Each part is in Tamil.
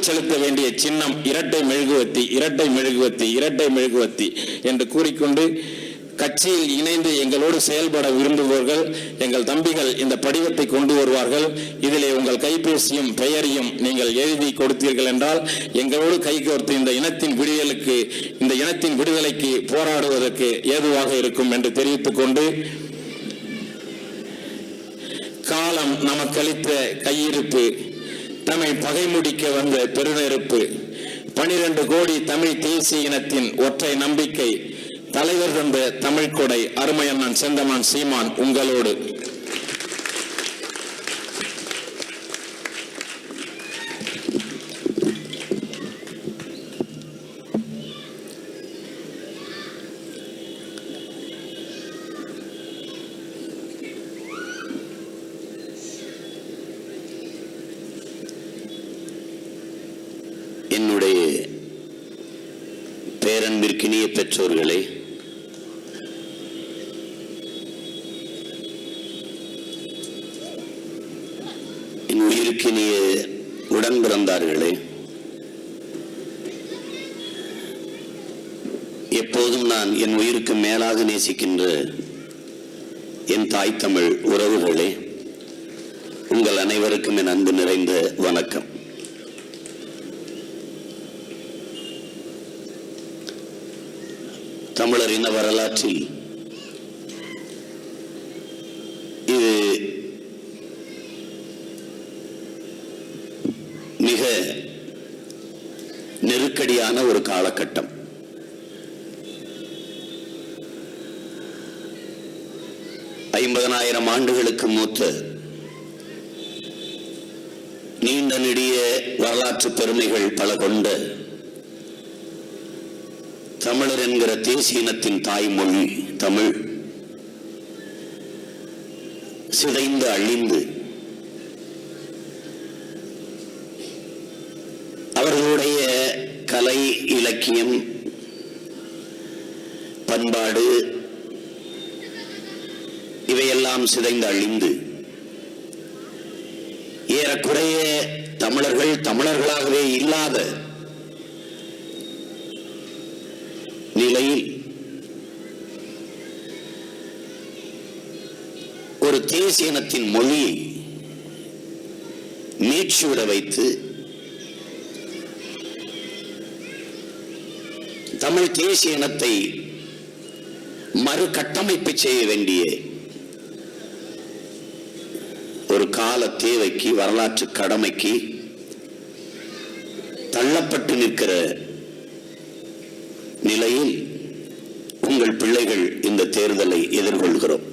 செலுத்த வேண்டிய சின்னம் இரட்டை மெழுகுவத்தி, இரட்டை மெழுகுவத்தி, இரட்டை மெழுகுவத்தி என்று கூறிக்கொண்டு, கட்சியில் இணைந்து எங்களோடு செயல்பட விரும்புபவர்கள் எங்கள் தம்பிகள் இந்த படிவத்தை கொண்டு வருவார்கள். இதிலே உங்கள் கைபேசியும் பெயரையும் நீங்கள் எழுதி கொடுத்தீர்கள் என்றால் எங்களோடு கைகோர்த்து இந்த இனத்தின் விடுதலைக்கு போராடுவதற்கு ஏதுவாக இருக்கும் என்று தெரிவித்துக் கொண்டு, காலம் நமக்களித்த கையிருப்பு, தம்மை பகை முடிக்க வந்த பெருநெருப்பு, 12 கோடி தமிழ் தேசிய இனத்தின் ஒற்றை நம்பிக்கை, தலைவர் தந்த தமிழ் கொடை அருமையண்ணன் செந்தமான் சீமான் உங்களோடு. என்னுடைய பேரன்பிற்கினிய பெற்றோர்களே, என் உயிருக்கினிய உடன் பிறந்தார்களே, எப்போதும் நான் என் உயிருக்கு மேலாக நேசிக்கின்ற என் தாய் தமிழ் உறவுகளே, உங்கள் அனைவருக்கும் என் அன்பு நிறைந்த வணக்கம். தமிழர் இன வரலாற்றில் இது மிக நெருக்கடியான ஒரு காலகட்டம். ஐம்பதனாயிரம் ஆண்டுகளுக்கு மூத்த நீண்ட நெடிய வரலாற்று பெருமைகள் பல கொண்ட தமிழர் என்கிற தேசிய இனத்தின் தாய்மொழி தமிழ் சிதைந்து அழிந்து அவர்களுடைய கலை, இலக்கியம், பண்பாடு இவையெல்லாம் சிதைந்து அழிந்து ஏறக்குறைய தமிழர்கள் தமிழர்களாகவே இல்லாத நிலையில் ஒரு தேசிய இனத்தின் மொழியை மீட்சிவிட வைத்து தமிழ் தேசிய இனத்தை மறுகட்டமைப்பு செய்ய வேண்டிய ஒரு கால தேவைக்கு, வரலாற்று கடமைக்கு தள்ளப்பட்டு நிற்கிற நிலையில் உங்கள் பிள்ளைகள் இந்த தேர்தலை எதிர்கொள்கிறோம்.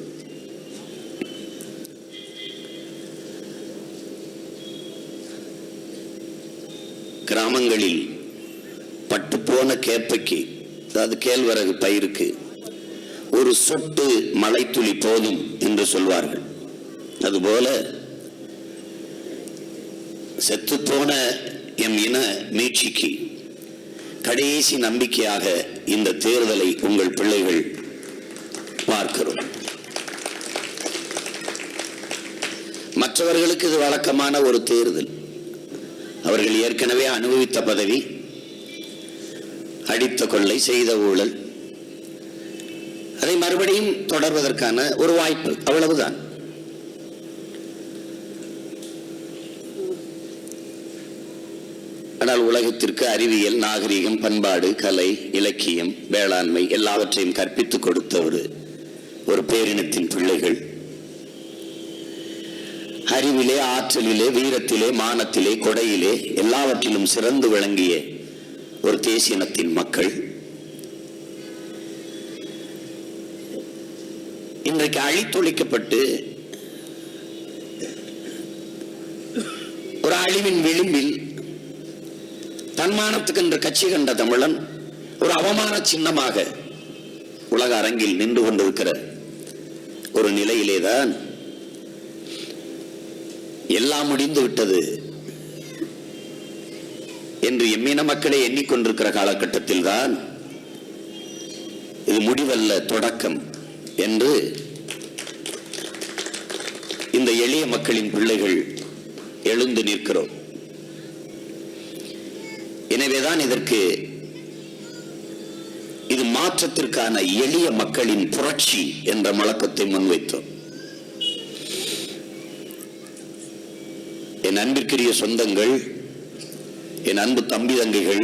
கிராமங்களில் பட்டுப்போன கேப்பைக்கு, அதாவது கேழ்வரகு பயிருக்கு ஒரு சொட்டு மழைத்துளி போதும் என்று சொல்வார்கள். அதுபோல செத்துப்போன எம் இன மீட்சிக்கு கடைசி நம்பிக்கையாக இந்த தேர்தலை உங்கள் பிள்ளைகள் பார்க்கிறோம். மற்றவர்களுக்கு இது வழக்கமான ஒரு தேர்தல். அவர்கள் ஏற்கனவே அனுபவித்த பதவி, அடித்த கொள்ளை, செய்த ஊழல், அதை மறுபடியும் தொடர்வதற்கான ஒரு வாய்ப்பு, அவ்வளவுதான். ஆனால் உலகத்திற்கு அறிவியல், நாகரிகம், பண்பாடு, கலை, இலக்கியம், வேளாண்மை எல்லாவற்றையும் கற்பித்துக் கொடுத்த ஒரு பேரினத்தின் பிள்ளைகள், அறிவிலே, ஆற்றலிலே, வீரத்திலே, மானத்திலே, கொடையிலே எல்லாவற்றிலும் சிறந்து விளங்கிய ஒரு தேசிய இனத்தின் மக்கள் இன்றைக்கு அழித்தொழிக்கப்பட்டு ஒரு அழிவின் விளிம்பில் தன்மானத்துக்கு என்ற கட்சி கண்ட தமிழன் ஒரு அவமான சின்னமாக உலக அரங்கில் நின்று கொண்டிருக்கிற ஒரு நிலையிலேதான் எல்லாம் முடிந்து விட்டது என்று எம்மின மக்களை எண்ணிக்கொண்டிருக்கிற காலகட்டத்தில் தான் இது முடிவல்ல, தொடக்கம் என்று இந்த எளிய மக்களின் பிள்ளைகள் எழுந்து நிற்கிறோம். எனவேதான் இதற்கு இது மாற்றத்திற்கான எளிய மக்களின் புரட்சி என்ற முழக்கத்தை முன்வைத்தோம். என் அன்பிற்குரிய சொந்தங்கள், என் அன்பு தம்பி தங்கைகள்,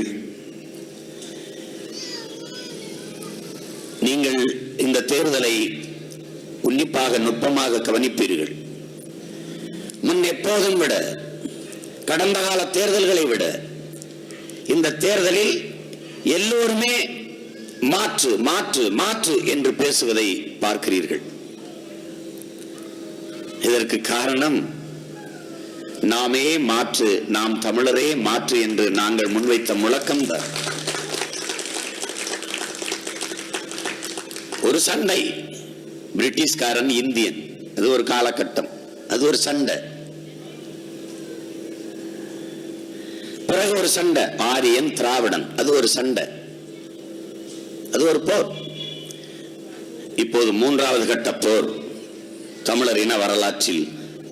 நீங்கள் இந்த தேர்தலை உன்னிப்பாக நுட்பமாக கவனிப்பீர்கள். முன் எப்போதும் விட, கடந்த கால தேர்தல்களை விட இந்த தேர்தலில் எல்லோருமே மாற்று மாற்று மாற்று என்று பேசுவதை பார்க்கிறீர்கள். இதற்கு காரணம் நாமே மாற்று, நாம் தமிழரே மாற்று என்று நாங்கள் முன்வைத்த முழக்கம்தான். ஒரு சண்டை, பிரிட்டிஷ்காரன் இந்தியன், அது ஒரு காலகட்டம், அது ஒரு சண்டை. பிறகு ஒரு சண்டை, ஆரியன் திராவிடன், அது ஒரு சண்டை, அது ஒரு போர். இப்போது மூன்றாவது கட்ட போர், தமிழர் இன வரலாற்றில்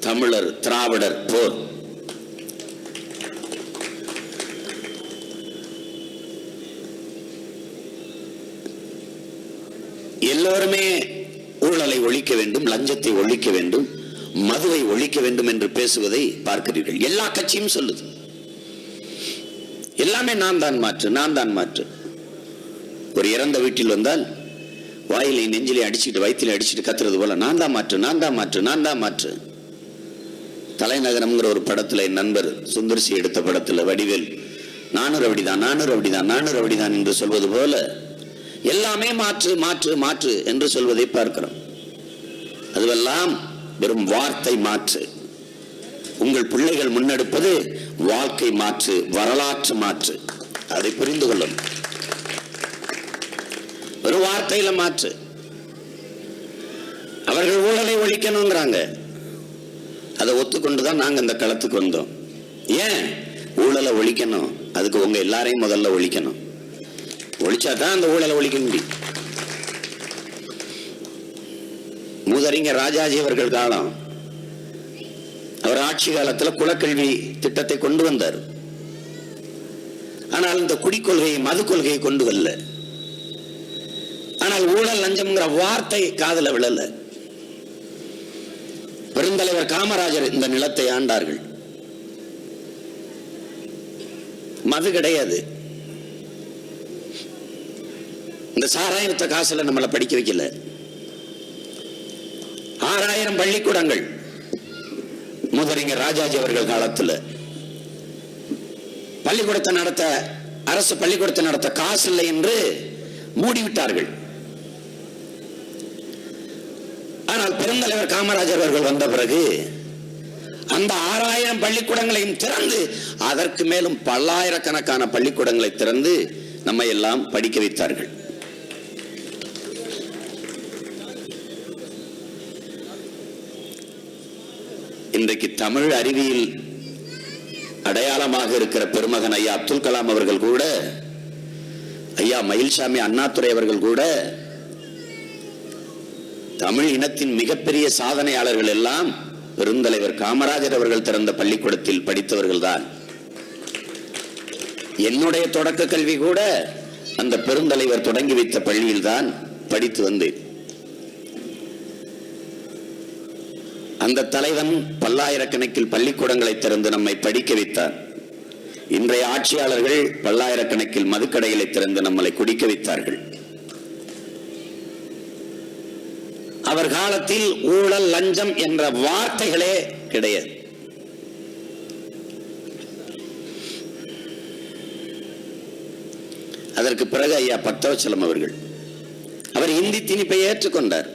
தமிழர் திராவிடர் போர். எல்லோருமே ஊழலை ஒழிக்க வேண்டும், லஞ்சத்தை ஒழிக்க வேண்டும், மதுவை ஒழிக்க வேண்டும் என்று பேசுவதை பார்க்கிறீர்கள். எல்லா கட்சியும் சொல்லுது, எல்லாமே நான் தான் மாற்று, நான் தான் மாற்று. ஒரு இறந்த வீட்டில் வந்தால் வாயிலை நெஞ்சிலே அடிச்சுட்டு வயிற்றிலே அடிச்சுட்டு கத்துறது போல நான் தான் மாற்று, நான் தான் மாற்று, நான் தான் மாற்று. தலைநகரம்ங்கிற ஒரு படத்துல என் நண்பர் சுந்தர்சி எடுத்த படத்துல வடிவேல் 400 அப்படிதான் 400 அப்படிதான் 400 அப்படிதான் என்று சொல்வது போல எல்லாமே மாற்று மாற்று மாற்று என்று சொல்வதை பார்க்கிறோம். அதுவெல்லாம் வெறும் வார்த்தை மாற்று. உங்கள் பிள்ளைகள் முன்னெடுப்பது வாழ்க்கை மாற்று, வரலாற்று மாற்று. அதை புரிந்து கொள்ளும். ஒரு வார்த்தையில மாற்று. அவர்கள் ஊழலை ஒழிக்கணுங்கிறாங்க, அதை ஒத்துக்கொண்டுதான் நாங்க இந்த களத்துக்கு வந்தோம். ஏன் ஊழலை ஒழிக்கணும்? அதுக்கு உங்க எல்லாரையும் முதல்ல ஒழிக்கணும். ஒழிச்சாதான் அந்த ஊழலை ஒழிக்க முடியும். மூதறிஞர் ராஜாஜி அவர்கள் காலம், அவர் ஆட்சி காலத்தில் குலக்கல்வி திட்டத்தை கொண்டு வந்தார். ஆனால் இந்த குடிக்கொள்கையை, மது கொள்கையை கொண்டு வரல. ஆனால் ஊழல் லஞ்சம்ங்கிற வார்த்தை காதல விழல. பெருந்தலைவர் காமராஜர் இந்த நிலத்தை ஆண்டார்கள். மது கிடையாது. இந்த சாராயத்த காசுல நம்மளை படிக்க வைக்கல. 6000 பள்ளிக்கூடங்கள் மூதறிஞர் ராஜாஜி அவர்கள் காலத்தில் பள்ளிக்கூடத்தை நடத்த, அரசு பள்ளிக்கூடத்தை நடத்த காசு இல்லை என்று மூடிவிட்டார்கள். ஆனால் பெருந்தலைவர் காமராஜர் அவர்கள் வந்த பிறகு அந்த 6000 பள்ளிக்கூடங்களையும் திறந்து, அதற்கு மேலும் பல்லாயிரக்கணக்கான பள்ளிக்கூடங்களை திறந்து நம்மை எல்லாம் படிக்க வைத்தார்கள். இன்றைக்கு தமிழ் அறிவியல் அடையாளமாக இருக்கிற பெருமகன் ஐயா அப்துல் கலாம் அவர்கள் கூட, ஐயா மயில்சாமி அண்ணாதுரை அவர்கள் கூட, தமிழ் இனத்தின் மிகப்பெரிய சாதனையாளர்கள் எல்லாம் பெருந்தலைவர் காமராஜர் அவர்கள் திறந்த பள்ளிக்கூடத்தில் படித்தவர்கள் தான். என்னுடைய தொடக்க கல்வி கூட அந்த பெருந்தலைவர் தொடங்கி வைத்த பள்ளியில் தான் படித்து வந்தேன். அந்த தலைவன் பல்லாயிரக்கணக்கில் பள்ளிக்கூடங்களை திறந்து நம்மை படிக்க வைத்தார். இன்றைய ஆட்சியாளர்கள் பல்லாயிரக்கணக்கில் மதுக்கடைகளை திறந்து நம்மளை குடிக்க வைத்தார்கள். அவர் காலத்தில் ஊழல் லஞ்சம் என்ற வார்த்தைகளே கிடையாது. அதற்கு பிறகு ஐயா பக்தவச்சலம் அவர்கள், அவர் இந்தி திணிப்பை ஏற்றுக்கொண்டார்,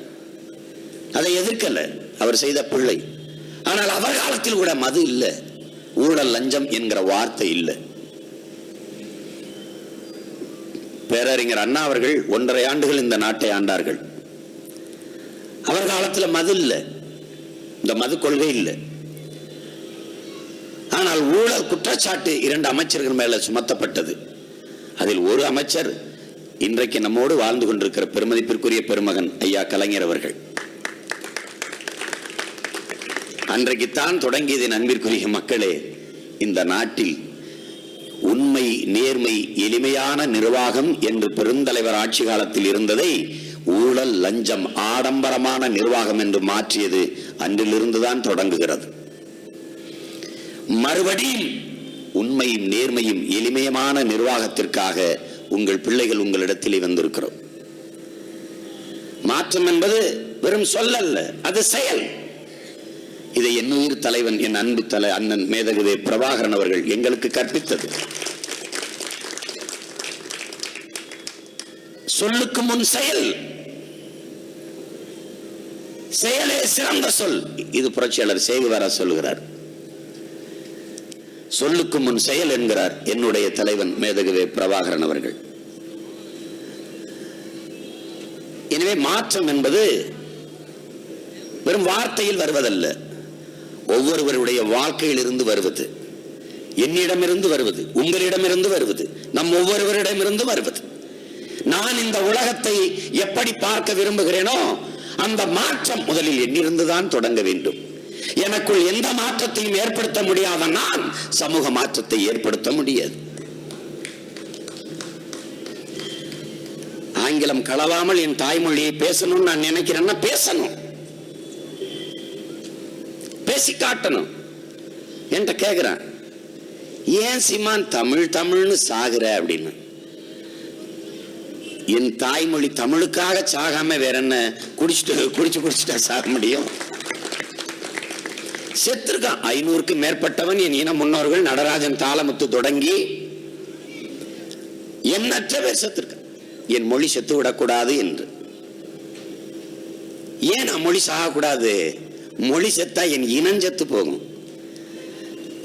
அதை எதிர்க்கல, அவர் செய்த பிள்ளை. ஆனால் அவர் காலத்தில் கூட மது இல்லை, ஊழல் லஞ்சம் என்கிற வார்த்தை இல்லை. பேரறிஞர் அண்ணா அவர்கள் 1.5 ஆண்டுகள் இந்த நாட்டை ஆண்டார்கள். அவர் காலத்தில் மது இல்லை, இந்த மது கொள்கை இல்லை. ஆனால் ஊழல் குற்றச்சாட்டு 2 அமைச்சர்கள் மேல சுமத்தப்பட்டது. அதில் ஒரு அமைச்சர் இன்றைக்கு நம்மோடு வாழ்ந்து கொண்டிருக்கிற பெருமதிப்பிற்குரிய பெருமகன் ஐயா கலைஞர் அவர்கள். அன்றைக்குத்தான் தொடங்கியது. அன்பிற்குரிய மக்களே, இந்த நாட்டில் உண்மை நேர்மை, எளிமையான நிர்வாகம் என்று பெருந்தலைவர் ஆட்சி காலத்தில் இருந்ததை ஊழல், லஞ்சம், ஆடம்பரமான நிர்வாகம் என்று மாற்றியது அன்றிலிருந்துதான் தொடங்குகிறது. மறுபடியும் உண்மையும் நேர்மையும் எளிமையான நிர்வாகத்திற்காக உங்கள் பிள்ளைகள் உங்களிடத்திலே வந்திருக்கிறோம். மாற்றம் என்பது வெறும் சொல்லல்ல, அது செயல். இதை என்னுயிர் தலைவன், என் அன்பு அண்ணன் மேதகுவே பிரபாகரன் அவர்கள் எங்களுக்கு கற்பித்தது. சொல்லுக்கு முன் செயல், செயலே சிறந்த சொல். இது புரட்சியாளர் சேகுவாரா சொல்லுகிறார். சொல்லுக்கு முன் செயல் என்கிறார் என்னுடைய தலைவன் மேதகுவே பிரபாகரன் அவர்கள். எனவே மாற்றம் என்பது வெறும் வார்த்தையில் வருவதல்ல, ஒவ்வொருவருடைய வாழ்க்கையில் இருந்து வருவது, என்னிடமிருந்து வருவது, உங்களிடமிருந்து வருவது, நம் ஒவ்வொருவரிடமிருந்து வருவது. நான் இந்த உலகத்தை எப்படி பார்க்க விரும்புகிறேனோ அந்த மாற்றம் முதலில் என்னிருந்துதான் தொடங்க வேண்டும். எனக்குள் எந்த மாற்றத்தையும் ஏற்படுத்த முடியாத நான் சமூக மாற்றத்தை ஏற்படுத்த முடியாது. ஆங்கிலம் கலவாமல் என் தாய்மொழியை பேசணும்னு நான் நினைக்கிறேன்னா பேசணும், பேசி காட்டணும். என்கிட்ட கேட்கிறேன், ஏன் சீமான் தமிழ் தமிழ்னு சாகுற அப்படின்னு. என் தாய்மொழி தமிழுக்காக சாகாம வேற என்ன குடிச்சுட்டா சாக முடியும்? செத்துருக்கான் 500க்கும் மேற்பட்டவன் என் இன முன்னோர்கள், நடராஜன் தாளமுத்து தொடங்கி எண்ணற்ற பேர் செத்துருக்கான். என் மொழி செத்து விடக்கூடாது என்று. ஏன் மொழி சாகக்கூடாது? மொழி செத்தா என் இனம் செத்து போகும்.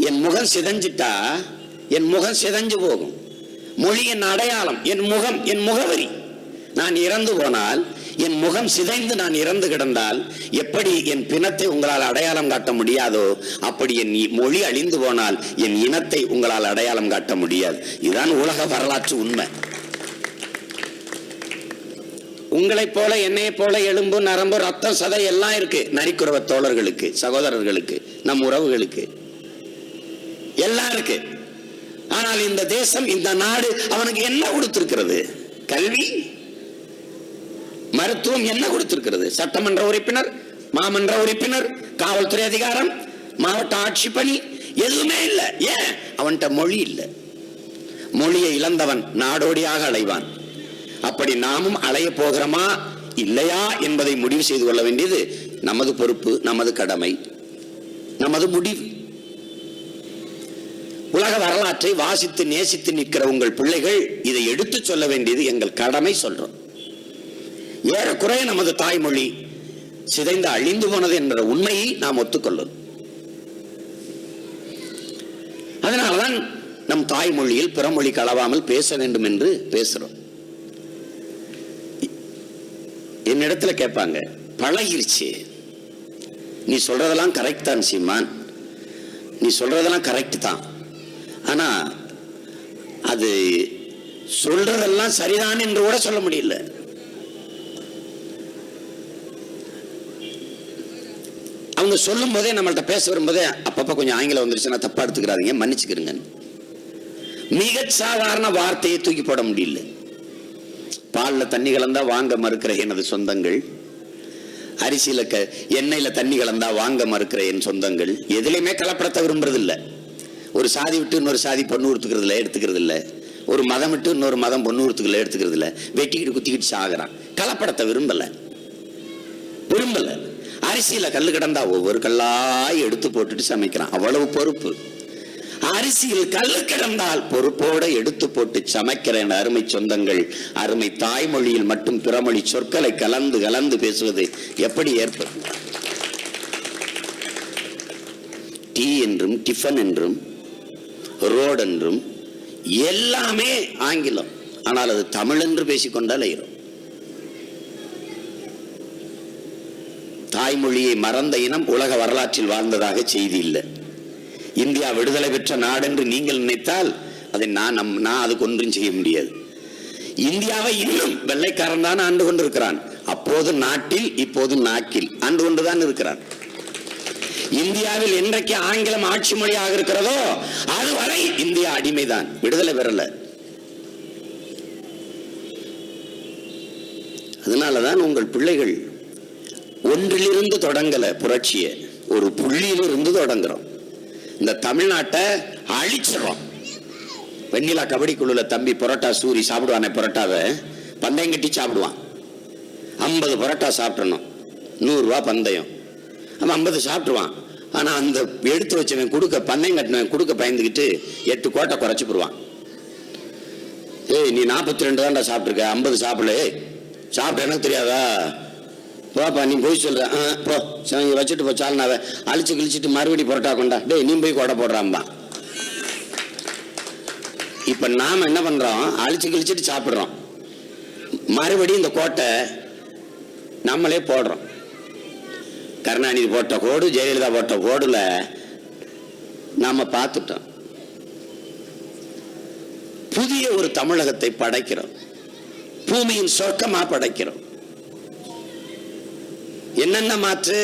என் முகம் சிதைஞ்சிட்டா என் முகம் சிதைஞ்சு போகும். மொழி என் அடையாளம், என் முகம், என் முகவரி. நான் இறந்து போனால், என் முகம் சிதைந்து நான் இறந்து கிடந்தால் எப்படி என் பிணத்தை உங்களால் அடையாளம் காட்ட முடியாதோ அப்படி என் மொழி அழிந்து போனால் என் இனத்தை உங்களால் அடையாளம் காட்ட முடியாது. இதுதான் உலக வரலாற்று உண்மை. உங்களைப் போல, என்னையை போல எலும்பு, நரம்பு, ரத்தம், சதை எல்லாம் இருக்கு. நரிக்குறவ தோழர்களுக்கு, சகோதரர்களுக்கு, நம் உறவுகளுக்கு எல்லாம் இருக்கு. ஆனால் இந்த தேசம், இந்த நாடு அவனுக்கு என்ன கொடுத்திருக்கிறது? கல்வி, மருத்துவம் என்ன கொடுத்திருக்கிறது? சட்டமன்ற உறுப்பினர், மாமன்ற உறுப்பினர், காவல்துறை அதிகாரம், மாவட்ட ஆட்சி பணி எதுவுமே இல்லை. ஏன்? அவன்கிட்ட மொழி இல்லை. மொழியை இழந்தவன் நாடோடியாக அலைவான். அப்படி நாமும் அலைய போகிறோமா இல்லையா என்பதை முடிவு செய்து கொள்ள வேண்டியது நமது பொறுப்பு, நமது கடமை, நமது முடிவு. உலக வரலாற்றை வாசித்து நேசித்து நிற்கிற உங்கள் பிள்ளைகள் இதை எடுத்து சொல்ல வேண்டியது எங்கள் கடமை. சொல்றோம். ஏறக்குறைய நமது தாய்மொழி சிதைந்து அழிந்து போனது என்ற உண்மையை நாம் ஒத்துக்கொள்ளும். அதனால்தான் நம் தாய்மொழியில் பிறமொழி கலவாமல் பேச வேண்டும் என்று பேசுறோம். என்னிடத்துல கேட்பாங்க, பழகிருச்சு, நீ சொல்றதெல்லாம் கரெக்ட் தான் சீமான், நீ சொல்றதெல்லாம் கரெக்ட் தான், ஆனா அது சொல்றதெல்லாம் சரிதான் என்று கூட சொல்ல முடியல. அவங்க சொல்லும் போதே நம்மள்ட்ட பேச வரும்போதே அப்பப்ப கொஞ்சம் ஆங்கிலம் வந்துருச்சுன்னா தப்பா எடுத்துக்கிறாதீங்க, மன்னிச்சுக்கிறீங்க. மிக சாதாரண வார்த்தையை தூக்கி போட முடியல. பால்ல தண்ணி கலந்தா வாங்க மறுக்கிற எனது சொந்தங்கள், அரிசியில எண்ணெயில தண்ணி கலந்தா வாங்க மறுக்கிற என் சொந்தங்கள், எதுலையுமே கலப்படத்தை விரும்புறது இல்லை. ஒரு சாதி விட்டு இன்னொரு சாதி பொண்ணு எடுத்துக்கிறது இல்லை. ஒரு மதம் விட்டு இன்னொரு மதம் பொண்ணு எடுத்துக்கிறது இல்லை. வெட்டிக்கிட்டு குத்திக்கிட்டு சாகுறான். கலப்படத்தை விரும்பல. அரிசியில கல்லு கிடந்தா ஒவ்வொரு கல்லாய் எடுத்து போட்டுட்டு சமைக்கிறான். அவ்வளவு பொறுப்பு. அரிசியில் கல்லு கிடந்தால் பொறுப்போட எடுத்து போட்டு சமைக்கிற அருமை சொந்தங்கள், அருமை தாய்மொழியில் மட்டும் பிறமொழி சொற்களை கலந்து கலந்து பேசுவது எப்படி ஏற்படும்? டீ என்றும் டிஃபன் என்றும் ரோடு என்றும் எல்லாமே ஆங்கிலம். ஆனால் அது தமிழ் என்று பேசிக்கொண்டால் ஆயிரும். தாய்மொழியை மறந்த இனம் உலக வரலாற்றில் வாழ்ந்ததாக செய்தி இல்லை. இந்தியா விடுதலை பெற்ற நாடு என்று நீங்கள் நினைத்தால் அதை நான் அதுக்கு ஒன்றும் செய்ய முடியாது. இந்தியாவை இன்னும் வெள்ளைக்காரன் தான் ஆண்டு கொண்டிருக்கிறான். அப்போது நாட்டில், இப்போது நாக்கில் ஆண்டு கொண்டுதான் இருக்கிறான். இந்தியாவில் என்றைக்கு ஆங்கிலம் ஆட்சி மொழியாக இருக்கிறதோ அதுவரை இந்தியா அடிமைதான், விடுதலை பெறல. அதனாலதான் உங்கள் பிள்ளைகள் ஒன்றிலிருந்து தொடங்கல புரட்சிய, ஒரு புள்ளியிலிருந்து தொடங்குறோம். இந்த தமிழ்நாட்டை அழிச்சிடறோம். வெண்ணிலா கபடி குழுல தம்பி பரோட்டா சூரி சாப்பிடுவானே, பரோட்டாவை பந்தயம் கட்டி சாப்பிடுவான். 50 பரோட்டா சாப்பிடணும், 100 ரூபா பந்தயம். அவன் 50 சாப்பிடுவான். ஆனா அந்த எடுத்து வச்சவன் கொடுக்க, பந்தயம் கட்டினவன் கொடுக்க பயந்துக்கிட்டு 8 கோட்டை குறைச்சு போடுவான். ஏய், நீ 42 தான்டா சாப்பிட்டுருக்க, 50 சாப்பிடல. சாப்பிட்ட எனக்கு தெரியாதா? போப்பா, நீ போய் சொல்ற. போ, வச்சுட்டு போ. சால்னாவை அழிச்சு கிழிச்சிட்டு மறுபடி புரட்டா கொண்டா. டேய், நீ போய் கொடை போடுறான்பா. இப்ப நாம என்ன பண்றோம்? அழிச்சு கிழிச்சிட்டு சாப்பிடுறோம், மறுபடியும் இந்த கோட்டை நம்மளே போடுறோம். கருணாநிதி போட்ட கோடு, ஜெயலலிதா போட்ட கோடுல நாம பார்த்துட்டோம். புதிய ஒரு தமிழகத்தை படைக்கிறோம், பூமியின் சொர்க்கமா படைக்கிறோம். என்னென்ன மாற்று?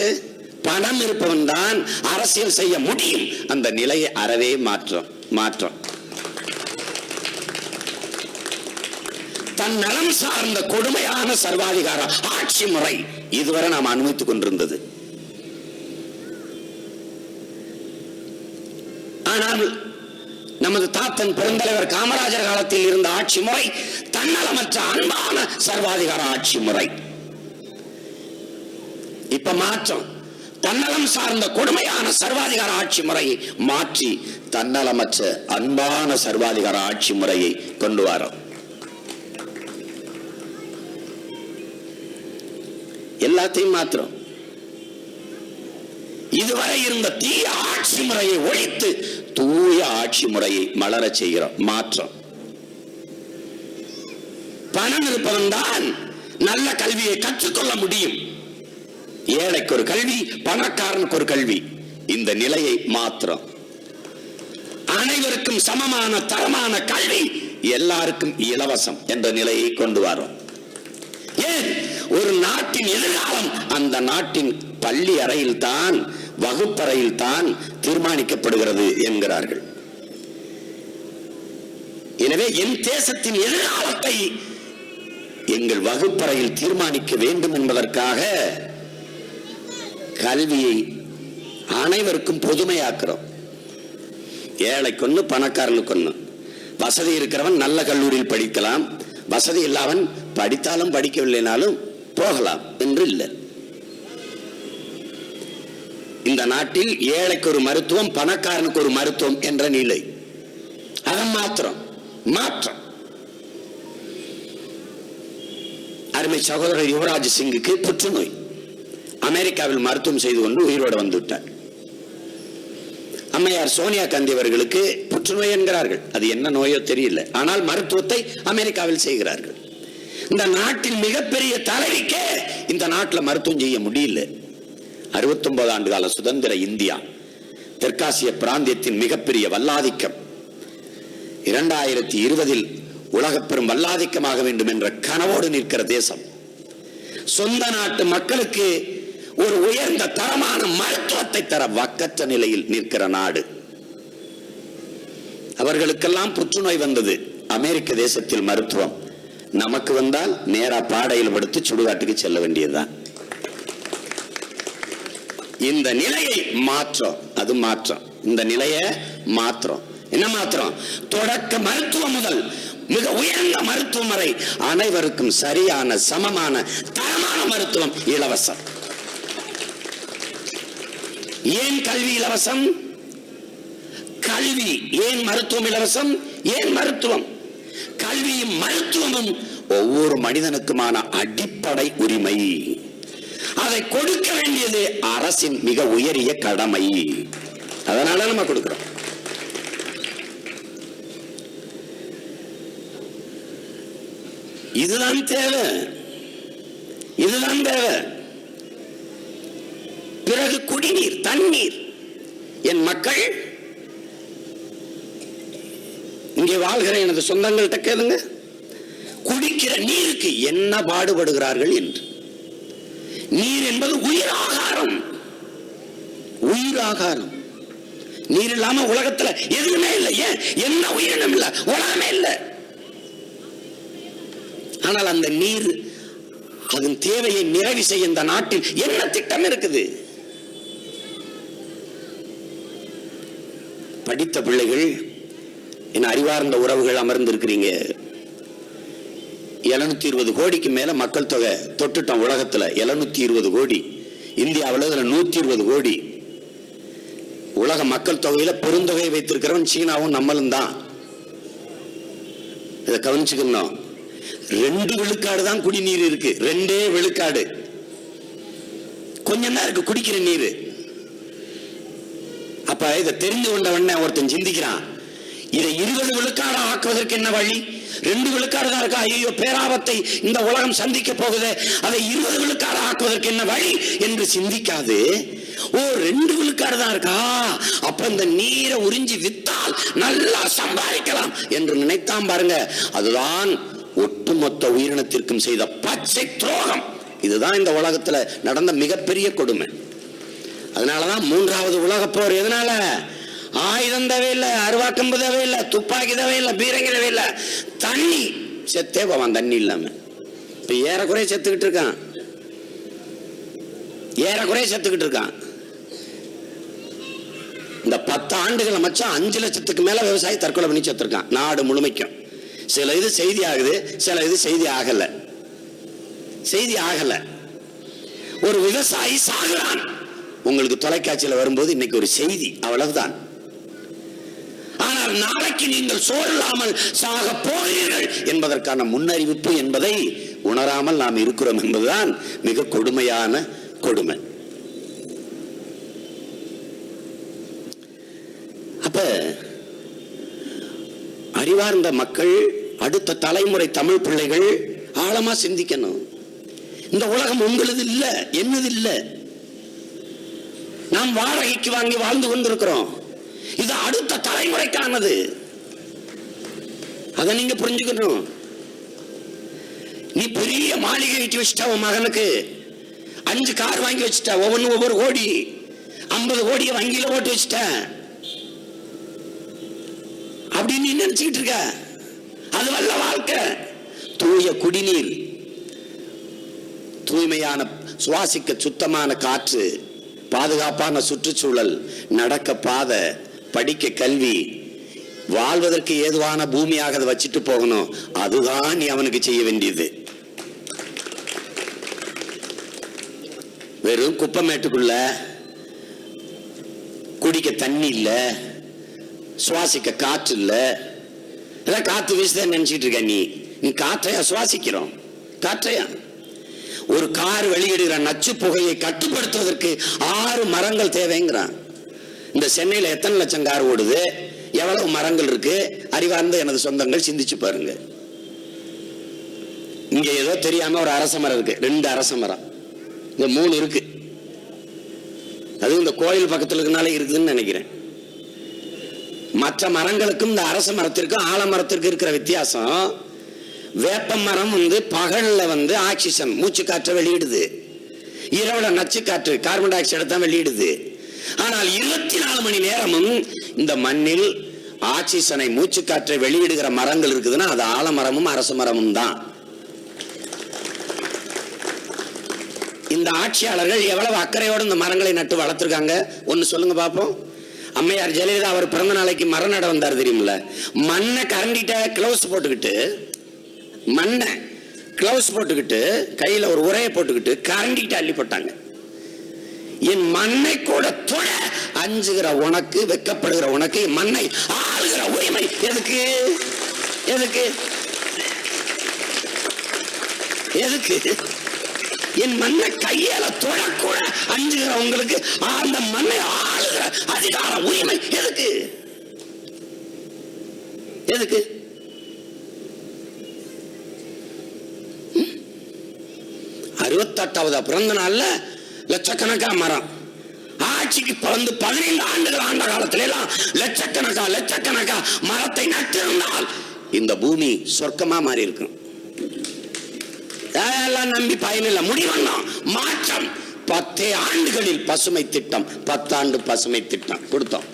பணம் இருப்பவன் தான் அரசியல் செய்ய முடியும். அந்த நிலையை அறவே மாற்றம். தன் நலம் சார்ந்த கொடுமையான சர்வாதிகார ஆட்சி முறை இதுவரை நாம் அனுமதித்துக் கொண்டிருந்தது. ஆனால் நமது தாத்தன் பெருந்தலைவர் காமராஜர் காலத்தில் இருந்த ஆட்சி முறை தன்னலமற்ற அன்பான சர்வாதிகார ஆட்சி முறை. இப்ப மாற்றம். தன்னலம் சார்ந்த கொடுமையான சர்வாதிகார ஆட்சி முறையை மாற்றி தன்னலமற்ற அன்பான சர்வாதிகார ஆட்சி முறையை கொண்டு வரோம். எல்லாத்தையும் மாத்திரம். இதுவரை இருந்த தீய ஆட்சி முறையை ஒழித்து தூய ஆட்சி முறையை மலர செய்கிறோம். மாற்றம். பணம் இருப்பவன் தான் நல்ல கல்வியை கற்றுக்கொள்ள முடியும். ஏழைக்கு ஒரு கல்வி, பணக்காரனுக்கு ஒரு கல்வி. இந்த நிலையை மாத்திரம். அனைவருக்கும் சமமான தரமான கல்வி, எல்லாருக்கும் இலவசம் என்ற நிலையை கொண்டு வரோம். ஏன்? ஒரு நாட்டின் எதிர்காலம் அந்த நாட்டின் பள்ளி அறையில் தான், வகுப்பறையில் தான் தீர்மானிக்கப்படுகிறது என்கிறார்கள். எனவே என் தேசத்தின் எதிர்காலத்தை எங்கள் வகுப்பறையில் தீர்மானிக்க வேண்டும் என்பதற்காக கல்வியை அனைவருக்கும் பொதுமையாக்குறோம். ஏழைக்கு ஒண்ணு, பணக்காரனுக்கு ஒண்ணு. வசதி இருக்கிறவன் நல்ல கல்லூரியில் படிக்கலாம், வசதி இல்லாதவன் படித்தாலும் படிக்கவில்லைனாலும் போகலாம் என்று இல்லை. இந்த நாட்டில் ஏழைக்கு ஒரு மருத்துவம், பணக்காரனுக்கு ஒரு மருத்துவம் என்ற நிலை. அதன் மாற்றம். அருமை சகோதரர் யுவராஜ் சிங்குக்கு புற்றுநோய். அமெரிக்காவில் மருத்துவம் செய்து கொண்டு உயிரோடு வந்துவிட்டார். அம்மையார் சோனியா காந்தி அவர்களுக்கு புற்றுநோய் என்கிறார்கள். அது என்ன நோயோ தெரியல, ஆனால் மருத்துவத்தை அமெரிக்காவில் செய்கிறார்கள். இந்த நாட்டின் மிகப்பெரிய தலைவிக்கே இந்த நாட்டில் மருத்துவம் செய்ய முடியல. 69 ஆண்டு கால சுதந்திர இந்தியா, தெற்காசிய பிராந்தியத்தின் மிகப்பெரிய வல்லாதிக்கம், 2020 உலக பெரும் வல்லாதிக்கமாக வேண்டும் என்ற கனவோடு நிற்கிற தேசம், சொந்த நாட்டு மக்களுக்கு ஒரு உயர்ந்த தரமான மருத்துவத்தை தர வக்கற்ற நிலையில் நிற்கிற நாடு. அவர்களுக்கெல்லாம் புற்றுநோய் வந்தது. அமெரிக்க தேசத்தில் மருத்துவம். நமக்கு வந்தால் நேரா பாடையில் படுத்து சுடுகாட்டுக்கு செல்ல வேண்டியதுதான். இந்த நிலையை மாற்றம். அது மாற்றம். இந்த நிலையை மாற்றம். என்ன மாற்றம்? தொடக்க மருத்துவம் முதல் மிக உயர்ந்த மருத்துவம் வரை அனைவருக்கும் சரியான சமமான தரமான மருத்துவம் இலவசம். ஏன் கல்வி இலவசம்? கல்வி ஏன் மருத்துவம் இலவசம்? ஏன் மருத்துவம்? கல்வியும் மருத்துவமும் ஒவ்வொரு மனிதனுக்குமான அடிப்படை உரிமை. அதை கொடுக்க வேண்டியது அரசின் மிக உயரிய கடமை. அதனால நம்ம கொடுக்கிறோம். இதுதான் தேவை. இதுதான் தேவை. பிறகு குடிநீர், தண்ணீர். என் மக்கள் இங்கே வாழ்கிற எனது சொந்தங்கள்கிட்ட கேளுங்க, குடிக்கிற நீருக்கு என்ன பாடுபடுகிறார்கள் என்று. நீர் என்பது உயிர் ஆகாரம். உயிர் ஆகாரம். நீர் இல்லாம உலகத்துல எதுவுமே இல்லை. ஏன்? என்ன உயிரினம் இல்லை, உலகமே இல்லை. ஆனால் அந்த நீர் அதன் தேவையை நிறைவு செய்ய இந்த நாட்டில் என்ன திட்டம் இருக்குது? படித்த பிள்ளைகள், என் அறிவார்ந்த உறவுகள் அமர்ந்திருக்கிறீங்க. 720 கோடிக்கு மேல மக்கள் தொகை தொட்டுட்டோம் உலகத்துல. 720 கோடி. இந்தியாவில் 120 கோடி. உலக மக்கள் தொகையில பெருந்தொகையை வைத்திருக்கிறவன் சீனாவும் நம்மளும் தான். இதை கவனிச்சுக்கணும். 2 விழுக்காடு தான் குடிநீர் இருக்கு. 2 விழுக்காடு. கொஞ்சம் தான் இருக்கு குடிக்கிற நீர். அப்ப இதை தெரிந்து கொண்டவன ஒருத்தன் சிந்திக்கிறான், இதை 20 விழுக்காடு ஆக்குவதற்கு என்ன வழி? 2 விழுக்காடு தான் இருக்கா, ஐயோ பேராபத்தை இந்த உலகம் சந்திக்க போகுது, அதை 20 விழுக்காடு ஆக்குவதற்கு என்ன வழி என்று சிந்திக்காது, ஓ 2 விழுக்காடு தான் இருக்கா, அப்ப இந்த நீரை உறிஞ்சி வித்தால் நல்லா சம்பாதிக்கலாம் என்று நினைத்தான் பாருங்க. அதுதான் ஒட்டுமொத்த உயிரினத்திற்கும் செய்த பச்சை துரோகம். இதுதான் இந்த உலகத்துல நடந்த மிகப்பெரிய கொடுமை. அதனாலதான் 3வது உலக போர். எதனால? ஆயுதம் தேவையில்லை, அருவாக்கம்பு தேவையில்லை, துப்பாக்கி தேவையில்லை, பீரங்கி தேவையில்லை, தண்ணி. செத்தே போவான் தண்ணி இல்லாம. இப்ப ஏறக்குறைய செத்துக்கிட்டு இருக்கான். ஏறக்குறைய செத்துக்கிட்டு இருக்கான். இந்த 10 ஆண்டுகள் மச்சான் 5 லட்சத்துக்கு மேல விவசாயி தற்கொலை பண்ணி செத்துருக்கான் நாடு முழுமைக்கும். சில இது செய்தி ஆகுது, சில இது செய்தி ஆகல. செய்தி ஆகல. ஒரு விவசாயி சாகுறான், உங்களுக்கு தொலைக்காட்சியில் வரும்போது இன்னைக்கு ஒரு செய்தி, அவ்வளவுதான். ஆனால் நாளைக்கு நீங்கள் சோறு இல்லாமல் சாக போகிறீர்கள் என்பதற்கான முன்னறிவிப்பு என்பதை உணராமல் நாம் இருக்கிறோம் என்பதுதான் மிக கொடுமையான கொடுமை. அப்ப அறிவார்ந்த மக்கள், அடுத்த தலைமுறை தமிழ் பிள்ளைகள் ஆழமா சிந்திக்கணும். இந்த உலகம் உங்களது இல்ல, என்னது இல்ல. நாம் வாடகைக்கு வாங்கி வாழ்ந்து கொண்டிருக்கிறோம். இது அடுத்த தலைமுறைக்கானது. அதை நீங்க புரிஞ்சுக்கணும். நீ பெரிய மாளிகை கட்டி வச்சுட்ட, உன் மகனுக்கு 5 கார் வாங்கி வச்சுட்ட, ஒவ்வொரு 1 கோடி, 50 கோடியை வங்கியில போட்டு வச்சுட்ட அப்படின்னு நீ நினைச்சுக்கிட்டு இருக்க. அது வல்ல வாழ்க்கை. தூய குடிநீர், தூய்மையான சுவாசிக்க சுத்தமான காற்று, பாதுகாப்பான சுற்றுச்சூழல், நடக்க பாதை, படிக்க கல்வி, வாழ்வதற்கு ஏதுவான பூமியாக அதை வச்சுட்டு போகணும். அதுதான் நீ அவனுக்கு செய்ய வேண்டியது. வெறும் குப்பமேட்டுக்குள்ள குடிக்க தண்ணி இல்ல, சுவாசிக்க காற்று இல்ல, காத்து வீசுதான் நினைச்சிட்டு இருக்க. நீ காற்றையா சுவாசிக்கிறோம்? காற்றையா? ஒரு கார் வெளியிடுகிற நச்சு புகையை கட்டுப்படுத்துவதற்கு 6 மரங்கள் தேவைங்கிறான். இந்த சென்னையில் எத்தனை லட்சம் கார் ஓடுது, எவ்வளவு மரங்கள் இருக்கு? அறிவார்ந்த எனது சொந்தங்கள் சிந்திச்சு பாருங்க. இங்க ஏதோ தெரியாம ஒரு அரச மரம் இருக்கு, 2 அரச மரம், இந்த 3 இருக்கு. அது இந்த கோயில் பக்கத்துல இருக்கனால இருக்குதுன்னு நினைக்கிறேன். மற்ற மரங்களுக்கும் இந்த அரச மரத்திற்கும் ஆலமரத்திற்கு இருக்கிற வித்தியாசம், வேப்ப மரம் பகல்ல ஆக்சிஜன் மூச்சு காற்றை வெளியிடுது, இரவுல நச்சு காற்று கார்பன் டை ஆக்சைடு தான் வெளியிடுது. ஆனால் 24 மணி நேரமும் இந்த மண்ணில் ஆக்சிஜனை மூச்சு காற்றை வெளியிடுகிற மரங்கள் இருக்குதுன்னா அது ஆலமரமும் அரச மரமும் தான். இந்த ஆட்சியாளர்கள் எவ்வளவு அக்கறையோடு இந்த மரங்களை நட்டு வளர்த்திருக்காங்க ஒன்னு சொல்லுங்க பாப்போம். அம்மையார் ஜெயலலிதா அவர் பிறந்த நாளைக்கு மரம் நட வந்தார் தெரியுமில்ல. மண்ணை கரண்டிட்ட கிளவுஸ் போட்டுக்கிட்டு, மண்ணை கிளவுஸ் போட்டுக்கிட்டு, கையில ஒரு உரையை போட்டுக்கிட்டு கரண்டிட்டு அள்ளி போட்டாங்க. என் மண்ணை கூட தொட அஞ்சுகிற உனக்கு, வெக்கப்படுகிற உனக்கு மண்ணை ஆளுகிற உரிமை எதுக்கு? எதுக்கு? எதுக்கு? என் மண்ணை கையால தொடக்கூட அஞ்சுகிற உங்களுக்கு அந்த மண்ணை ஆளுகிற அதிகார உரிமை எதுக்கு? எதுக்கு? 68வது பிறந்த நாள்ல லட்சக்கணக்கா மரம். ஆட்சிக்கு 15 ஆண்டுகள் ஆண்ட காலத்தில எல்லாம் லட்சக்கணக்கா மரத்தை நட்டிருந்தால் இந்த பூமி சொர்க்கமா மாறி இருக்கும். எல்லாம் நம்பி பயனில்லை. முடிவெல்லாம் மாற்றம் 10 ஆண்டுகளில் பசுமை திட்டம், 10 ஆண்டு பசுமை திட்டம் கொடுத்தோம்.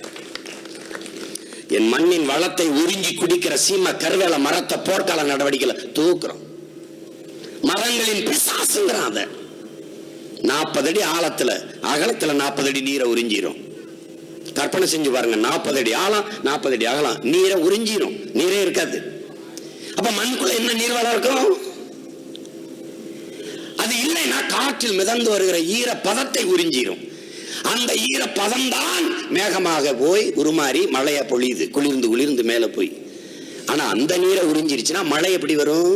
என் மண்ணின் வளத்தை உறிஞ்சி குடிக்கிற சீம கருவேல மரத்தை போர்க்கால நடவடிக்கையில தூக்குறோம். மரங்களின் பிசாசுங்கிறான். அதை 40 அடி ஆழத்துல அகலத்துல 40 அடி நீரை உறிஞ்சிரும். கற்பனை செஞ்சு பாருங்க, 40 அடி ஆழம் 40 அடி அகலம், நீரை உறிஞ்சிரும், நீரே இருக்காது. அப்ப மண்ணுக்குள்ள என்ன நீர் வளம் இருக்கும்? அது இல்லைன்னா காற்றில் மிதந்து வருகிற ஈர பதத்தை உறிஞ்சிரும். அந்த ஈர பதம் தான் மேகமாக போய் உருமாறி மழையை பொழியுது, குளிர்ந்து குளிர்ந்து மேல போய். ஆனா அந்த நீரை உறிஞ்சிருச்சுன்னா மழை எப்படி வரும்?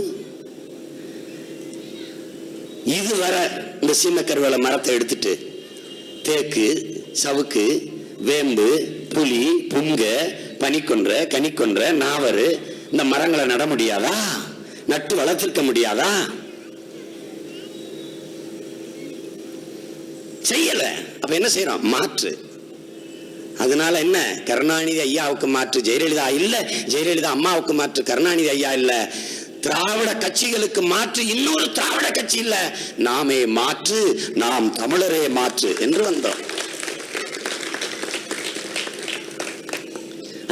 இதுவரை இந்த சீமக்கருவேல மரத்தை எடுத்துட்டு தேக்கு, சவுக்கு, வேம்பு, புலி, புங்க, பனிக்கொன்ற, கனிக்கொன்ற, நாவரு இந்த மரங்களை நட முடியாதா? நட்டு வளர்த்திருக்க முடியாதா? செய்யல. அப்ப என்ன செய்யறோம்? மாற்று. அதனால என்ன? கருணாநிதி ஐயாவுக்கு மாற்று ஜெயலலிதா இல்ல, ஜெயலலிதா அம்மாவுக்கு மாற்று கருணாநிதி ஐயா இல்ல, திராவிட கட்சிகளுக்கு மாற்று இன்னொரு திராவிட கட்சி இல்ல, நாமே மாற்று, நாம் தமிழரே மாற்று என்று வந்தோம்.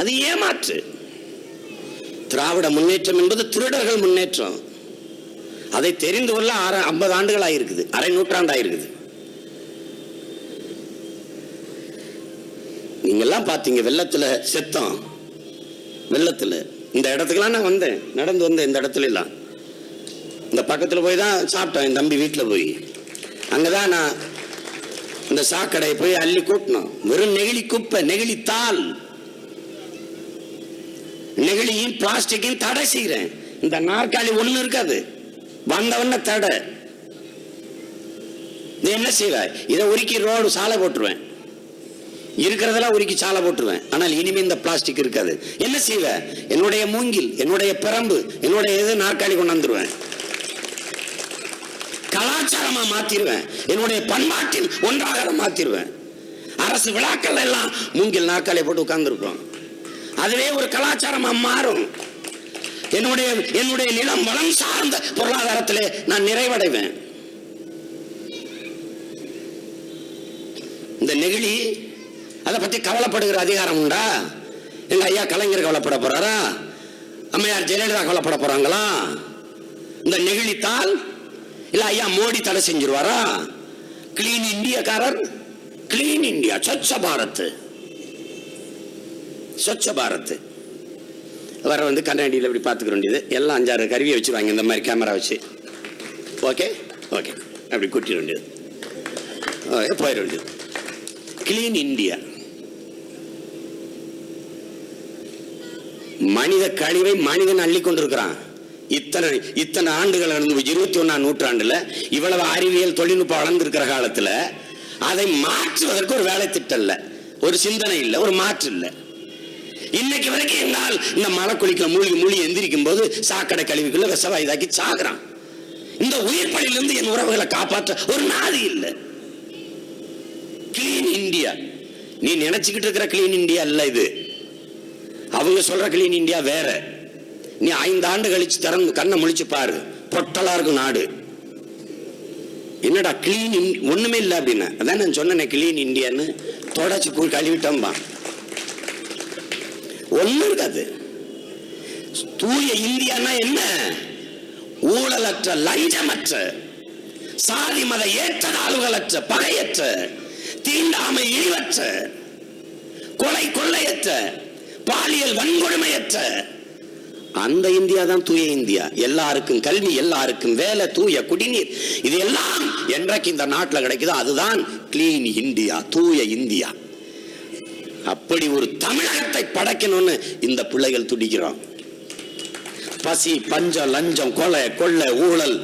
அது ஏமாற்று. திராவிட முன்னேற்றம் என்பது திருடர்கள் முன்னேற்றம். அதை தெரிந்து கொள்ள 50 ஆண்டுகள் ஆயிருக்குது, அரை நூற்றாண்டு ஆயிருக்குது. நீங்க எல்லாம் பாத்தீங்க வெள்ளத்துல செத்தோம். வெள்ளத்துல இந்த இடத்துக்குலாம் நான் வந்தேன், நடந்து வந்தேன். இந்த இடத்துல எல்லாம் இந்த பக்கத்துல போய் தான் சாப்பிட்டேன். என் தம்பி வீட்டுல போய் அங்கதான் நான் இந்த சாக்கடையை போய் அள்ளி கூட்டினோம். வெறும் நெகிழி குப்பை, நெகிழி தாள், நெகிழியும் பிளாஸ்டிக்கையும் தடை செய்கிறேன். இந்த நாற்காலி ஒண்ணு இருக்காது, வந்தவன தடை. என்ன செய்வேன்? இதை உருக்கி ரோடு சாலை போட்டுருவேன், இருக்கிறதெல்லாம் உருக்கி சாலை போட்டுருவேன். ஆனால் இனிமே இந்த பிளாஸ்டிக் இருக்காது. என்ன செய்வேன்? என்னுடைய மூங்கில், என்னுடைய பிரம்பு, என்னுடைய இது நாற்காலி கொண்டு வந்துருவேன். கலாச்சாரமா மாத்திருவேன், என்னுடைய பண்பாட்டின் ஒன்றாக மாத்திருவேன். அரசு விழாக்கள் எல்லாம் மூங்கில் நாற்காலி போட்டு உட்கார்ந்துருக்கோம். அதுவே ஒரு கலாச்சாரமா மாறும். என்னுடைய நிலம் வளம் சார்ந்த பொருளாதாரத்திலே நான் நிறைவடைவேன். இந்த நெகிழி அதை பத்தி கவலைப்படுகிற அதிகாரம் உண்டா? எங்க ஐயா கலைஞர் கவலைப்பட போறாரா? அம்மையார் ஜெயலலிதா கவலைப்பட போறாங்களா? இந்த நெகிழித்தால் இல்ல ஐயா மோடி தடை செஞ்சிருவாரா? கிளீன் இந்தியாக்காரர், கிளீன் இந்தியா, ஸ்வச்ச பாரத், ஸ்வச்ச பாரத் வர வந்து கண்ணாடியில் இப்படி பார்த்துக்க வேண்டியது. எல்லாம் 5-6 கருவியை வச்சுருவாங்க, இந்த மாதிரி கேமரா வச்சு. ஓகே ஓகே அப்படி கூட்டிட வேண்டியது, போயிட வேண்டியது. Clean India. மனித கழிவை மனிதன் அள்ளி கொண்டிருக்கிறான். இத்தனை ஆண்டுகள் நடந்து 21ஆம் நூற்றாண்டுல இவ்வளவு அறிவியல் தொழில்நுட்பம் வளர்ந்திருக்கிற காலத்துல அதை மாற்றுவதற்கு ஒரு வேலை திட்டம் இல்ல, ஒரு சிந்தனை இல்ல, ஒரு மாற்று இல்ல. இன்னைக்கு வரைக்கும் என்னால் இந்த மலை குளிக்கல மூழ்கி எந்திரிக்கும் போது சாக்கடை கழிவுக்குள்ள விஷவாயுதாக்கி சாகுறான். இந்த உயிர் பணியிலிருந்து என் உறவுகளை காப்பாற்ற ஒரு நாதி இல்லை. கிளீன் இந்தியா நீ நினைச்சுக்கிட்டு இருக்கிற கிளீன் இந்தியா இல்ல இது. அவங்க சொல்ற கிளீன் இந்தியா வேற. நீ 5 ஆண்டு கழிச்சு திறந்து கண்ணை முழிச்சு பாரு, பொட்டலா இருக்கும் நாடு. என்னடா கிளீன் ஒண்ணுமே இல்லை அப்படின்னா, அதான் நான் சொன்னேன் கிளீன் இந்தியான்னு. தொடச்சு போய் கழுவிட்டோம்பா, ஒண்ணும் இருக்காது. தூய இந்தியானா என்ன? ஊழலற்ற, லஞ்சமற்ற, சாதி மத ஏற்றதாழ்வுகளற்ற, பகையற்ற, தீண்டாமை இழிவற்ற, கொலை கொள்ளையற்ற, பாலியல் வன்கொடுமையற்ற அந்த இந்தியா தான் தூய இந்தியா. எல்லாருக்கும் கல்வி, எல்லாருக்கும் வேலை, தூய குடிநீர், இது எல்லாம் என்றைக்கு இந்த நாட்டில் கிடைக்குதோ அதுதான் கிளீன் இந்தியா, தூய இந்தியா. அப்படி ஒரு தமிழகத்தை படைக்கணும்னு இந்த பிள்ளைகள் துடிக்கிறோம். பசி, பஞ்சம், லஞ்சம், கொலை, கொள்ளை, ஊழல்,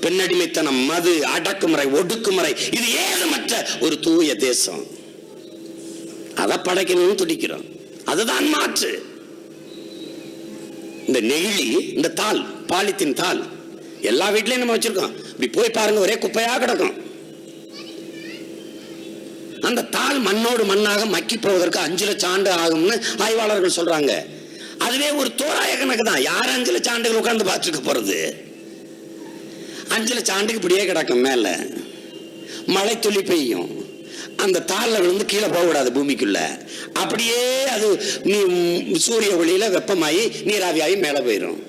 பெண்ணடிமைத்தனம், மது, அடக்குமுறை, ஒடுக்குமுறை, இது ஏதுமற்ற ஒரு தூய தேசம். அதை படைக்கணும்னு துடிக்கிறோம். அதுதான் மாற்று. இந்த நெகிழி, இந்த தாள், பாலித்தீன் தாள் எல்லா வீட்லயும் நம்ம வச்சிருக்கோம். இப்படி போய் பாருங்க, ஒரே குப்பையா கிடக்கும். அந்த தாள் மண்ணோடு மண்ணாக மக்கி போவதற்கு 5 லட்சம் ஆண்டு ஆகும்னு ஆய்வாளர்கள் சொல்றாங்க. அதுவே ஒரு தோராய கணக்கு தான். யார் 5 லட்சம் ஆண்டுகள் உட்கார்ந்து பார்த்துக்க போறது? 5 லட்சம் ஆண்டுக்கு இப்படியே கிடக்கும் மேல. மழை துளி பெய்யும், அந்த தாளில் விழுந்து கீழே போகக்கூடாது பூமிக்குள்ள. அப்படியே அது சூரிய ஒளியில வெப்பமாயி நீராவியாகி மேலே போயிடும்.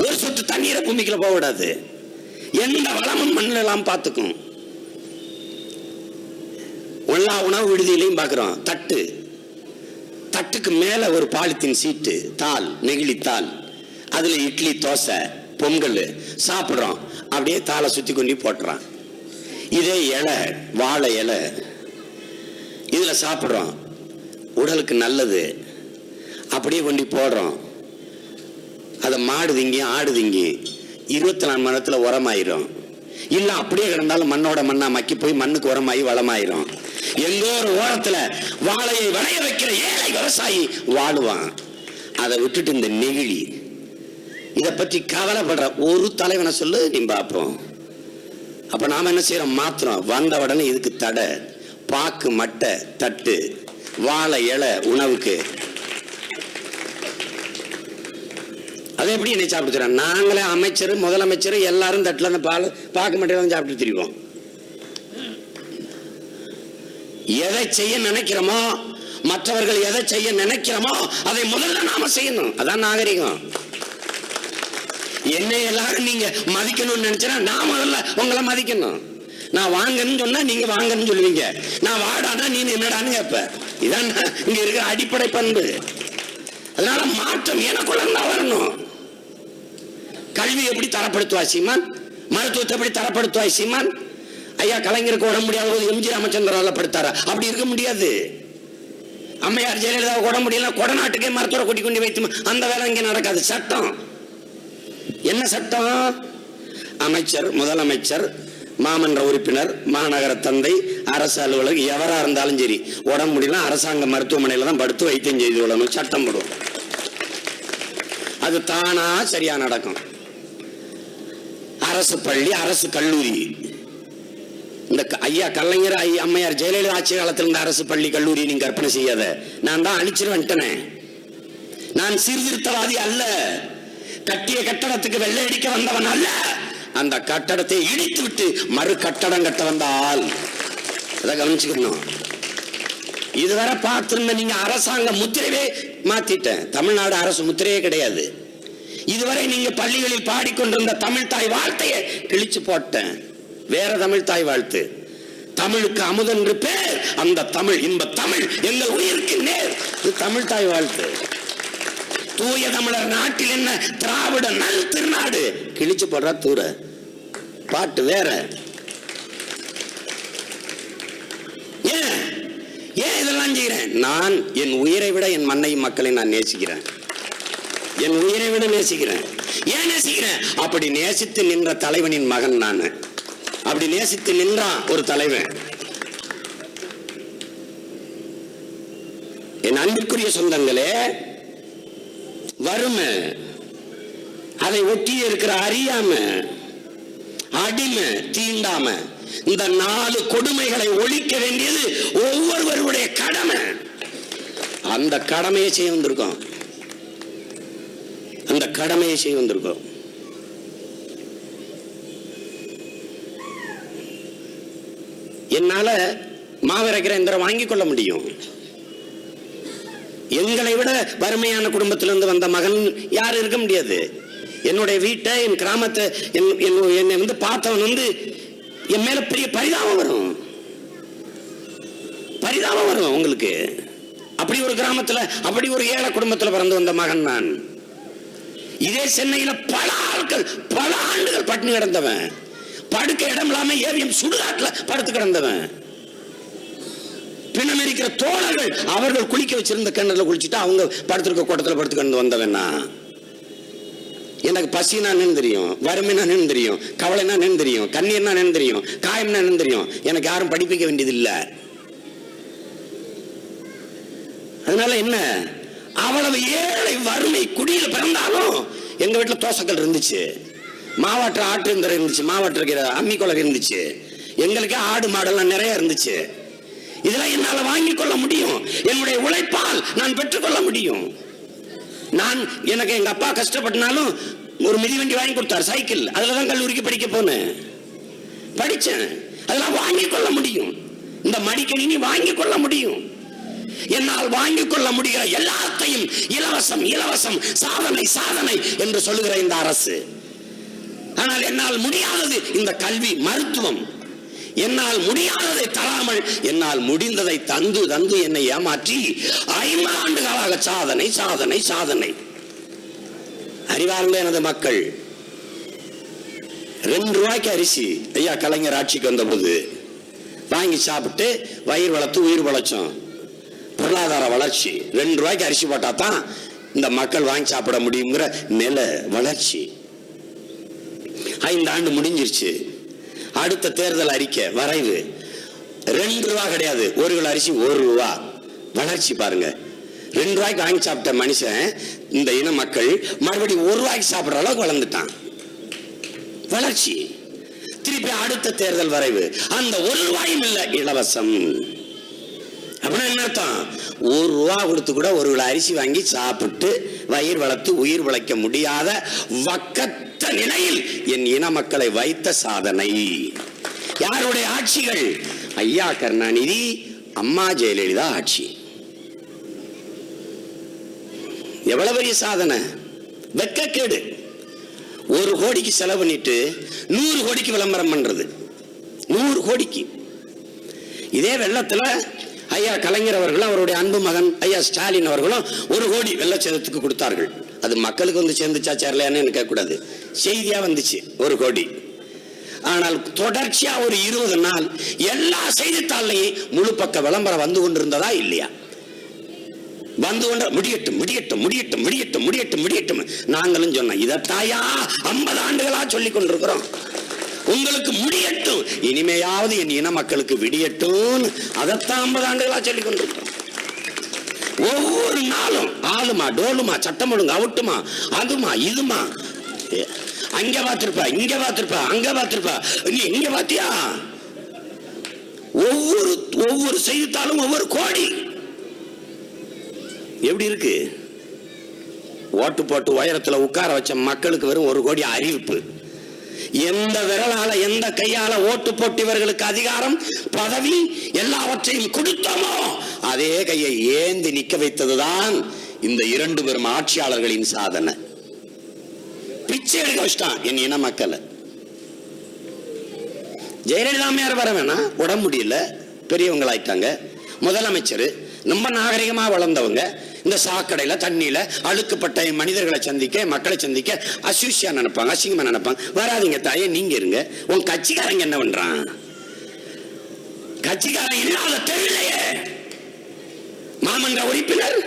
ஒரு சொட்டு தண்ணீரை பூமிக்குள்ள போகக்கூடாது. எந்த வளமும் மண்ணில் எல்லாம் பார்த்துக்கும். எல்லா உணவு விடுதியிலையும் பார்க்குறோம், தட்டுக்கு மேலே ஒரு பாலித்தீன் சீட்டு, தாள், நெகிழித்தாள், அதில் இட்லி, தோசை, பொங்கல் சாப்பிட்றோம். அப்படியே தாளை சுற்றி கொண்டு போட்டுறான். இதே இலை, வாழை இலை, இதில் சாப்பிட்றோம், உடலுக்கு நல்லது. அப்படியே கொண்டு போடுறோம், அதை மாடு திங்கி ஆடு திங்கி 24 மணி நேரத்தில் உரமாயிரும். இல்லை அப்படியே கிடந்தாலும் மண்ணோட மண்ணா மக்கி போய் மண்ணுக்கு உரமாயி வளமாயிரும். எங்கோ ஒரு ஓரத்தில் வாழையை விளைய வைக்கிற ஏழை விவசாயி வாழுவான். அதை விட்டுட்டு இந்த நெகிழி, இதை பற்றி கவலைப்படுற ஒரு தலைவனை சொல்லு நீ பார்ப்போம். அப்ப நாம என்ன செய்யறோம்? மாத்திரம் வந்த உடனே இதுக்கு தடை, பாக்கு மட்டை தட்டு, வாழை இலை உணவுக்கு. அதை எப்படி என்னை சாப்பிட்டுறோம்? நாங்களே அமைச்சர், முதலமைச்சர் எல்லாரும் தட்டில் அந்த பாக்கு மட்டையில சாப்பிட்டு திரிவோம். எதை செய்ய நினைக்கிறோமோ, மற்றவர்கள் எதை செய்ய நினைக்கிறோமோ அதை முதல்ல நாம செய்யணும். அதான் நாகரிகம். என்னை எல்லாரும் நீங்க மதிக்கணும்னு நினைச்சா நான் முதல்ல உங்களை மதிக்கணும். நான் வாங்கன்னு சொன்னா நீங்க வாங்கன்னு சொல்லுவீங்க, நான் வாடானா நீ என்னடான்னு கேட்ப. இதான் இங்க இருக்கிற அடிப்படை பண்பு. அதனால மாற்றம் எனக்குள்ள தான் வரணும். கல்வி எப்படி தரப்படுத்துவாய் சீமான்? மருத்துவத்தை எப்படி தரப்படுத்துவாய் சீமான்? ஐயா கலைஞருக்கு உடம்பு முடியாத போது எம்ஜி ராமச்சந்திரன் படுத்தாரா? அப்படி இருக்க முடியாது. அம்மையார் ஜெயலலிதா உடம்பு முடியல, கொடநாட்டுக்கே மருத்துவரை கூட்டி கொண்டு வைத்து அந்த வேலை இங்கே நடக்காது. சட்டம் என்ன சட்டம்? அமைச்சர், முதலமைச்சர், மாமன்ற உறுப்பினர், மாநகர தந்தை, அரசு அலுவலர் எவரா இருந்தாலும் சரி உடம்பு முடியல அரசாங்க மருத்துவமனையில தான் படுத்து வைத்தியம் செய்து கொள்ளணும். சட்டம் போடுவோம். அது தானா சரியா நடக்கும். அரசு பள்ளி, அரசு கல்லூரி, இந்த ஐயா கலைஞர், அம்மையார் ஜெயலலிதா ஆட்சி காலத்தில் இருந்த அரசு பள்ளி கல்லூரி நீங்க கற்பனை செய்யாத. நான் தான் அழிச்சிருவேன்ட்டனே. நான் சீர்திருத்தவாதி அல்ல. கட்டிய கட்டடத்துக்கு வெள்ளை அடிக்க வந்தவன் அல்ல. அந்த கட்டடத்தை இடித்து விட்டு மறு கட்டடம் கட்ட வந்த ஆள். அதை கவனிச்சுக்கணும். இதுவரை பார்த்திருந்த நீங்க அரசாங்க முத்திரையே மாத்திட்டேன். தமிழ்நாடு அரசு முத்திரையே கிடையாது. இதுவரை நீங்க பள்ளிகளில் பாடிக்கொண்டிருந்த தமிழ் தாய் வாழ்த்தையை கிழிச்சு போட்டேன். வேற தமிழ் தாய் வாழ்த்து. தமிழுக்கு அமுதென்று பேர், அந்த தமிழ் இன்ப தமிழ் எங்கள் உயிருக்கு நேர். இது தமிழ் தாய் வாழ்த்து. தூய தமிழர் நாட்டில் என்ன திராவிட நல் திருநாடு கிழிச்சு போடுற தூர பாட்டு வேற. ஏன் இதெல்லாம் செய்கிறேன்? நான் என் உயிரை விட என் மண்ணையும் மக்களை நான் நேசிக்கிறேன். என் உயிரை விட நேசிக்கிறேன். ஏன் நேசிக்கிறேன்? அப்படி நேசித்து நின்ற தலைவனின் மகன் நான். அப்படி நேசித்து நின்றான் ஒரு தலைவன். என் அன்பிற்குரிய சொந்தங்களே, வறுமை, அதை ஒட்டி இருக்கிற அறியாம, அடிமை, தீண்டாம, இந்த 4 கொடுமைகளை ஒழிக்க வேண்டியது ஒவ்வொருவருடைய கடமை. அந்த கடமையை செய்ய வந்திருக்கோம். அந்த கடமையை செய்ய வந்திருக்கோம். என்னால மாவிரைக்கிற எந்திரம் வாங்கிக் கொள்ள முடியும். எங்களை விட வறுமையான குடும்பத்திலிருந்து வந்த மகன் யாரும் இருக்க முடியாது. என்னுடைய வீட்டை, என் கிராமத்தை, என்னை வந்து பார்த்தவன் என் மேல பெரிய பரிதாபம் வரும். பரிதாபம் வரும் உங்களுக்கு. அப்படி ஒரு கிராமத்துல, அப்படி ஒரு ஏழை குடும்பத்துல பிறந்து வந்த மகன் நான். இதே சென்னையில பல ஆண்டுகள் பட்டினி கிடந்தவன். படுக்க இடம் இல்லாம ஏவிஎம் சுடுகாட்டுல படுத்து கிடந்தவன். பின்னமேரிக்கிற தோழர்கள் அவர்கள் குளிக்க வச்சிருந்த கிணறுல குளிச்சுட்டு அவங்க படுத்திருக்க கூட்டத்தில் படுத்து கிடந்து வந்தவன்னா. எனக்கு பசினா என்னன்னு தெரியும், வறுமைனா என்னன்னு தெரியும், கவலைனா என்னன்னு தெரியும், கண்ணீர்னா என்னன்னு தெரியும், காயம்னா என்னன்னு தெரியும். எனக்கு யாரும் படிப்பிக்க வேண்டியது இல்லை. அதனால என்ன, அவ்வளவு ஏழை வறுமை குடியில பிறந்தாலும் எங்க வீட்டுல தோசைகள் இருந்துச்சு, மாவாட்டுற ஆட்டு இருந்துச்சு, மாவாட்டுற அம்மி குளம் இருந்துச்சு, எங்களுக்கு ஆடு மாடெல்லாம் நிறைய இருந்துச்சு. இதெல்லாம் என்னால வாங்கிக் கொள்ள முடியும். என்னுடைய உழைப்பால் நான் பெற்றுக்கொள்ள முடியும். எனக்கு எங்க அப்பா கஷ்டப்பட்டனாலும் ஒரு மிதிவண்டி வாங்கி கொடுத்தார், சைக்கிள். அதுலதான் கல்லூரிக்கு படிக்க போனேன், படிச்சேன். அதெல்லாம் வாங்கிக் கொள்ள முடியும். இந்த மடிக்கணினி வாங்கிக் கொள்ள முடியும். என்னால் வாங்கிக் கொள்ள முடிகிற எல்லாத்தையும் இலவசம் இலவசம், சாதனை சாதனை என்று சொல்லுகிற இந்த அரசு. ஆனால் என்னால் முடியாதது இந்த கல்வி, மருத்துவம். என்னால் முடியாததை தராமல் என்னால் முடிந்ததை தந்து தந்து என்னை ஏமாற்றி 50 ஆண்டுகளாக சாதனை சாதனை சாதனை. அறிவார்ந்த எனது மக்கள், 2 ரூபாய்க்கு அரிசி ஐயா கலைஞர் ஆட்சிக்கு வந்த போது வாங்கி சாப்பிட்டு வயிறு வளர்த்து உயிர் வளர்ச்சோம். பொருளாதார வளர்ச்சி. 2 ரூபாய்க்கு அரிசி போட்டா தான் இந்த மக்கள் வாங்கி சாப்பிட முடியுங்கிற நில வளர்ச்சி. 5 ஆண்டு முடிஞ்சிருச்சு. அடுத்த தேர்தல் அறிக்கை வரைவு 2 ரூபா கிடையாது, 1 கிலோ அரிசி 1 ரூபா. வளர்ச்சி பாருங்க. 2 ரூபாய்க்கு வாங்கி சாப்பிட்ட மனுஷன், இந்த இன மக்கள் மறுபடியும் 1 ரூபாய்க்கு சாப்பிடுற அளவுக்கு வளர்ந்துட்டான். வளர்ச்சி. திருப்பி அடுத்த தேர்தல் வரைவு, அந்த 1 ரூபாயும் இல்லை, இலவசம். அப்படின்னா என்ன அர்த்தம்? 1 ரூபா கொடுத்து கூட 1 கிலோ அரிசி வாங்கி சாப்பிட்டு வயிறு வளர்த்து உயிர் வளைக்க முடியாத வக்கத்த நிலையில் என் இன மக்களை வைத்த சாதனை. யாருடைய ஆட்சிகள்? ஐயா கருணாநிதி, அம்மா ஜெயலலிதா ஆட்சி. எவ்வளவு பெரிய சாதனை! வெட்கக்கேடு. 1 கோடிக்கு செலவு பண்ணிட்டு 100 கோடிக்கு விளம்பரம் பண்றது. 100 கோடிக்கு. இதே வெள்ளத்துல ஐயா கலைஞர் அவர்களும் அவருடைய அன்பு மகன் ஐயா ஸ்டாலின் அவர்களும் 1 கோடி வெள்ளச்சேதத்துக்கு கொடுத்தார்கள். அது மக்களுக்கு வந்து சேர்ந்துச்சா சேரலையான்னு கேட்க கூடாது, செய்தியா வந்துச்சு 1 கோடி. ஆனால் தொடர்ச்சியா ஒரு 20 நாள் எல்லா செய்தித்தாள்லையும் முழு பக்க விளம்பரம் வந்து கொண்டிருந்ததா இல்லையா? வந்து கொண்டு முடியட்டும் முடியட்டும் முடியட்டும் முடியட்டும் முடியட்டும் முடியட்டும். நாங்களும் சொன்னோம், இதத்தாயா 50 ஆண்டுகளா சொல்லிக் கொண்டிருக்கிறோம். உங்களுக்கு முடியட்டும், இனிமையாவது என் இன மக்களுக்கு விடியட்டும். அதைத்தான் 50 ஆண்டுகளா சொல்லிக் கொண்டிருக்கிறோம். ஒவ்வொரு நாளும் ஆளுமா டோலுமா, சட்டம் ஒழுங்கு அவுட்டுமா, அதுமா இதுமா, அங்க பார்த்திருப்பா இங்க பார்த்திருப்பா அங்க பார்த்திருப்பா, நீ இங்க பார்த்தியா? ஒவ்வொரு செய்தித்தாளும் ஒவ்வொரு கோடி. எப்படி இருக்கு? ஓட்டு போட்டு உயரத்துல உட்கார வச்ச மக்களுக்கு வெறும் 1 கோடி அறிவிப்பு. எந்த விரலால எந்த கையால ஓட்டு போட்டு இவர்களுக்கு அதிகாரம் பதவி எல்லாவற்றையும் கொடுத்தோமோ அதே கையை ஏந்தி நிக்க வைத்ததுதான் இந்த 2 பெரும் ஆட்சியாளர்களின் சாதனை. பிச்சை எடுக்க வச்சிட்டான் என் இன மக்களை. ஜெயலலிதா அம்மையார் வர வேணா, உடம்பு முடியல, பெரியவங்களாயிட்டாங்க. முதலமைச்சர் ரொம்ப நாகரிகமா வளர்ந்தவங்க. இந்த சாக்கடையில தண்ணியில அழுக்கப்பட்ட மனிதர்களை சந்திக்க, மக்களை சந்திக்க அசூசியா நினைப்பாங்க, அசிங்கமா நினைப்பாங்க. வராதிங்க தாயே, நீங்க இருங்க. உன் கட்சிக்காரங்க என்ன பண்றான்? கட்சிக்காரன் இல்லாத தெருவிலேயே மாமன்ற உறுப்பினர்,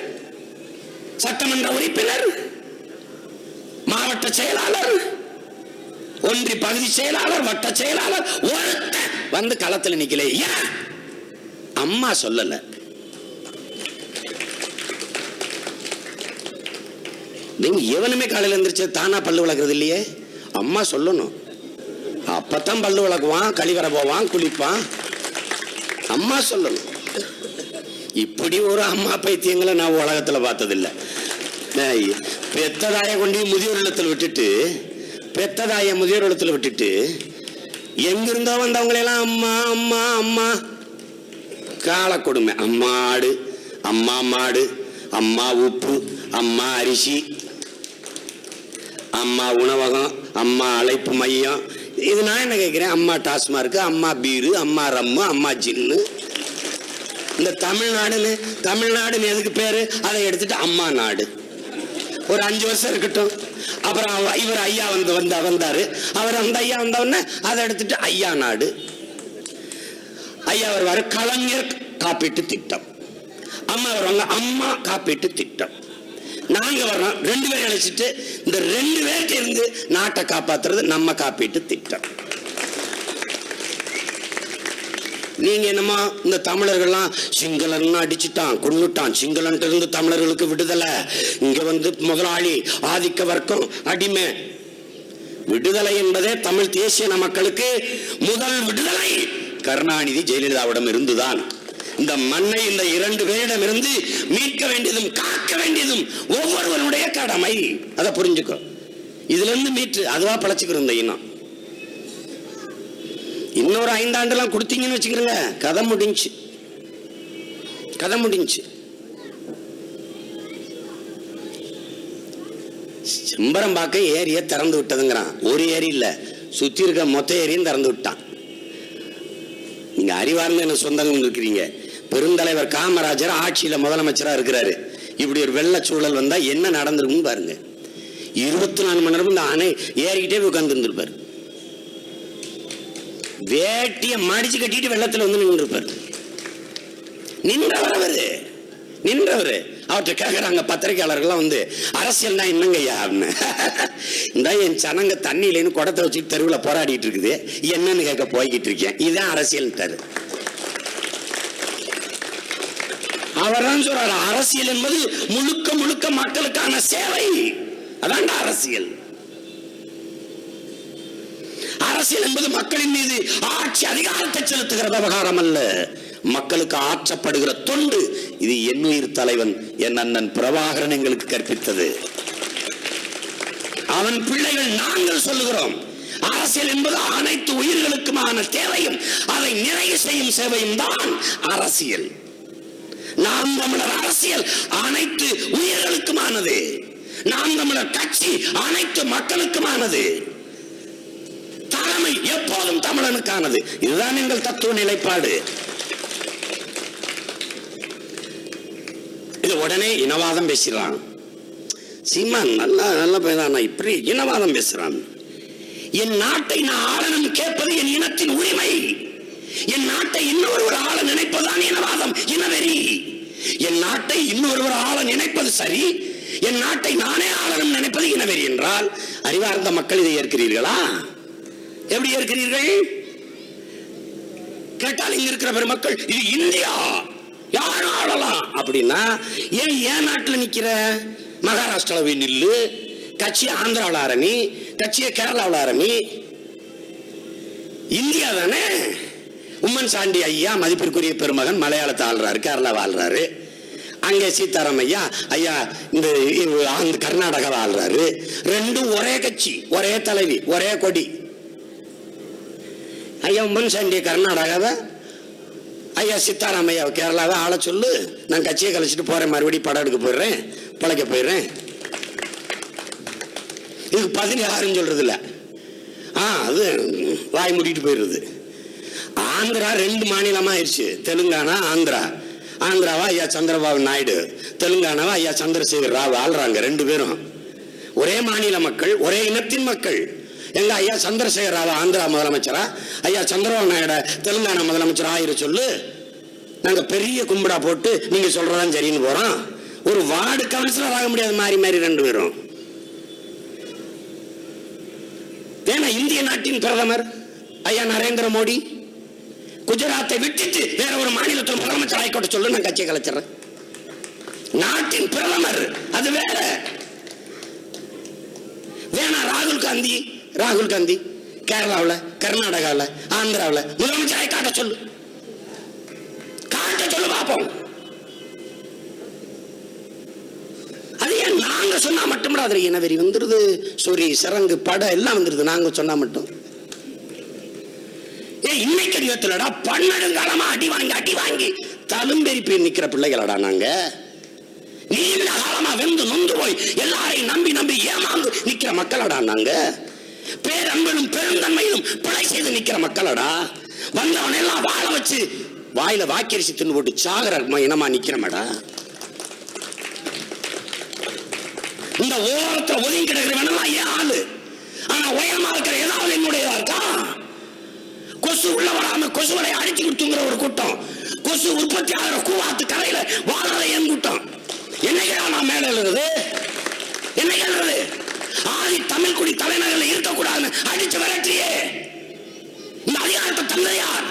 சட்டமன்ற உறுப்பினர், மாவட்ட செயலாளர், ஒன்றிய பகுதி செயலாளர், வட்ட செயலாளர் ஒருத்தர் வந்து களத்தில் நிக்கல. ஏன்? அம்மா சொல்லல. நீங்க எவனுமே காலையில் எந்திரிச்சு தானா பல்லு விளக்குறது இல்லையே. அம்மா சொல்லணும். அப்பத்தான் பல்லு விளக்குவான், கழிவறை போவான், குளிப்பான். அம்மா சொல்லணும். இப்படி ஒரு அம்மா பைத்தியங்களை நான் உலகத்துல பார்த்ததில்லை. பெத்ததாய கொண்டு முதியோர் இல்லத்தில் விட்டுட்டு, பெத்ததாய முதியோர் இல்லத்தில் விட்டுட்டு எங்கிருந்தோ வந்தவங்களெல்லாம் அம்மா அம்மா அம்மா. கால கொடுமை. அம்மா ஆடு, அம்மா மாடு, அம்மா உப்பு, அம்மா அரிசி, அம்மா உணவகம், அம்மா அழைப்பு மையம். இது நான் என்ன கேட்கிறேன்? அம்மா டாஸ்மார்க், அம்மா பீரு, அம்மா ரம்மு, அம்மா ஜின்னு. இந்த தமிழ்நாடுன்னு எதுக்கு பேரு? அதை எடுத்துட்டு அம்மா நாடு. ஒரு 5 வருஷம் இருக்கட்டும். அப்புறம் இவர் ஐயா வந்தாரு. அவர் அந்த ஐயா வந்தவொடனே அதை எடுத்துட்டு ஐயா நாடு. ஐயா வருவாரு, கலைஞர் காப்பீட்டு திட்டம். அம்மா வருவாங்க, அம்மா காப்பீட்டு திட்டம். நாங்க வர்றோம், 2 பேரை அழைச்சிட்டு இந்த 2 பேர்கிட்ட இருந்து நாட்டை காப்பாத்துறது நம்ம காப்பீட்டு திட்டம். நீங்க என்னமா இந்த தமிழர்கள்லாம் சிங்களன் அடிச்சுட்டான், கொன்னுட்டான், சிங்களன் இருந்து தமிழர்களுக்கு விடுதலை, இங்க வந்து முதலாளி ஆதிக்க வர்க்கம் அடிமை. விடுதலை என்பதே தமிழ் தேசிய மக்களுக்கு முதல் விடுதலை கருணாநிதி ஜெயலலிதாவிடம் இருந்துதான். இந்த மண்ணை இந்த 2 பேரிடம் இருந்து மீட்க வேண்டியதும் காக்க வேண்டியதும் ஒவ்வொருவருடைய கடமை. அதை புரிஞ்சுக்கோ. இதுல இருந்து மீட்டு அதுவா பழச்சுக்கிறோம் இந்த இனம். இன்னொரு 5 ஆண்டுலாம் கொடுத்தீங்கன்னு வச்சுக்கிறேங்க, கதை முடிஞ்சு. செம்பரம்பாக்கம் ஏரியை திறந்து விட்டதுங்கிறான். ஒரு ஏரி இல்ல, சுத்தி இருக்க மொத்த ஏரியும் திறந்து விட்டான். நீங்க அறிவார்ந்த என்ன சொந்தங்கள் இருக்கிறீங்க. பெருந்தலைவர் காமராஜர் ஆட்சியில முதலமைச்சரா இருக்கிறாரு. இப்படி ஒரு வெள்ள சூழல் வந்தா என்ன நடந்திருக்கும் பாருங்க. 24 மணி நேரம் இந்த அணை ஏறிக்கிட்டே உட்கார்ந்து இருந்திருப்பாரு. வேட்டிய மடிச்சு கட்டிட்டு வெள்ளத்துல வந்து நின்று இருப்பாரு. நின்றவர் அவர்கிட்ட கேட்கறாங்க பத்திரிகையாளர்கள்லாம் வந்து, அரசியல்னா என்னங்க ஐயா அப்படின்னு. இந்த என் சனங்க தண்ணி இல்லைன்னு குடத்தை வச்சுட்டு தெருவில் போராடிட்டு இருக்குது, என்னன்னு கேட்க போய்கிட்டு இருக்கேன், இதுதான் அரசியல். அவர் தான் சொல்றாரு, அரசியல் என்பது முழுக்க முழுக்க மக்களுக்கான சேவை. அதான் அரசியல். அரசியல் என்பது மக்களின் மீது ஆட்சி அதிகாரத்தை செலுத்துகிற விவகாரம் அல்ல, மக்களுக்கு ஆற்றப்படுகிற தொண்டு. இது என்னுயிர் தலைவன் என் அண்ணன் பிரபாகரன் எங்களுக்கு கற்பித்தது. அவன் பிள்ளைகள் நாங்கள் சொல்லுகிறோம். அரசியல் என்பது அனைத்து உயிர்களுக்குமான தேவையும் அதை நிறைவு செய்யும் சேவையும் தான் அரசியல். நாம் தமிழர் அரசியல் அனைத்து உயிர்களுக்குமானது. நாம் தமிழர் கட்சி அனைத்து மக்களுக்குமானது. தலைமை எப்போதும் தமிழனுக்கானது. இதுதான் எங்கள் தத்துவ நிலைப்பாடு. இது உடனே இனவாதம் பேசுறான். சீமான் நல்ல பேரானா இப்படி இனவாதம் பேசுறான். என் நாட்டை நான் ஆளணும் கேட்பது என் இனத்தின் உரிமை. என் நாட்டை இன்னொருவர் ஆள நினைப்பதுதான் இனவாதம், இனவெறி. என் நாட்டை இன்னொருவர் ஆள நினைப்பது சரி, என் நாட்டை நானே ஆளணும் நினைப்பது இனவெறி என்றால் அறிவார்ந்த மக்கள் இதை ஏற்கிறீர்களா? எப்படி ஏற்கிறீர்கள் கேட்டால் இங்க இருக்கிற பெருமக்கள் இது இந்தியா, யாரும் ஆளலாம் அப்படின்னா ஏன் நாட்டில் நிக்கிற? மகாராஷ்டிராவில் நில்லு, கட்சி ஆந்திராவில் ஆரம்பி, கட்சியை கேரளாவில் ஆரம்பி. இந்தியா தானே. உம்மன் சாண்டி ஐயா மதிப்பிற்குரிய பெருமகன் மலையாளத்தை ஆள்றாரு, கேரளா வாழ்றாரு. அங்கே சீதாராம் ஐயா இந்த கர்நாடகாவை ஆள்றாரு. ரெண்டும் ஒரே கட்சி, ஒரே தலைவி, ஒரே கொடி. ஐயா உம்மன் சாண்டி கர்நாடகாவை, ஐயா சீதாராம் ஐயா கேரளாவை ஆள சொல்லு. நான் கட்சியை கழிச்சிட்டு போறேன், மறுபடியும் படம் எடுக்க போயிடுறேன், பிழைக்க போயிடுறேன். இதுக்கு பதில் யாருன்னு சொல்றது இல்ல. அது வாய் மூடிட்டு போயிடுறது. ஆந்திரா 2 மாநிலமா ஆயிடுச்சு, தெலுங்கானா ஆந்திரா. ஆந்திராவா ஐயா சந்திரபாபு நாயுடு, தெலுங்கானாவா ஐயா சந்திரசேகர் ராவ் ஆள்றாங்க. 2 பேரும் ஒரே மாநில மக்கள், ஒரே இனத்தின் மக்கள். எங்க ஐயா சந்திரசேகர் ராவ் ஆந்திரா முதலமைச்சரா, ஐயா சந்திரபாபு நாயுடு தெலுங்கானா முதலமைச்சரா ஆயிரு சொல்லு. நாங்க பெரிய கும்பிடா போட்டு நீங்க சொல்றதான் சரின்னு போறோம். ஒரு வார்டு கவுன்சிலர் ஆக முடியாது மாறி மாறி 2 பேரும். ஏன்னா இந்திய நாட்டின் பிரதமர் ஐயா நரேந்திர மோடி குஜராத்தை விட்டுட்டு வேற ஒரு மாநிலத்தில் முதலமைச்சர் ஆயிக்கோட்ட சொல்லு, நான் கட்சியை கலைச்சிடறேன். நாட்டின் பிரதமர் அது வேற. வேணா ராகுல் காந்தி கேரளாவில், கர்நாடகாவில், ஆந்திராவில் முதலமைச்சராக காட்ட சொல்லு பார்ப்போம். அது ஏன் நாங்க சொன்னா மட்டும் அதுல இனவெறி வந்துருது, சொறி சரங்கு பட எல்லாம் வந்துருது நாங்க சொன்னா மட்டும். இன்னைக்கு யுகத்துலடா பன்னெடுங்காலமா அடி வாங்கி தலும்பெறி போய் நிக்கிற பிள்ளைகளடா நாங்க. நீண்ட காலமா வெந்து நொந்து போய் எல்லாரையும் நம்பி ஏமாந்து நிக்கிற மக்களடா நாங்க. பேரன்பனும் பெருந்தன்மையிலும் பிழை செய்து நிக்கிற மக்களடா. வந்தவன் எல்லாம் வாழ வச்சு வாயில வாக்கரிசி தின்னு போட்டு சாகர இனமா நிக்கிறமடா. இந்த ஓரத்துல ஒதுங்கி கிடக்கிறவன் ஏன் ஆளு, ஆனா உயரமா இருக்கிற ஏதாவது என்னுடையதா இருக்கா? கொசு உள்ள வராம கொசுவலை அடிச்சு கொடுத்துங்கிற ஒரு கூட்டம், கொசு உற்பத்தி ஆகிற கூவாத்து கரையில வாழ்ற என் கூட்டம். என்னைக்கா நான் மேல எழுதுறது, என்னைக்கு எழுதுறது? ஆதி தமிழ் குடி தலைநகர்ல இருக்கக்கூடாதுன்னு அடிச்சு விரட்டியே. இந்த அதிகாரத்தை தந்தை யார்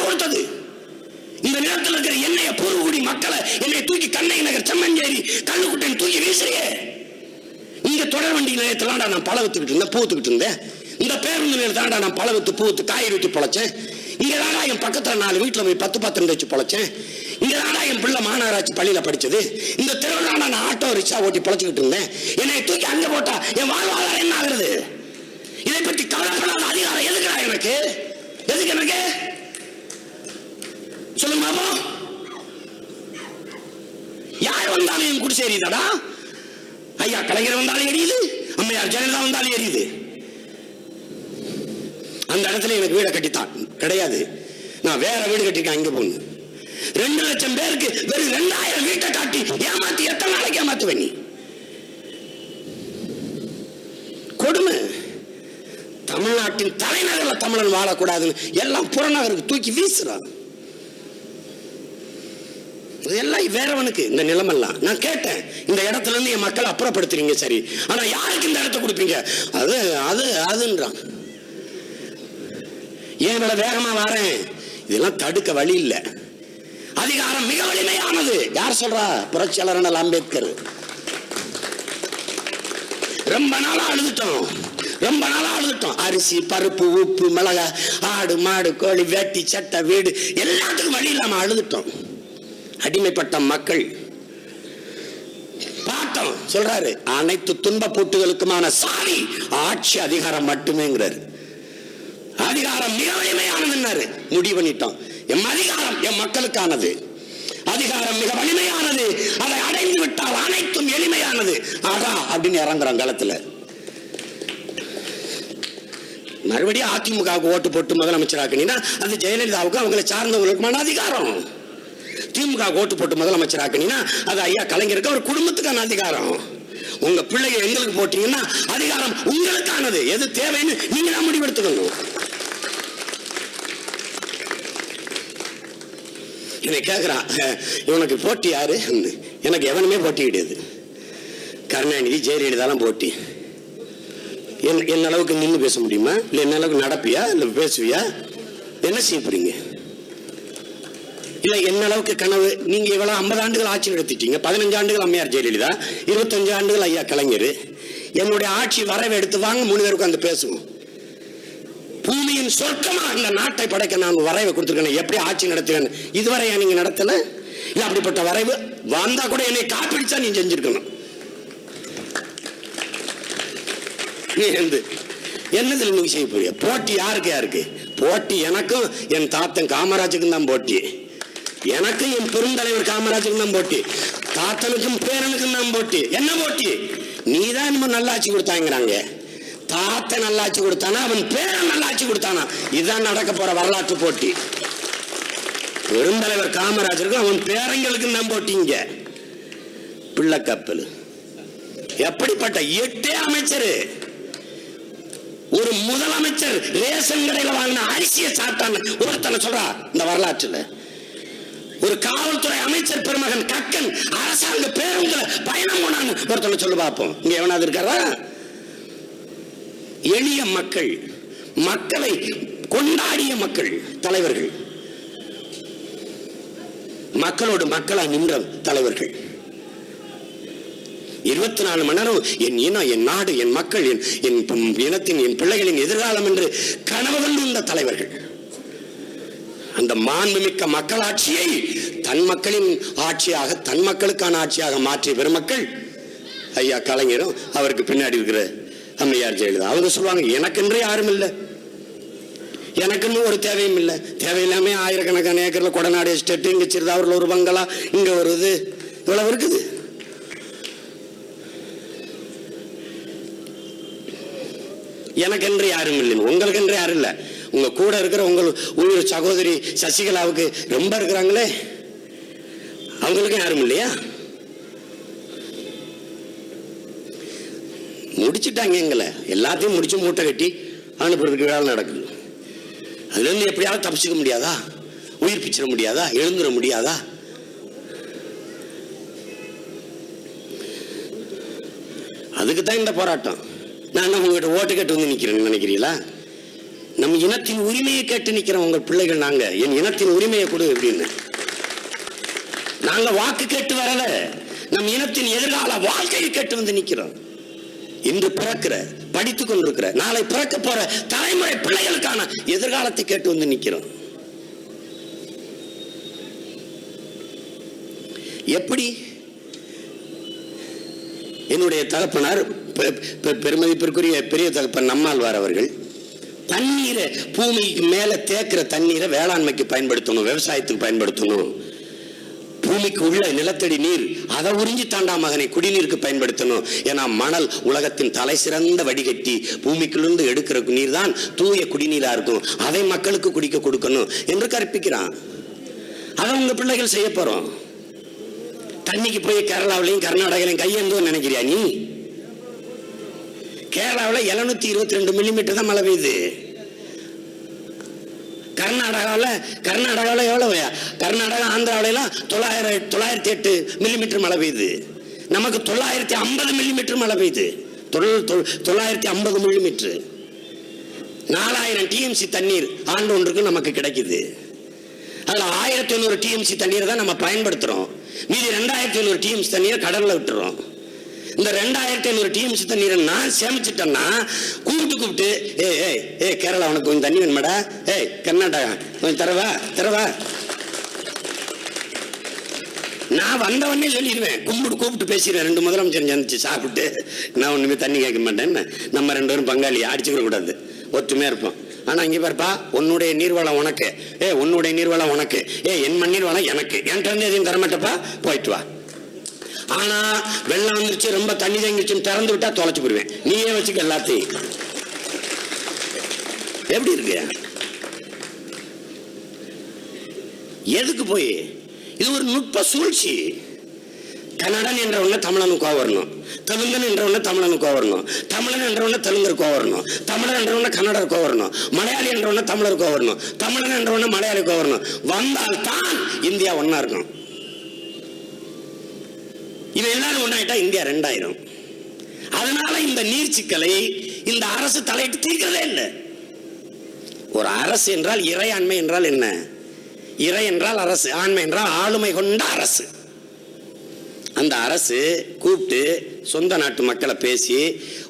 கொடுத்தது? இந்த நிலத்தில் இருக்கிற என்னைய பூர்வகுடி மக்களை என்னை தூக்கி கண்ணை நகர் செம்மஞ்சேரி கல்லுக்குட்டை தூக்கி வீசுறியே. இங்க தொடர் வண்டி நிலையத்திலாண்டா நான் பழ வித்துக்கிட்டு இருந்தேன், பூ வித்துக்கிட்டு இருந்தேன். இந்த பேருந்து நிலையத்தாண்டா நான் பழ வித்து பூ வித்து காய் வித்து பொழைச்சேன். இங்கதாண்டா என் பக்கத்துல 4 வீட்டுல போய் 10 பத்திரம் வச்சு பொழைச்சேன். இங்கதாண்டா என் பிள்ளை மாநகராட்சி பள்ளியில படிச்சது. இந்த தெருவிலாண்டா நான் ஆட்டோ ரிக்ஷா ஓட்டி பொழைச்சிக்கிட்டு இருந்தேன். என்னை தூக்கி அங்க போட்டா என் வாழ்வாதாரம் என்ன ஆகுறது? இதை பற்றி கவலைப்படாத அதிகாரம் எதுக்குடா எனக்கு? எதுக்கு எனக்கு சொல்லுங்க பாப்பா. யார் வந்தாலும் என் குடிசை எரியுதாடா? ஐயா கலைஞர் வந்தாலும் எரியுது, அம்மையார் ஜெயலலிதா வந்தாலும் எரியுது. அந்த இடத்துல எனக்கு வீடை கட்டித்தான் கிடையாது, நான் வேற வீடு கட்டிருக்கேன். அங்க போகணும் 2 லட்சம் பேருக்கு வெறும் 2000 வீட்டை காட்டி ஏமாத்தி எத்தனை நாளைக்கு ஏமாத்துவ நீ? கொடுமை. தமிழ்நாட்டின் தலைநகரில் தமிழன் வாழக்கூடாதுன்னு எல்லாம் புறநகருக்கு தூக்கி வீசுறான். எல்லாம் வேறவனுக்கு இந்த நிலமெல்லாம். நான் கேட்டேன், இந்த இடத்துல இருந்து என் மக்களை அப்புறப்படுத்துறீங்க சரி, ஆனா யாருக்கு இந்த இடத்த கொடுப்பீங்க? அது அது அதுன்றான். ஏன் வேகமா வரேன்? இதெல்லாம் தடுக்க வழி இல்லை. அதிகாரம் மிக வலிமையானது. யார் சொல்றா? புரட்சியாளர் அண்ணல் அம்பேத்கர். ரொம்ப நாளா அழுதுட்டோம். அரிசி, பருப்பு, உப்பு, மிளகாய், ஆடு, மாடு, கோழி, வேட்டி, சட்டை, வீடு எல்லாத்துக்கும் வழி இல்லாம அழுதுட்டோம். அடிமைப்பட்ட மக்கள் பார்த்தோம். சொல்றாரு, அனைத்து துன்ப போட்டுகளுக்குமான சாவி ஆட்சி அதிகாரம் மட்டுமேங்கிறாரு. அதிகாரம் மிக வலிமையானது. முடிவு பண்ணிட்டோம். எம் அதிகாரம் எம் மக்களுக்கானது. அதிகாரம் மிக வலிமையானது. அதை அடைந்து விட்டால் அனைத்தும் எளிமையானது. ஆகா அப்படின்னு இறங்குறாங்க களத்துல. மறுபடியும் அதிமுகவுக்கு ஓட்டு போட்டு முதலமைச்சராக்கினா அது ஜெயலலிதாவுக்கும் அவங்களை சார்ந்தவங்களுக்குமான அதிகாரம். திமுக ஓட்டு போட்டு முதலமைச்சராக்கினா அது ஐயா கலைஞருக்கு அவர் குடும்பத்துக்கான அதிகாரம். உங்க பிள்ளைங்க எங்களுக்கு போட்டீங்கன்னா அதிகாரம் உங்களுக்கானது. எது தேவைன்னு நீங்க தான் முடிவெடுத்துக்கணும். என்னை கேட்கிறான், இவனுக்கு போட்டி யாரு? எனக்கு எவனுமே போட்டி கிடையாது. கருணாநிதி, ஜெயலலிதாலாம் போட்டி. என்ன அளவுக்கு நின்று பேச முடியுமா? இல்லை என்ன அளவுக்கு நடப்பியா? இல்லை பேசுவியா? என்ன செய்ய போறீங்க? இல்லை என்ன அளவுக்கு கனவு? நீங்க இவ்வளவு 50 ஆண்டுகள் ஆட்சி நடத்திட்டீங்க. 15 ஆண்டுகள் அம்மையார் ஜெயலலிதா, 25 ஆண்டுகள் ஐயா கலைஞர். என்னுடைய ஆட்சி வரவை எடுத்து வாங்க, 3 பேருக்கு அந்த பேசுவோம். பூமியின் சொர்க்கமா இந்த நாட்டை படைக்க நான் வரைவை கொடுத்துருக்கேன். எப்படி ஆட்சி நடத்துவேன்? இதுவரை நீங்க நடத்தல. இல்ல அப்படிப்பட்ட வரைவு வந்தா கூட என்னை காப்பிடிச்சா நீ செஞ்சிருக்கணும். என்னதுல நீங்க செய்ய போறிய? போட்டி யாருக்கு? போட்டி எனக்கும் என் தாத்தன் காமராஜுக்கும் தான் போட்டி. எனக்கும் என் பெருந்தலைவர் காமராஜுக்கும் தான் போட்டி. தாத்தனுக்கும் பேரனுக்கும் தான் போட்டி. என்ன போட்டி? நீதான் நம்ம நல்லாட்சி கொடுத்தாங்கிறாங்க. தாத்த நல்லாட்சி கொடுத்தானா, அவன் பேரன் நல்லாட்சி கொடுத்தானா? இதுதான் நடக்க போற வரலாற்று போட்டி. பெருந்தலைவர் காமராஜருக்கும் அவன் பேரங்களுக்கும் தான் போட்டிங்க. பிள்ளை கப்பல். எப்படிப்பட்ட 8 அமைச்சர், ஒரு முதலமைச்சர் ரேஷன் கடையில் வாங்கின அரிசியை சாப்பிட்டான்னு ஒருத்தனை சொல்றா இந்த வரலாற்றுல. ஒரு காவல்துறை அமைச்சர் பெருமகன் கக்கன் அரசாங்க பேருந்துல பயணம் போனான்னு ஒருத்தனை சொல்லு பார்ப்போம். இங்க எவனாவது இருக்காரா? எளிய மக்கள், மக்களை கொண்டாடிய மக்கள், தலைவர்கள், மக்களோடு மக்களா நின்ற தலைவர்கள். 24 மணி நேரம் என் இனம், என் நாடு, என் மக்கள், என் இனத்தின், என் பிள்ளைகளின் எதிர்காலம் என்று கனவு கொண்ட தலைவர்கள். அந்த மாண்புமிக்க மக்களாட்சியை தன் மக்களின் ஆட்சியாக, தன் மக்களுக்கான ஆட்சியாக மாற்றிய பெருமக்கள் ஐயா கலைஞரும் அவருக்கு பின்னாடி இருக்கிற அம்மையார் ஜெயலலிதா. அவங்க சொல்லுவாங்க, எனக்கென்றே யாரும் இல்லை, எனக்குன்னு ஒரு தேவையும் இல்லை. தேவையில்லாம ஆயிரக்கணக்கான ஏக்கர்ல கொடநாடு எஸ்டேட், இங்க சிறுதாவூர்ல ஒரு பங்களா, இங்க ஒரு இது, இவ்வளவு இருக்குது. எனக்கென்று யாரும் இல்லை, உங்களுக்கென்று யாரும் இல்லை. உங்க கூட இருக்கிற உங்கள் உயிர் சகோதரி சசிகலாவுக்கு ரொம்ப இருக்கிறாங்களே, அவங்களுக்கும் யாரும் இல்லையா? முடிச்சுட்டாங்க எங்களை. எல்லாத்தையும் முடிச்சு மூட்டை கட்டி அனுப்புறதுக்கு வேலை நடக்குது. அதுல இருந்து எப்படியாவது தப்பிச்சுக்க முடியாதா? உயிர் பிச்சிட முடியாதா? எழுந்துட முடியாதா? அதுக்கு தான் இந்த போராட்டம். நான் உங்ககிட்ட ஓட்டு கேட்டு வந்து நிக்கிறேன்னு நினைக்கிறீங்களா? நம்ம இனத்தின் உரிமையை கேட்டு நிக்கிறோம். உங்க பிள்ளைகள் நாங்க என் இனத்தின் உரிமையை கொடு அப்படின்னு. நாங்க வாக்கு கேட்டு வரல, நம் இனத்தின் எதிர்கால வாழ்க்கையை கேட்டு வந்து நிக்கிறோம். இன்று பிறக்கிற, படித்துக் கொண்டிருக்கிற, நாளை பிறக்க போற தலைமுறை பிள்ளைகளுக்கான எதிர்காலத்தை கேட்டு வந்து நிக்கிறோம். எப்படி? என்னுடைய தகப்பனார் பெருமதிப்பிற்குரிய பெரிய தகப்பன் நம்மாழ்வார் அவர்கள் தண்ணீரை பூமிக்கு மேல தேக்கிற தண்ணீரை வேளாண்மைக்கு பயன்படுத்தணும், விவசாயத்துக்கு பயன்படுத்தணும். பூமிக்கு உள்ள நிலத்தடி நீர் அதை உறிஞ்சி தாண்டா மகனை குடிநீருக்கு பயன்படுத்தணும். ஏன்னா மணல் உலகத்தின் தலை சிறந்த வடிகட்டி பூமிக்குள்ளிருந்து எடுக்கிற நீர் தான் தூய குடிநீரா இருக்கும். அதை மக்களுக்கு குடிக்க கொடுக்கணும் என்று கற்பிக்கிறான். அதை உங்க பிள்ளைகள் செய்ய போறோம். தண்ணிக்கு போய் கேரளாவிலையும் கர்நாடகாவிலையும் கையேந்தோன்னு நினைக்கிறியா நீ? கேரளாவில் 722 மில்லிமீட்டர் தான் மழை பெய்யுது. கர்நாடகாவில் எவ்வளவு? கர்நாடகா ஆந்திராவிலாம் 908 மில்லிமீட்டர் மழை பெய்யுது. நமக்கு 950 மில்லிமீட்டர் மழை பெய்யுது. 950 மில்லிமீட்டர். 4000 டிஎம்சி தண்ணீர் ஆண்டு ஒன்றுக்கு நமக்கு கிடைக்குது. அதுல 1500 டிஎம்சி தண்ணீர் தான் நம்ம பயன்படுத்துறோம். மீதி 2500 டிஎம்சி தண்ணீரை கடல்ல விட்டுறோம். இந்த 2500 டிஎம்சி தண்ணீரை நான் சேமிச்சுட்டேன்னா கூப்பிட்டு ஏ கேரளா உனக்கு கொஞ்சம் தண்ணி வேணுமாடா, கர்நாடகா கொஞ்சம் தரவா. நான் வந்தவொடனே சொல்லிடுவேன், கூப்பிட்டு பேசிடுவேன். 2 முதலமைச்சர் சந்திச்சு சாப்பிட்டு நான் ஒண்ணுமே தண்ணி கேட்க மாட்டேன்னு. நம்ம 2 பேரும் பங்காளி, அடிச்சுக்க கூடாது, ஒற்றுமையா இருப்போம். ஆனா இங்க பாருப்பா, உன்னுடைய நீர்வளம் உனக்கு, உன்னுடைய நீர்வளம் உனக்கு, என் மண்ணீர் வளம் எனக்கு, என்கிட்ட இருந்து எதையும் தரமாட்டப்பா, போயிட்டு வா. ஆனா வெள்ளம் வந்துருச்சு, ரொம்ப தண்ணி தங்கிருச்சுன்னு திறந்து விட்டா தொலைச்சு போடுவேன். நீயே வச்சுக்க எல்லாத்தையும். எப்படி இருக்கு? எதுக்கு போய்? இது ஒரு நுட்ப சூழ்ச்சி. கன்னடன் என்ற ஒண்ணு தமிழனுக்கு கோவம் வரணும், தெலுங்கன் என்ற ஒண்ணு தமிழனுக்கு கோவம் வரணும், தமிழன் என்ற ஒண்ணு தெலுங்கர் கோவம் வரணும், தமிழன் என்ற ஒண்ணு கன்னடர் கோவம் வரணும், மலையாளி என்ற ஒண்ணு தமிழர் கோவம் வரணும், தமிழன் என்ற ஒண்ணு மலையாளி கோவம் வரணும். வந்தால் தான் இந்தியா ஒன்னா இருக்கும். இவன் எல்லாரும் ஒன்னாயிட்டா இந்தியா 2000. அதனால இந்த நீர் சிக்கலை இந்த அரசு தலையிட்டு தீர்க்கிறதே இல்லை. ஒரு அரசு என்றால் இறையாண்மை என்றால் என்ன? இறை என்றால் அரசு, ஆண்மை என்றால் ஆளுமை கொண்ட அரசு. அந்த அரசு கூப்பிட்டு சொந்த நாட்டு மக்களை பேசி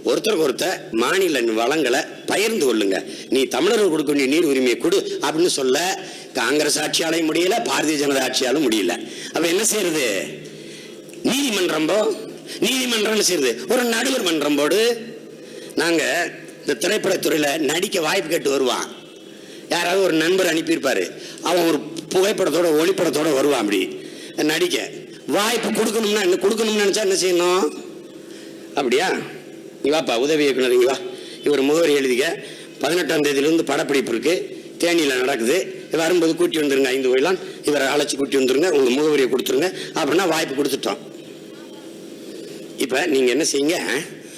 ஒருத்தருக்கு ஒருத்தர் மாநில வளங்களை பகிர்ந்து கொள்ளுங்க, நீ தமிழர்கள் கொடுக்க வேண்டிய நீர் உரிமையை கொடு அப்படின்னு சொல்ல காங்கிரஸ் ஆட்சியாலையும் முடியல, பாரதிய ஜனதா ஆட்சியாலும் முடியல. அப்ப என்ன செய்யறது? நீதிமன்றம் செய்யுது, ஒரு நடுவர் மன்றம் போடு. நாங்க இந்த திரைப்படத்துறையில நடிக்க வாய்ப்பு கேட்டு வருவான், யாராவது ஒரு நண்பர் அனுப்பியிருப்பாரு, அவன் ஒரு புகைப்படத்தோட ஒளிப்படத்தோட வருவான். அப்படி நடிக்க வாய்ப்பு கொடுக்கணும்னு நினைச்சா என்ன செய்யணும்? அப்படியா, நீ வாப்பா உதவி இயக்குனர், இங்க வா, இவர் முகவரி எழுதிக்க, 18ஆம் தேதியிலிருந்து படப்பிடிப்பு இருக்கு, தேனியில் நடக்குது, வரும்போது கூட்டி வந்துருங்க, 5 கோயிலாம் இவரை அழைச்சி கூட்டி வந்துருங்க, உங்க முகவரியை கொடுத்துருங்க அப்படின்னா வாய்ப்பு கொடுத்துட்டோம். இப்ப நீங்க என்ன செய்யுங்க,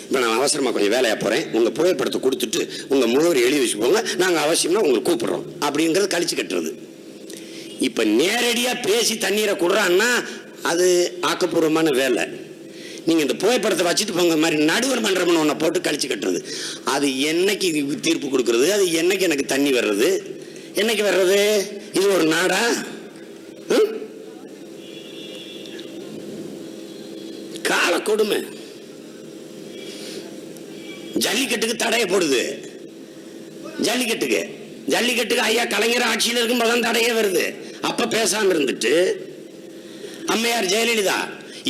இப்ப நான் அவசரமா கொஞ்சம் வேலையா போறேன், உங்க புகைப்படத்தை கொடுத்துட்டு உங்க முகவரி எழுதி வச்சுக்கோங்க, நாங்க அவசியம்னா உங்களை கூப்பிடுறோம் அப்படிங்கறது கழிச்சு கட்டுறது. இப்ப நேரடியா பேசி தண்ணீரை கொடுறான்னா அது ஆக்கப்பூர்வமான வேலை. நீங்க இந்த புகைப்படத்தை வச்சுட்டு போங்க மாதிரி நடுவர் மன்றம்னு ஒன்ன போட்டு கழிச்சு கட்டுறது, அது என்னைக்கு தீர்ப்பு கொடுக்கறது? அது என்னைக்கு எனக்கு தண்ணி வர்றது? என்னைக்கு வர்றது? இது ஒரு நாடா? கால கொடுமை. ஜல்லிக்கட்டுக்கு தடைய போடுது. ஜல்லிக்கட்டுக்கு ஐயா கலைஞர் ஆட்சியில் இருக்கும்போது தடையே வருது. அப்ப பேசாம இருந்துட்டு அம்மையார் ஜெயலலிதா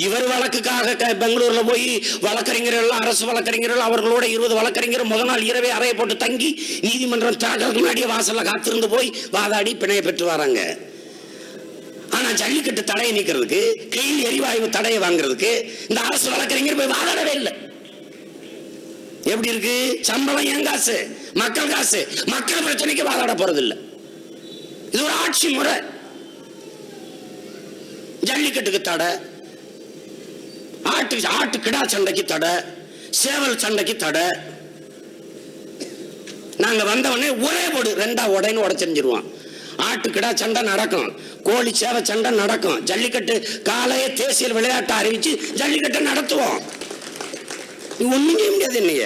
இவர் வழக்குக்காக பெங்களூர்ல போய் வழக்கறிஞர்கள், அரசு வழக்கறிஞர்கள், அவர்களோட 20 வழக்கறிஞர் முதல் நாள் இரவே அறையை போட்டு தங்கி நீதிமன்றம் திறக்கிறதுக்கு முன்னாடியே வாசல்ல காத்திருந்து போய் வாதாடி பிணைய பெற்று வராங்க. ஆனா ஜல்லிக்கட்டு தடையை நீக்கிறதுக்கு, கையில் எரிவாயு தடையை வாங்குறதுக்கு இந்த அரசு வழக்கறிஞர் போய் வாதாடவே இல்லை. எப்படி இருக்கு? சம்பளம் என் காசு, மக்கள் காசு, மக்கள் பிரச்சனைக்கு வாதாட போறது இல்லை. இது ஒரு ஆட்சி முறை. ஜல்லிக்கட்டுக்கு தடை, ஆட்டு கிடா சண்டைக்கு தடை, சேவல் சண்டைக்கு தடை. நாங்க வந்தவொடனே ஒரே போடு 2ஆ உடைன்னு உடைச்சிருவான். ஆட்டு கிடா சண்டை நடக்கும், கோழி சேவை சண்டை நடக்கும். ஜல்லிக்கட்டு காலையே தேசிய விளையாட்டை அறிவிச்சு ஜல்லிக்கட்டை நடத்துவோம். ஒண்ணும் செய்ய முடியாது. என்னைய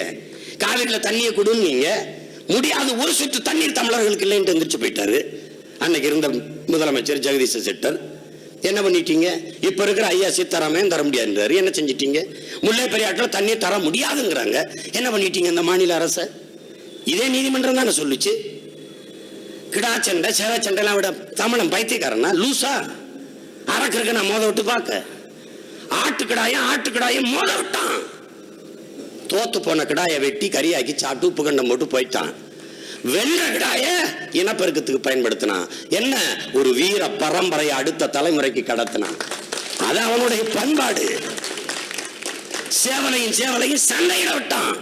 காவிரியில தண்ணியை கொடுன்னு நீங்க முடியாது. ஒரு சொட்டு தண்ணீர் தமிழர்களுக்கு இல்லைன்னு எந்திரிச்சு போயிட்டாரு அன்னைக்கு இருந்த முதலமைச்சர் ஜெகதீச செட்டர். என்ன பண்ணிட்டீங்க? இப்ப இருக்கிற ஐயா சீதாராமையும் தர முடியாதுன்றாரு. என்ன செஞ்சிட்டீங்க? முல்லை பெரியாற்றில் தண்ணீர் தர முடியாதுங்கிறாங்க. என்ன பண்ணிட்டீங்க இந்த மாநில அரச? இதே நீதிமன்றம் தானே சொல்லுச்சு. கிடா சண்டை, சேவை சண்டைலாம் விட தமிழன் பைத்தியக்காரனா, லூசா? அறக்கிறக்க நான் மோத விட்டு பார்க்க ஆட்டுக்கிடாயும் மோத விட்டான். தோத்து போன கிடாயை வெட்டி கறியாக்கி சாப்பிட்டு உப்பு கண்டம் போட்டு போயிட்டான். வெள்ள கிடாய இனப்பெருக்கத்துக்கு பயன்படுத்தினான். என்ன, ஒரு வீர பரம்பரையை அடுத்த தலைமுறைக்கு கடத்தினான். அது அவனுடைய பண்பாடு. சேவலையும் சண்டையிட விட்டான்.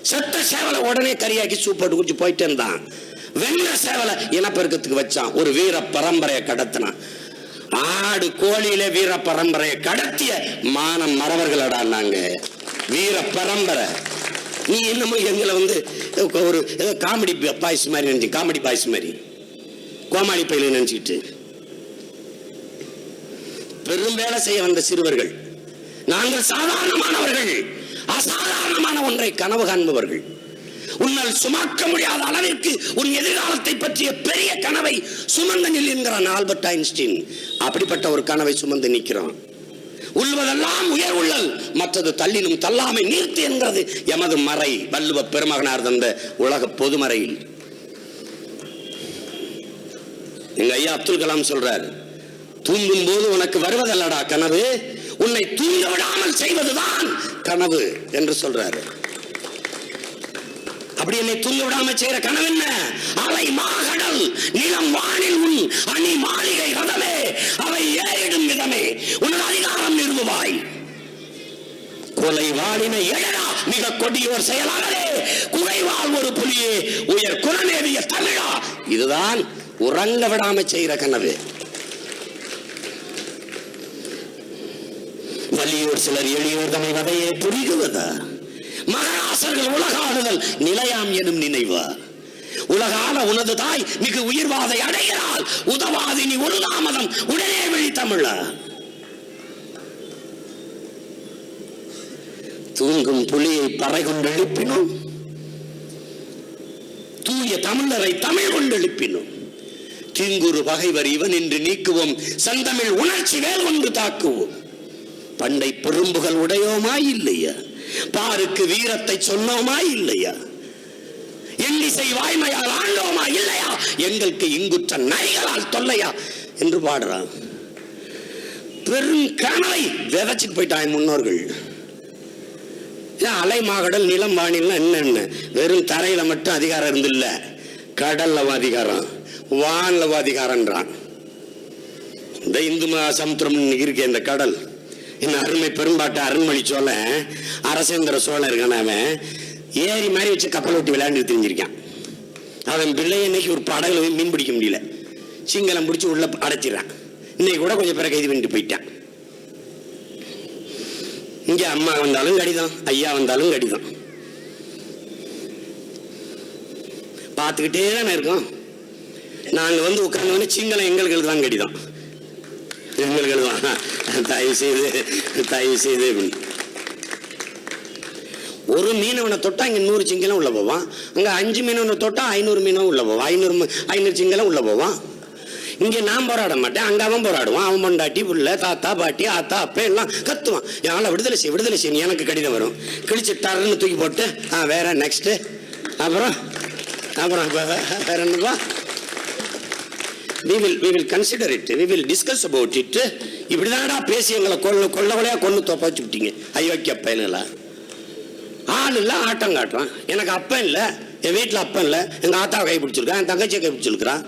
செத்த சேவலை உடனே கறியாக்கி சூப்போட்டு குடிச்சு போயிட்டு இருந்தான். வெள்ள சேவலை இனப்பெருக்கத்துக்கு வச்சான். ஒரு வீர பரம்பரையை கடத்தினான். ஆடு கோழியில வீர பரம்பரையை கடத்திய மானம் மறவர்களடா நாங்க. வீர பரம்பரை. நீ என்னமோ எங்களை ஒரு காமெடி பாய்ஸ் மாதிரி நினைச்சு, காமெடி பாய்ஸ் மாதிரி கோமாளி பயில நினைச்சுக்கிட்டு பெரும் வேலை செய்ய வந்த சிறுவர்கள் நாங்கள். சாதாரணமானவர்கள், அசாதாரணமான ஒன்றை கனவு காண்பவர்கள். உன்னால் சுமக்க முடியாத அளவிற்கு உன் எதிர்காலத்தை பற்றிய பெரிய கனவை சுமந்து நில் என்கிறான் ஆல்பர்ட் ஐன்ஸ்டீன். அப்படிப்பட்ட ஒரு கனவை சுமந்து நிற்கிறான். உள்ளதெல்லாம் உயர் உள்ளல், மற்றது தள்ளினும் தள்ளாமை நீர்த்து என்கிறது எமது மறை. வள்ளுவ பெருமகனார் தந்த உலக பொதுமறையில் எங்க ஐயா அப்துல் கலாம் சொல்றார், தூங்கும் போது உனக்கு வருவதல்லடா கனவு, உன்னை தூங்க விடாமல் செய்வதுதான் கனவு என்று சொல்றாரு. அப்படி என்னை தூங்க விடாமல் செய்யற கனவு என்ன? அலை மாகடல் நிலம் வானில் உன் அணி மாளிகை ரதமே, அவை ஏறிடும் விதமே உனது அதிகாரம் நிறுவுவாய். கொலை வாழின எழடா மிக கொடியோர் செயலாளரே, குகைவாள் ஒரு புலியே உயர் குலநேவிய தமிழா. இதுதான் உறங்க விடாம செய்யற கனவு. வலியோர் சிலர் எளியோர் தமை வதையே புரிகுவதா? மகராசர்கள் உலகாடுதல் நிலையாம் எனும் நினைவா? உலகால உனது தாய் மிகு உயிர்வாதை அடைகிறாள், உதவாதி நீ ஒரு தாமதம் உடனே வெளி தமிழா. தூங்கும் புலியை பறை கொண்டு எழுப்பினோம், தூய தமிழரை தமிழ் கொண்டு எழுப்பினோம். தீங்குறு பகைவர் இவன் என்று நீக்குவோம், சந்தமிழ் உணர்ச்சி வேல் கொண்டு தாக்குவோம். பண்டை பெரும்புகள் உடையோமா இல்லையா? பாருக்கு வீரத்தை சொன்னோமா இல்லையா? எண்ணிசை வாய்மையால் ஆண்டோமா இல்லையா? எங்களுக்கு இங்குற்ற நரிகளால் தொல்லையா என்று பாடுறான். பெரும் கனவை விதைச்சிட்டு போயிட்டான் முன்னோர்கள். அலை மாகடல் நிலம் வானில் என்ன, வெறும் தரையில மட்டும் அதிகாரம் இருந்தில்ல, கடல்ல அதிகாரம், வான்ல அதிகாரம்ன்றான். இந்த இந்து சமுத்திரம் இருக்கு, இந்த கடல். இன்னும் அருமை பெரும்பாட்டு அருண்மொழி சோழன், அரசேந்திர சோழன் இருக்கான, அவன் ஏரி மாதிரி வச்சு கப்பல் ஓட்டி விளையாண்டு தெரிஞ்சிருக்கான். அவன் பிள்ளை இன்னைக்கு ஒரு படகுல மீன் பிடிக்க முடியல, சிங்களம் பிடிச்சி உள்ள அடைச்சிடறான். இன்னைக்கு கூட கொஞ்சம் பிற கைது பண்ணிட்டு போயிட்டான். இங்க அம்மா வந்தாலும் கடிதம், ஐயா வந்தாலும் கடிதம். பார்த்துக்கிட்டே தானே இருக்கோம். நாங்க உட்கார்ந்து சிங்களம் எங்களுக்கு தான் கடிதம், எங்களுக்கு தான். தயவு செய்து ஒரு மீனவனை தொட்டா இங்க 100 சிங்கலம் உள்ள போவான், அங்க 5 மீனவனை தொட்டா 500 மீனவன் உள்ள போவான், 500 சிங்கலம் உள்ள போவான். இங்க நான் போராட மாட்டேன், அங்க அவன் போராடுவான். அவன் பொண்டாட்டி புள்ள தாத்தா பாட்டி ஆத்தா அப்ப எல்லாம் கத்துவான், யாழ விடுதலை செய்ய எனக்கு கடிதம் வரும். கிழிச்சு டர்ன்னு தூக்கி போட்டு வேற நெக்ஸ்ட், அப்புறம் வேற என்னப்பா, we will consider it, we will discuss about it. இப்படிதான்டா பேசி எங்களை கொள்ளையா கொண்டு தோப்பாச்சு விட்டீங்க. ஐயோக்கிய பையனுங்களா, ஆள் இல்ல ஆட்டம் காட்டுறான். எனக்கு அப்பன் இல்ல, என் வீட்டுல அப்பன் இல்ல, எங்க ஆத்தாவை கை பிடிச்சிருக்கான், என் தங்கச்சியை கை பிடிச்சிருக்கிறான்.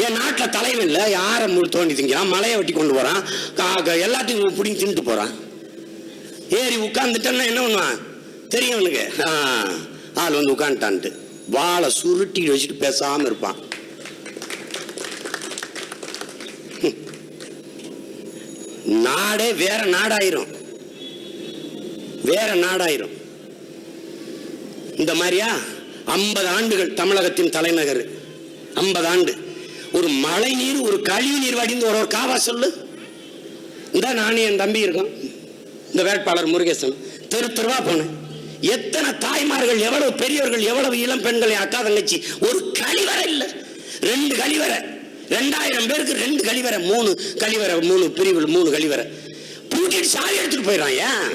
என் நாட்டுல தலைவன் இல்ல, யாரை தோண்டி திங்கிறான், மலையை வெட்டி கொண்டு போறான், எல்லாத்தையும் பிடிங்கி தின்ட்டு போறான். ஏறி உட்கார்ந்துட்டேன்னா என்ன பண்ணுவான் தெரியும் அவனுக்கு. ஆள் உட்காந்துட்டான்ட்டு வாழை சுருட்டி வச்சுட்டு பேசாம இருப்பான். நாடே வேற நாடாயிரும். இந்த மாதிரியா 50 ஆண்டுகள் தமிழகத்தின் தலைநகர், 50 ஆண்டு ஒரு மழை நீர் ஒரு கழிவு நீர் வடிந்து ஒரு காவா சொல்லு. இந்த நானே என் தம்பி இருக்கோம், இந்த வேட்பாளர் முருகேசன், தெருவா போனேன். எத்தனை தாய்மார்கள், எவ்வளவு பெரியவர்கள், எவ்வளவு இளம் பெண்களை, அக்கா தங்கச்சி, ஒரு கழிவறை இல்ல, 2 கழிவறை, 2000 பேருக்கு 2 கழிவறை, 3 கழிவறை, 3 பிரிவுகள், 3 கழிவறை பூட்டிட்டு சாவி எடுத்துட்டு போயிடறான். ஏன்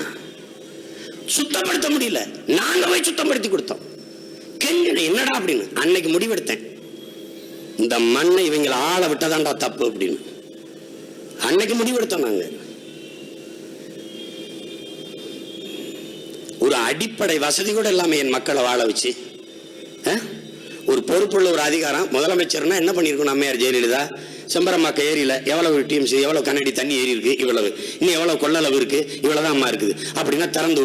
சுத்தப்படுத்த முடியல? நாங்க போய் சுத்தப்படுத்தி கொடுத்தோம். என்னடா அப்படின்னு அன்னைக்கு முடிவெடுத்தேன், இந்த மண்ணை இவங்களை ஆள விட்டதான்டா தப்பு அப்படின்னு அன்னைக்கு முடிவெடுத்தோம். நாங்க ஒரு அடிப்படை வசதி கூட இல்லாம என் மக்களை வாழ வச்சு, ஒரு பொறுப்புள்ள ஒரு அதிகாரம் முதலமைச்சர்னா என்ன பண்ணிருக்கணும்? அம்மையார் ஜெயலலிதா செம்பரமாக்க ஏரியில எவ்வளவு டிஎம்சி, எவ்வளவு கண்ணாடி தண்ணி ஏறி இருக்கு, இவ்வளவு இன்னும் எவ்வளவு கொள்ளளவு இருக்கு, இவ்வளவுதான் அம்மா இருக்குது அப்படின்னா திறந்து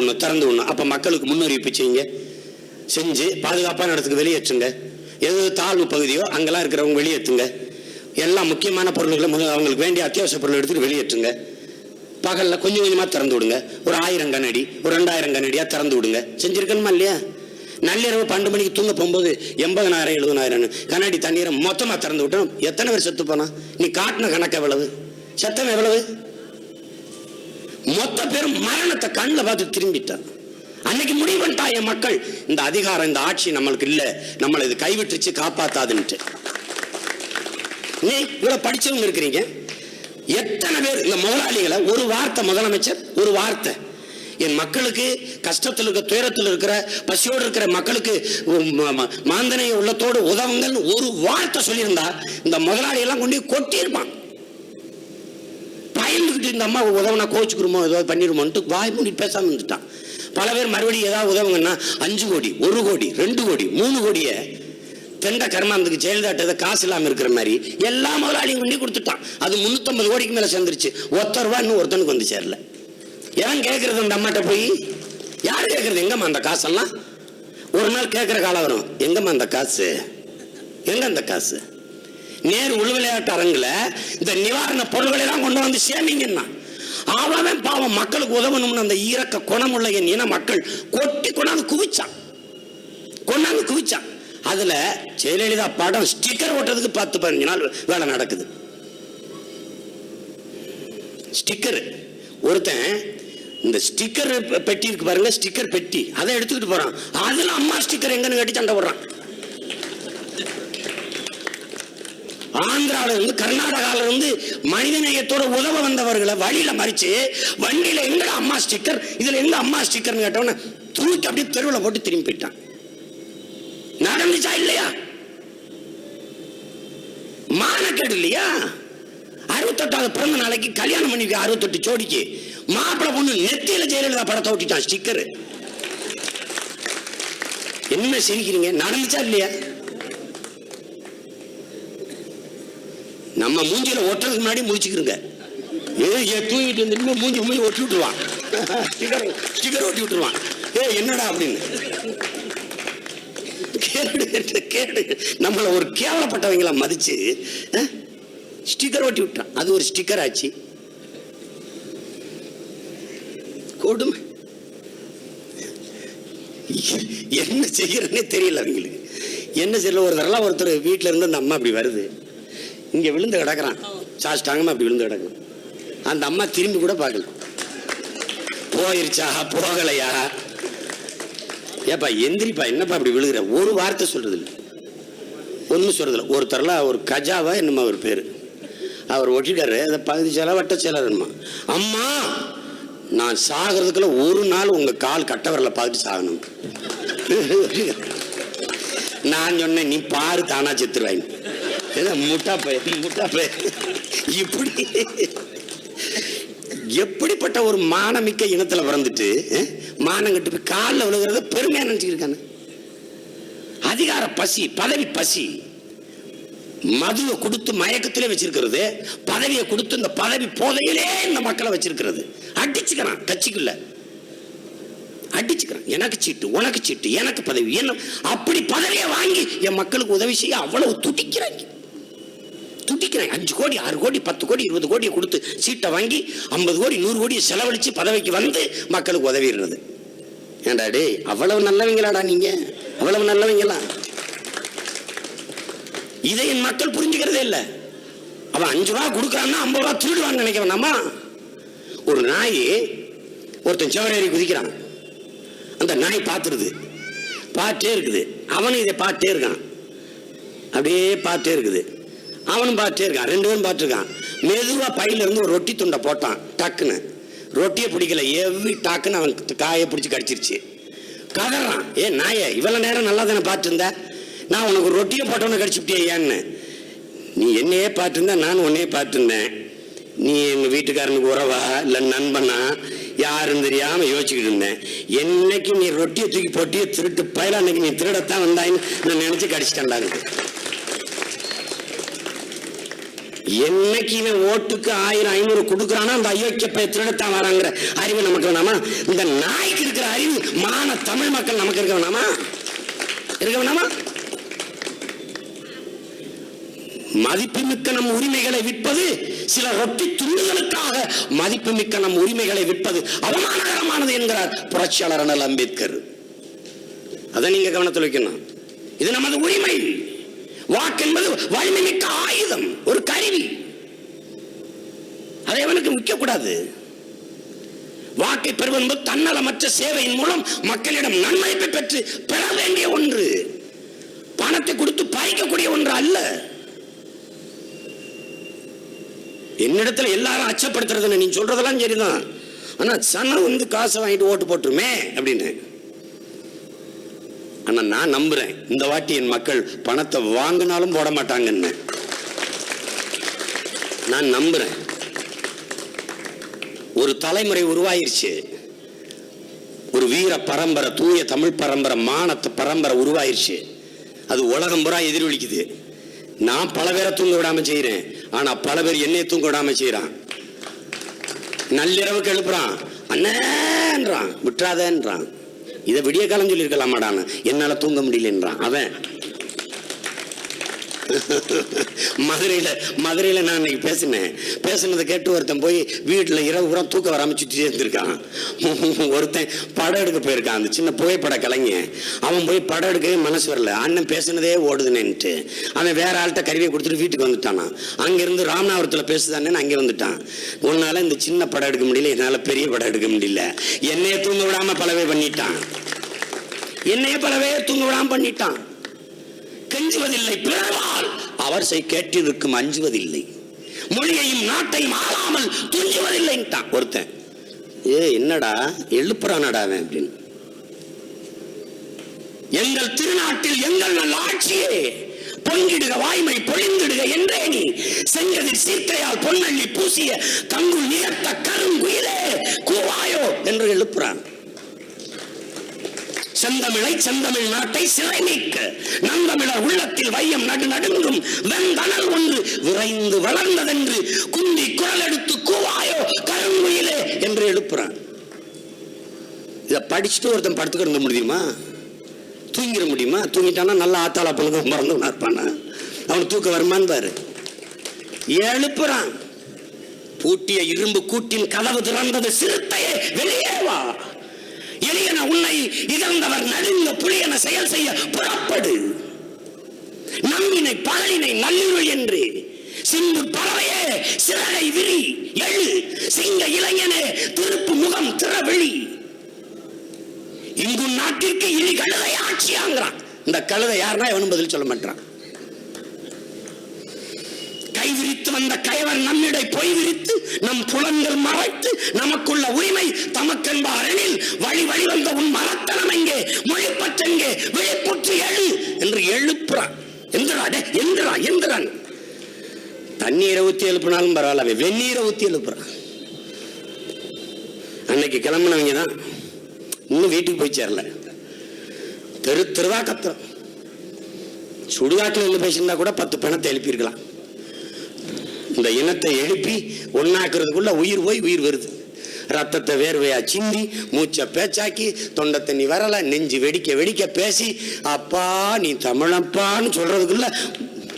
விடணும். அப்ப மக்களுக்கு முன்னறிவிப்பு செய்யுங்க, செஞ்சு பாதுகாப்பான இடத்துக்கு வெளியேற்றுங்க. எது தாழ்வு பகுதியோ அங்கெல்லாம் இருக்கிறவங்க வெளியேற்றுங்க. எல்லா முக்கியமான பொருள்களை அவங்களுக்கு வேண்டிய அத்தியாவசிய பொருள் எடுத்துட்டு வெளியேற்றுங்க. பகல்ல கொஞ்சம் கொஞ்சமா திறந்து விடுங்க. ஒரு 1000 கண்ணாடி, ஒரு 2000 கண்ணாடியா திறந்து விடுங்க. செஞ்சிருக்கணுமா இல்லையா? நள்ளிரவு 12 மணிக்கு தூங்க போகும்போது 80,000 70,000 கண்ணாடி தண்ணீரை மொத்தமா திறந்து விட்டோம். எத்தனை பேர் செத்து போனா? நீ காட்டின கணக்கு எவ்வளவு? சத்தம் எவ்வளவு? மொத்த பேரும் மரணத்தை கண்ணில் பார்த்து திரும்பிட்டான். அன்னைக்கு முடிவு பண்ணிட்டா என் மக்கள், இந்த அதிகாரம் இந்த ஆட்சி நம்மளுக்கு இல்ல, நம்மளை இது கைவிட்டுச்சு, காப்பாத்தாதுன்ட்டு. நீ இவ்வளவு படிச்சவங்க இருக்கிறீங்க, எத்தனை பேர் இந்த முதலாளிகளை ஒரு வார்த்தை, முதலமைச்சர் ஒரு வார்த்தை, என் மக்களுக்கு கஷ்டத்தில் இருக்க, துயரத்தில் இருக்கிற, பசியோடு இருக்கிற மக்களுக்கு மாந்தனை உள்ளத்தோடு உதவுங்கன்னு ஒரு வார்த்தை சொல்லியிருந்தா இந்த முதலாளி எல்லாம் கொண்டு கொட்டியிருப்பான். பயந்துகிட்டு இந்த அம்மா உதவுனா கோச்சுக்குருமோ ஏதாவது பண்ணிருமோன்ட்டு வாய் மூடி பேசாம இருந்துட்டான். பல பேர் மறுபடியும் ஏதாவது உதவுங்கன்னா 5 கோடி 1 கோடி 2 கோடி 3 கோடியை தெண்ட கர்மாந்தத்துக்கு ஜெயலலிதா காசு இல்லாம இருக்கிற மாதிரி எல்லா முதலாளியும் கொண்டு கொடுத்துட்டான். அது 350 கோடிக்கு மேல சேர்ந்துருச்சு. ₹1 இன்னும் ஒருத்தனுக்கு வந்து சேரல. எவன் கேட்கறது? அந்த அம்மாட்ட போய் யாரு கேட்கறது? எங்கம்மா அந்த காசெல்லாம்? ஒரு நாள் கேட்கிற காலம் வரும், எங்கம்மா அந்த காசு, எங்க அந்த காசு? நேரு உள் விளையாட்டு அரங்குல இந்த நிவாரண பொருள்களை எல்லாம் கொண்டு வந்து சேமிங்கன்னா அவன் பாவம் மக்களுக்கு உதவணும்னு அந்த ஈரக்க குணமுள்ள என் இன மக்கள் கொட்டி கொண்டாந்து குவிச்சான். அதுல ஜெயலலிதா படம் ஸ்டிக்கர் ஓட்டுறதுக்கு 10-15 நாள் வேலை நடக்குது. ஸ்டிக்கர் ஒருத்தன் இந்த ஸ்டிக்கர் பெட்டி இருக்கு பாருங்க, ஸ்டிக்கர் பெட்டி, அதை எடுத்துக்கிட்டு போறான். அதுல அம்மா ஸ்டிக்கர் எங்கன்னு கட்டி சண்டை போடுறான். ஆந்திராவில இருந்து கர்நாடகாவில இருந்து மனிதநேயத்தோட உதவ வந்தவர்களை வழியில மறிச்சு வண்டியில எங்க அம்மா ஸ்டிக்கர், இதுல எங்க அம்மா ஸ்டிக்கர் கேட்டவன தூக்கி அப்படியே தெருவில் போட்டு திரும்பி போயிட்டான். நடந்துச்சா இல்லையா? மானக்கேடு இல்லையா? 68வது பிறந்த நாளைக்கு கல்யாணம் பண்ணி 68 ஜோடிக்கு மாப்பிள்ளை பொண்ணு நெத்தியில ஜெயலலிதா படத்தை ஒட்டிட்டான் ஸ்டிக்கர். என்ன சிரிக்கிறீங்க? நடந்துச்சா இல்லையா? நம்ம மூஞ்சில ஒட்டுறதுக்கு முன்னாடி முடிச்சுக்கிறோங்க. தூங்கிட்டு வந்து மூஞ்சி ஒட்டி விட்டுருவான், ஸ்டிக்கர் ஒட்டி விட்டுருவான். என்னடா அப்படின்னு கேடு. நம்மள ஒரு கேவலப்பட்டவங்கள மதிச்சு ஸ்டிக்கர் ஒட்டி விட்டான். அது ஒரு ஸ்டிக்கர் ஆச்சு. கொடுமை. என்ன செய்யறதுன்னே தெரியல அவங்களுக்கு. என்ன செய்யல? ஒரு தடவை ஒருத்தர் வீட்டுல இருந்து அந்த அம்மா அப்படி வருது, இங்க விழுந்து கிடக்குறான், சாஷ்டாங்கமா அப்படி விழுந்து கிடக்குறான். அந்த அம்மா திரும்பி கூட பார்க்கல. போயிருச்சா போகலையா? ஏப்பா எந்திரிப்பா, என்னப்பா அப்படி விழுகிற? ஒரு வார்த்தை சொல்றது இல்லை, ஒன்றும் சொல்றது இல்லை. ஒருத்தர்ல ஒரு கஜாவா என்னமா ஒரு பேரு, அவர் ஒட்டிட்டாரு. அதை பகுதி சேலை வட்ட சேலை அம்மா, நான் சாகிறதுக்குள்ள ஒரு நாள் உங்க கால் கட்டவரில் பார்த்துட்டு சாகணும். நான் சொன்னேன், நீ பாரு தானா செத்துருவாங்க. முட்டா பய இப்படி எப்படிப்பட்ட ஒரு மானமிக்க இனத்துல பிறந்துட்டு மானம் கட்டு போய் காலில் விழுகிறத பெருமையா நினைச்சுக்கிருக்காங்க. அதிகார பசி, பதவி பசி, மதுவை கொடுத்து மயக்கத்திலே வச்சிருக்கிறது, பதவியை கொடுத்து இந்த பதவி போதையிலே இந்த மக்களை வச்சிருக்கிறது. அடிச்சுக்கிறான், கட்சிக்குள்ள அடிச்சுக்கிறான். எனக்கு சீட்டு, உனக்கு சீட்டு, எனக்கு பதவி, என்ன அப்படி பதவியை வாங்கி என் மக்களுக்கு உதவி செய்ய அவ்வளவு துடிக்கிறாங்க. 5 கோடி 6 கோடி 10 கோடி 20 கோடியை கொடுத்து சீட்டை வாங்கி 50 கோடி 100 கோடியை செலவழிச்சு பதவிக்கு வந்து மக்களுக்கு உதவிடுறது. ஏண்டா டே, அவ்வளவு நல்லவங்களாடா நீங்க? அவ்வளவு நல்லவங்களா? இதை என் மக்கள் புரிஞ்சுக்கிறதே இல்லை. அவன் 5 ரூபா கொடுக்கறான்னா 50 ரூபா திருடுவான்னு நினைக்க வேண்டாமா? ஒரு நாய் ஒருத்தன் செவரேறி குதிக்கிறான், அந்த நாய் பார்த்துருது, பார்த்தே இருக்குது. அவனும் இதை பார்த்தே இருக்கான், அப்படியே பார்த்தே இருக்குது. அவனும் பார்த்துட்டே இருக்கான், 2 பேரும் பார்த்துருக்கான். மெதுவா பையில இருந்து ஒரு ரொட்டி துண்டை போட்டான். டக்குன்னு ரொட்டியை பிடிக்கல, எவ்வி டாக்குன்னு அவன் காயை பிடிச்சி கடிச்சிருச்சு. கதறான், நாய இவ்வளவு நேரம் நல்லா தானே பார்த்துருந்த, நான் உனக்கு ரொட்டியை போட்டவன கடிச்சுட்டே ஏன்னு? நீ என்னையே பார்த்துருந்த, நான் உன்னையே பார்த்துருந்தேன். நீ எங்க வீட்டுக்காரனுக்கு உறவா இல்லை நண்பனா யாரும் தெரியாம யோசிச்சுக்கிட்டு இருந்தேன். என்னைக்கு நீ ரொட்டியை தூக்கி போட்டிய திருட்டு பயில அன்னைக்கு நீ திருடத்தான் வந்தாயின்னு நான் நினைச்சு கடிச்சிட்டேன்டாங்க. என்னைக்கு இவன் ஓட்டுக்கு 1000-500 கொடுக்குறானா அந்த அயோக்கிய பைய திருடத்தான் வராங்கிற அறிவு நமக்கு வேணாமா? இந்த நாய்க்கு இருக்கிற அறிவு மான தமிழ் மக்கள் நமக்கு இருக்க வேணாமா? இருக்க வேணாமா? மதிப்புமிக்க நம் உரிமைகளை விற்பது, சில ரொட்டி துண்டுகளுக்காக மதிப்புமிக்க நம் உரிமைகளை விற்பது அவமானகரமானது என்கிறார் புரட்சியாளர் அண்ணல் அம்பேத்கர். அதை நீங்க கவனத்தில் வைக்கணும். இது நமது உரிமை. வாக்கு என்பது வலிமை மிக்க ஆயுதம், ஒரு கருவி. அதை அவனுக்கு விற்க கூடாது. வாக்கை பெறுவது தன்னலமற்ற சேவையின் மூலம் மக்களிடம் நன்மதிப்பை பெற்று பெற வேண்டிய ஒன்று, பணத்தை கொடுத்து பறிக்கக்கூடிய ஒன்று அல்ல. என்னிடத்துல எல்லாரும் அச்சப்படுத்துறது, நீ சொல்றதெல்லாம் சரிதான், ஆனா சனம் காசை வாங்கிட்டு ஓட்டு போட்டுருமே அப்படின்னு. ஆனா நான் நம்புறேன் இந்த வாட்டி என் மக்கள் பணத்தை வாங்கினாலும் போட மாட்டாங்கன்னு நான் நம்புறேன். ஒரு தலைமுறை உருவாயிருச்சு, ஒரு வீர பரம்பரை, தூய தமிழ் பரம்பரை, மானத்து பரம்பரை உருவாயிருச்சு. அது உலகம் பூரா எதிரொலிக்குது. நான் பல பேரை தூங்க விடாம செய்யறேன், ஆனா பல பேர் என்னைய தூங்க விடாம செய்யறான். நள்ளிரவுக்கு எழுப்புறான், அண்ணன்றான், விட்டுறாதேன்றான். இதை விடிய காலம் சொல்லி இருக்கலாமாடான்னு, என்னால தூங்க முடியலன்றான் அவன். மதுரையில நான் இன்னைக்கு பேசினதை கேட்டு ஒருத்தன் போய் வீட்டுல இரவு பூரா தூக்க வராம சுத்தி சேர்ந்துருக்கான். ஒருத்தன் படம் எடுக்க போயிருக்கான், அந்த சின்ன புகைப்பட கலைஞன். அவன் போய் படம் எடுக்கவே மனசு வரல, அண்ணன் பேசினதே ஓடுதுன்னு அவன் வேற ஆள்கிட்ட கருவியை கொடுத்துட்டு வீட்டுக்கு வந்துட்டானா. அங்கிருந்து ராமநாதபுரத்துல பேசுதானேன்னு அங்கே வந்துட்டான். உன்னால இந்த சின்ன படம் எடுக்க முடியல, என்னால பெரிய படம் எடுக்க முடியல. என்னைய தூங்க விடாம பலவே பண்ணிட்டான், தூங்க விடாம பண்ணிட்டான். கெஞ்சுவதில்லை பிறவால் அவர் கேட்டிருக்கும் அஞ்சுவதில்லை, மொழியையும் நாட்டையும் ஆளாமல் துஞ்சுவதில்லை ஒருத்தன். என்னடா எழுப்புறானடா அப்படின்னு. எங்கள் திருநாட்டில் எங்கள் நல்ல ஆட்சியே, பொங்கிடுக வாய்மை பொழிந்திடுக என்றே நீ செங்கதிர் சீர்க்கையால் பொன்னள்ளி பூசிய தங்குள் நிகழ்த்த கருங்குயிலே கூவாயோ என்று எழுப்புறான். செந்தமிழை செந்தமிழ் நாட்டை சிறை நீக்க நந்தமிழர் உள்ளத்தில் வையம் நடுநடுங்கும் வெந்தனல் ஒன்று விரைந்து வளர்ந்ததென்று குந்தி குரல் எடுத்து கூவாயோ கருங்குயிலே என்று எழுப்புறான். இதை படிச்சுட்டு ஒருத்தன் படுத்துக்கிட முடியுமா? தூங்கிட முடியுமா? தூங்கிட்டானா நல்ல ஆத்தாளா பொழுது மறந்து இருப்பானா? அவன் தூக்க வருமான்னு பாரு. எழுப்புறான். பூட்டிய இரும்பு கூட்டின் கதவு திறந்தது, சிறுத்தையே வெளியே வா, எளியன உன்னை இகழ்ந்தவர் நலிந்த புலியன செயல் செய்ய புறப்படு, நம்பினை பகலினை நள்ளிருள் என்று சிந்து பறவையே சிறகை விரி எழு, சிங்க இளைஞனே திருப்பு முகம் திறவெளி, இங்கு நாட்டிற்கு இனி கழுதை ஆட்சியாங்கிறான். இந்த கழுதை யாருன்னா எவனும் பதில் சொல்ல மாட்டான். கை விரித்து வந்த கயவர் நம்மிடை பொய் விரித்து நம் புலன்கள் மறைத்து நமக்குள்ள உரிமை தமக்கென்பாரெனில் வழி வழி வந்த உன் மரத்தனம் எங்கே, மொழிப்பற்றெங்கே, விழிப்புற்று எழு என்று எழுப்புறான். எந்திரான் தண்ணீரை ஊத்தி எழுப்பினாலும் பரவாயில்ல, வெந்நீரை ஊத்தி எழுப்புறான். அன்னைக்கு கிளம்பினவங்க தான் இன்னும் வீட்டுக்கு போய் சேரல, தெருவா கத்துறோம். சுடுகாட்டில் இருந்து பேசியிருந்தா கூட 10 பிணத்தை எழுப்பியிருக்கலாம். இந்த இனத்தை எழுப்பி ஒன்னாக்குறதுக்குள்ள உயிர் போய் உயிர் வருது. ரத்தத்தை வேர்வையா சிந்தி, மூச்சை பேச்சாக்கி, தொண்டை தண்ணி வரல, நெஞ்சு வெடிக்க வெடிக்க பேசி, அப்பா நீ தமிழப்பான்னு சொல்றதுக்குள்ள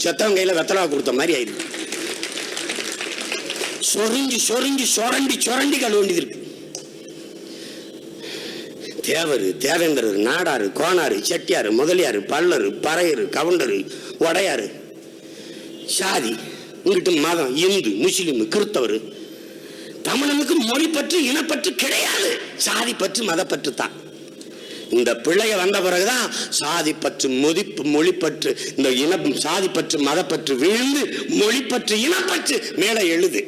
செத்தவன் கையில வெத்தலா கொடுத்த மாதிரி ஆயிடுது. சொரிஞ்சு சொரிஞ்சு சொரண்டி சொரண்டி கழுவண்டி இருக்கு. தேவர், தேவேந்திரர், நாடாரு, கோனாரு, செட்டியாரு, முதலியாரு, பல்லரு, பறையரு, கவுண்டரு, உடையாரு, சாதி, இங்கிட்டு மதம், இந்து, முஸ்லிம், கிறிஸ்தவர். தமிழனுக்கு மொழி பற்று இனப்பற்று கிடையாது, சாதி பற்று மதப்பற்று தான். இந்த பிள்ளைய வந்த பிறகுதான் சாதி பற்று மொழிப்பற்று, இந்த சாதி பற்று மதப்பற்று விழுந்து மொழிப்பற்று இனப்பற்று மேல எழுது.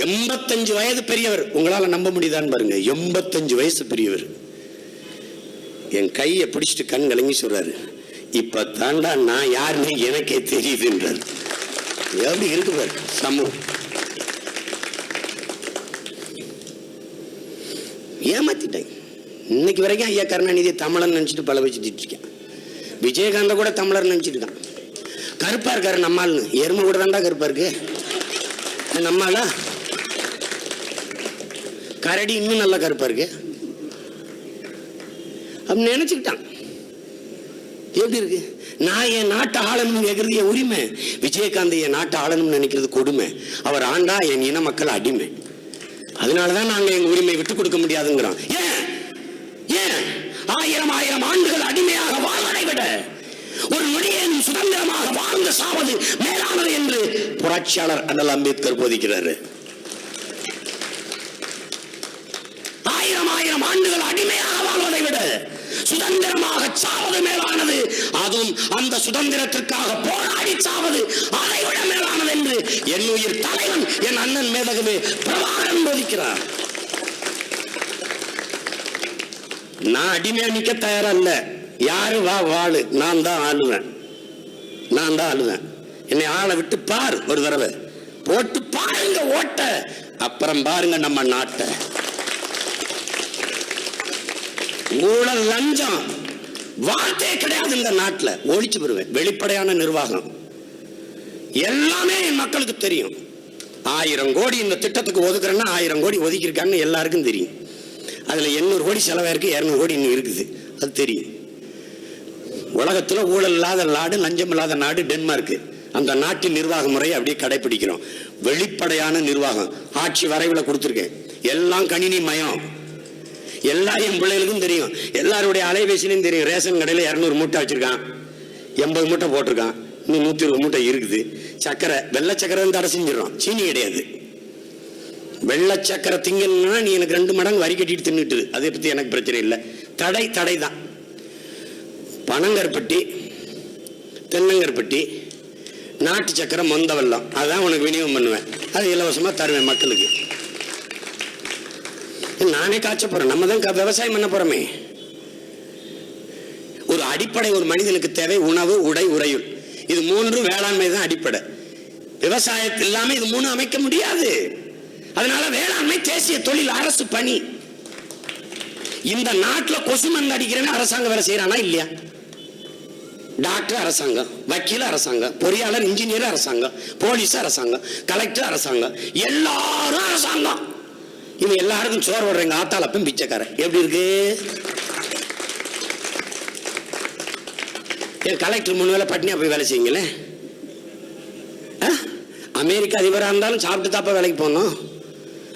85 வயது பெரியவர், உங்களால நம்ப முடியுதான்னு பாருங்க. 85 வயசு பெரியவர் என் கையை பிடிச்சிட்டு கண் கலங்கி சொல்றாரு, இப்ப தாண்டா நான் யாருன்னு எனக்கே தெரியுதுன்றார். எப்படி இருக்கு பாரு சமூகம். இன்னைக்கு வரைக்கும் ஐயா கருணாநிதி தமிழன் நினைச்சிட்டு பல வச்சுட்டு இருக்கேன். விஜயகாந்த கூட தமிழர் நினைச்சிட்டு இருக்கான். கருப்பா இருக்காரு நம்மால்னு, எருமை கூட தான்டா கருப்பா இருக்கு நம்மாலா. கரடி இன்னும் நல்லா கருப்பா இருக்கு அப்படின்னு நினைச்சுக்கிட்டான். எப்படி இருக்கு? நான் என் நாட்டை ஆளணும்னு கேட்கறது என் உரிமை, விஜயகாந்த் என் நாட்டை ஆளணும்னு நினைக்கிறது கொடுமை. அவர் ஆண்டா என் இன மக்கள் அடிமை. அதனாலதான் நாங்க எங்க உரிமை விட்டு கொடுக்க முடியாதுங்கிறோம். ஏன் ஏன் 1000 ஆண்டுகள் அடிமையாக வாழ்வதை விட ஒரு நொடியேனும் சுதந்திரமாக வாழ்ந்து சாவது மேலானது என்று புரட்சியாளர் அண்ணல் அம்பேத்கர் போதிக்கிறாரு. 1000 ஆண்டுகள் அடிமையாக வாழ்வதை விட சுதந்திரமாக சாவது மேலானது, அதுவும் அந்த சுதந்திரத்திற்காக போராடி சாவது அதை விட மேலானது என்று என் உயிர் தலைவன் என் அண்ணன் மேதகவே பிரபாகரன் போதிக்கிறார். நான் அடிமையா நிக்க தயாரா இல்ல. யாரு வா வாழு, நான் தான் ஆளுவேன், நான் தான் ஆளுவேன். என்னை ஆளை விட்டு பார், ஒரு தடவை போட்டு பாருங்க ஓட்ட, அப்புறம் பாருங்க நம்ம நாட்டை. ஊழல் லஞ்சம் வார்த்தையே கிடையாது இந்த நாட்டில், ஒழிச்சு பெறுவேன். வெளிப்படையான நிர்வாகம் எல்லாமே என் மக்களுக்கு தெரியும். 1000 கோடி இந்த திட்டத்துக்கு ஒதுக்குறேன்னா 1000 கோடி ஒதுக்கியிருக்கான்னு எல்லாருக்கும் தெரியும். அதுல 800 கோடி செலவாயிருக்கு, 200 கோடி இன்னும் இருக்குது, அது தெரியும். உலகத்துல ஊழல் இல்லாத நாடு, லஞ்சம் இல்லாத நாடு டென்மார்க். அந்த நாட்டின் நிர்வாக முறையை அப்படியே கடைபிடிக்கிறோம். வெளிப்படையான நிர்வாகம் ஆட்சி வரைவில் கொடுத்துருக்கேன். எல்லாம் கணினி மயம், எல்லாம் என் பிள்ளைகளுக்கும் தெரியும், எல்லாருடைய அலைபேசியிலும் தெரியும். ரேஷன் கடையில் 200 மூட்டை வச்சிருக்கான், 80 மூட்டை போட்டிருக்கான், இன்னும் 120 மூட்டை இருக்குது. சக்கரை, வெள்ளை சக்கரை தடை செஞ்சிடறோம், சீனி கிடையாது. வெள்ளை சக்கரை திங்கன்னா நீ எனக்கு 2 மடங்கு வரி கட்டிட்டு தின்னுட்டு, அதை பத்தி எனக்கு பிரச்சனை இல்லை. தடை தான். பனங்கருப்பட்டி, தென்னங்கருப்பட்டி, நாட்டு சக்கரை, மொந்த வெல்லம், அதான் உனக்கு விநியோகம் பண்ணுவேன். அது இலவசமா தருவேன் மக்களுக்கு. நானே காய்ச்ச போறேன், நம்ம தான் விவசாயம் பண்ண போறோமே. ஒரு அடிப்படை ஒரு மனிதனுக்கு தேவை உணவு, உடை, உறையுள். இது 3 வேளாண்மை தான் அடிப்படை. விவசாயத்தில் இல்லாம இது 3 அமைக்க முடியாது. அதனால வேளாண்மை தேசிய தொழில், அரசு பணி. இந்த நாட்டில் கொசு மருந்து அடிக்கிறேன்னு அரசாங்கம் வேலை செய்யறானா இல்லையா? டாக்டர் அரசாங்கம், வக்கீல் அரசாங்கம், பொறியாளர் இன்ஜினியர் அரசாங்கம், போலீஸ் அரசாங்கம், கலெக்டர் அரசாங்கம், எல்லாரும் அரசாங்கம். இவன் எல்லாருக்கும் சோறு போடுறேங்க ஆத்தாளப்பன் பிச்சைக்காரன். எப்படி இருக்கு? கலெக்டர் 3 வேளை பட்னியா போய் வேலை செய்யுங்களேன். அமெரிக்க அதிபராக இருந்தாலும் சாப்பிட்டு தாப்பா வேலைக்கு போகணும்.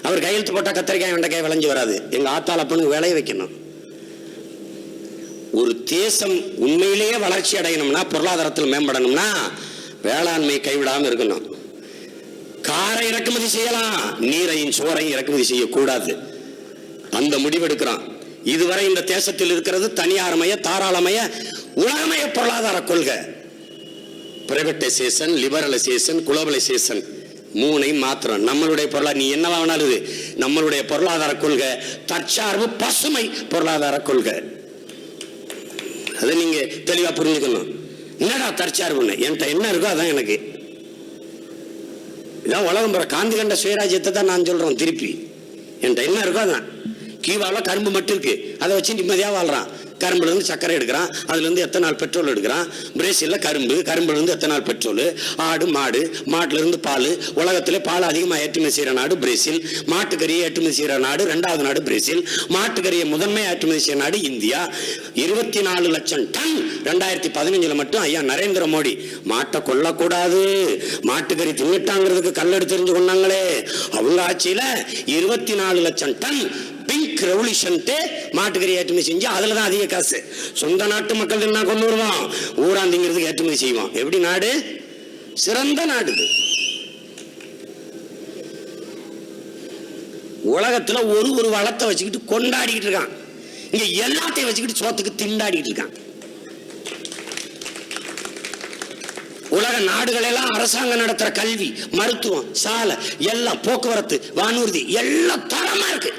அவர் கையெழுத்து போட்டால் கத்திரிக்காய் வெண்டைக்காய் விளைஞ்சு வராது. எங்க ஆத்தாளப்பனுக்கு வேலையை வைக்கணும். ஒரு தேசம் உண்மையிலேயே வளர்ச்சி அடையணும்னா, பொருளாதாரத்தில் மேம்படணும்னா வேளாண்மை கைவிடாமல் இருக்கணும். காரை இறக்குமதி செய்யலாம், நீரையும் சோறையும் இறக்குமதி செய்யக்கூடாது. அந்த முடிவெடுக்கிறான். இதுவரை இந்த தேசத்தில் இருக்கிறது தனியார்மய, தாராளமய, உலகமய பொருளாதார கொள்கை. பிரைவேட்டைசேஷன், லிபரலைசேஷன், குளோபலைசேஷன், 3ஐயும் மாத்திரம். நம்மளுடைய பொருளாதார, நீ என்னவா வேணாலும், நம்மளுடைய பொருளாதார கொள்கை தற்சார்பு பசுமை பொருளாதார கொள்கை. அதை நீங்க தெளிவா புரிஞ்சுக்கணும். என்னடா தற்சார்புன்னு? என்கிட்ட என்ன இருக்கோ அதான் எனக்கு. இதான் உலகம் பெற காந்தி கண்ட சுயராஜ்யத்தை தான் நான் சொல்றேன். திருப்பி என்கிட்ட என்ன இருக்கோ அதான். கீவாவில் கரும்பு மட்டும் இருக்கு, அதை வச்சு நிம்மதியாக வாழ்றான். கரும்புல இருந்து சர்க்கரை எடுக்கிறான், அதுல இருந்து எத்தனால் பெட்ரோல் எடுக்கிறான். பிரேசில்ல கரும்புல இருந்து எத்தனால் பெட்ரோல். ஆடு, மாட்டுல இருந்து பால். உலகத்திலே பால் அதிகமாக ஏற்றுமதி செய்யற நாடு பிரேசில். மாட்டுக்கறியை ஏற்றுமதி செய்யற நாடு 2வது நாடு பிரேசில். மாட்டுக்கறியை முதன்மை ஏற்றுமதி செய்யற நாடு இந்தியா. 24 லட்சம் டன் 2015 மட்டும் ஐயா நரேந்திர மோடி. மாட்டை கொல்லக்கூடாது, மாட்டுக்கறி தின்னுட்டாங்கிறதுக்கு கல்லெடுத்து தெரிஞ்சு கொண்டாங்களே அவங்க ஆட்சியில 24 லட்சம் டன் பிங்க் ரெவல்யூஷன் மாட்டுக்கறி ஏற்றுமதி செஞ்சு அதுலதான் அதிக காசு. சொந்த நாட்டு மக்கள் என்ன கொண்டு வருவான், ஊராந்திங்கிறதுக்கு ஏற்றுமதி செய்வான். எப்படி நாடு? சிறந்த நாடு. உலகத்துல ஒரு வளத்தை வச்சுக்கிட்டு கொண்டாடிக்கிட்டு இருக்கான். இங்க எல்லாத்தையும் வச்சுக்கிட்டு சோத்துக்கு திண்டாடிட்டு இருக்கான். உலக நாடுகள் எல்லாம் அரசாங்கம் நடத்துற கல்வி, மருத்துவம், சாலை, எல்லாம் போக்குவரத்து, வானூர்தி எல்லாம் தரமா இருக்கு.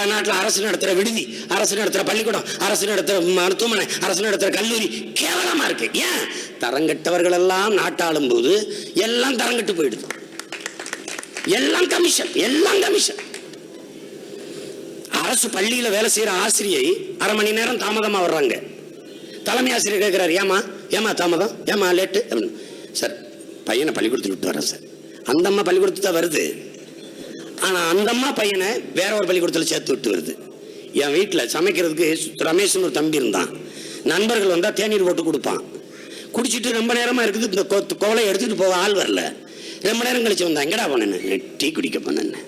என் நாட்டில் அரசு நடத்துற விடுதி, அரசு நடத்துற பள்ளிக்கூடம், அரசு நடத்துற மருத்துவமனை, அரசு நடத்துற கல்லூரி கேவலமா இருக்கு. ஏன்? தரங்கட்டவர்கள் எல்லாம் நாட்டாளும் போது எல்லாம் தரங்கட்டு போயிடுது. எல்லாம் கமிஷன். அரசு பள்ளியில வேலை செய்யற ஆசிரியை அரை மணி நேரம் தாமதமா வர்றாங்க. தலைமை ஆசிரியர் கேட்கிறாரு, ஏமா தாமதம், ஏமா லேட்டு அப்படின்னு. சார் பையனை பள்ளிக்கூடத்துக்கு விட்டு வரேன் சார். அந்த அம்மா பள்ளிக்கூடத்துக்கு தான் வருது, ஆனா அந்த அம்மா பையனை வேற ஒரு பள்ளிக்கூடத்தில் சேர்த்து விட்டு வருது. என் வீட்டில் சமைக்கிறதுக்கு ரமேஷ்னு ஒரு தம்பி இருந்தான். நண்பர்கள் வந்தா தேநீர் போட்டு கொடுப்பான். குடிச்சிட்டு ரொம்ப நேரமா இருக்குது, இந்த கோலை எடுத்துட்டு போக ஆள் வரல. ரொம்ப நேரம் கழிச்சு வந்தா, எங்கடா போனேன்னு, டீ குடிக்க போனேன்னு.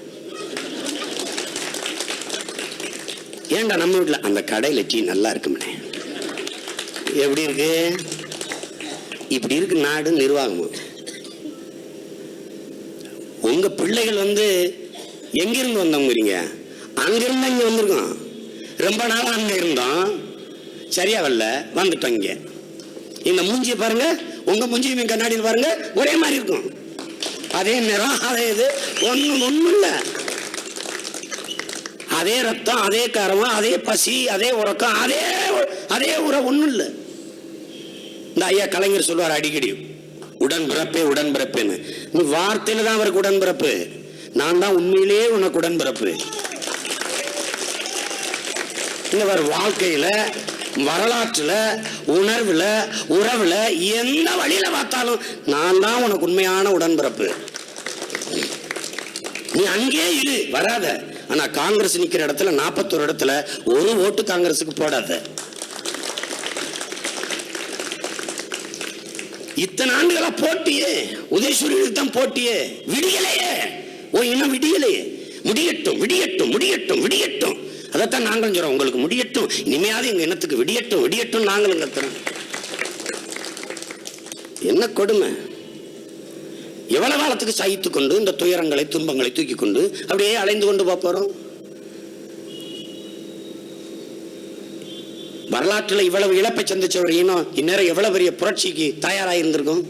ஏன்டா நம்ம வீட்டில் அந்த கடையில் டீ நல்லா இருக்குமே. எப்படி இருக்கு? இப்படி இருக்கு நாடு நிர்வாகமும். உங்க பிள்ளைகள் எங்கிருந்து வந்தவங்க? அங்கிருந்து இங்க வந்திருக்கோம். ரொம்ப நாள் அங்க இருந்தோம், சரியா வரல, வந்துட்டோம் இங்க. இந்த மூஞ்சியை பாருங்க, உங்க மூஞ்சியும் கண்ணாடியில் பாருங்க, ஒரே மாதிரி இருக்கும். அதே நிறம், அதே இது, ஒன்றும் இல்லை. அதே ரத்தம், அதே காரம், அதே பசி, அதே உறக்கம், அதே உறவு, ஒன்றும் இல்லை. இந்த ஐயா கலைஞர் சொல்வார் அடிக்கடி, உடன்பிறப்பே உடன்பிறப்பேன்னு. நீ வார்த்தையில தான் அவருக்கு உடன்பிறப்பு, நான் தான் உண்மையிலேயே உனக்கு உடன்பிறப்பு. இந்த வாழ்க்கையில, வரலாற்றுல, உணர்வுல, உறவுல, எந்த வழியில பார்த்தாலும் நான் தான் உனக்கு உண்மையான உடன்பிறப்பு. நீ அங்கே இரு, வராத. ஆனா காங்கிரஸ் நிக்கிற இடத்துல 41 இடத்துல ஒரு ஓட்டு காங்கிரஸுக்கு போடாத. இத்தனை ஆண்டுகளா போட்டியே, உதயசூரியனுக்கு தான் போட்டியே, விடியலையே. இன்னும் விடியலையே. முடியட்டும் விடியட்டும் முடியட்டும் விடியட்டும். அதைத்தான் நாங்களும் சொல்றோம், உங்களுக்கு முடியட்டும், இனிமையாவது எங்க இனத்துக்கு விடியட்டும் விடியட்டும் நாங்களும் கத்துறோம். என்ன கொடுமை! எவ்வளவு காலத்துக்கு சகித்து கொண்டு இந்த துயரங்களை துன்பங்களை தூக்கி கொண்டு அப்படியே அலைந்து கொண்டு போறோம்? வரலாற்றில் இவ்வளவு இழப்பை சந்திச்ச ஒரு இனம் இந்நேரம் எவ்வளவு பெரிய புரட்சிக்கு தயாராக இருந்திருக்கும்.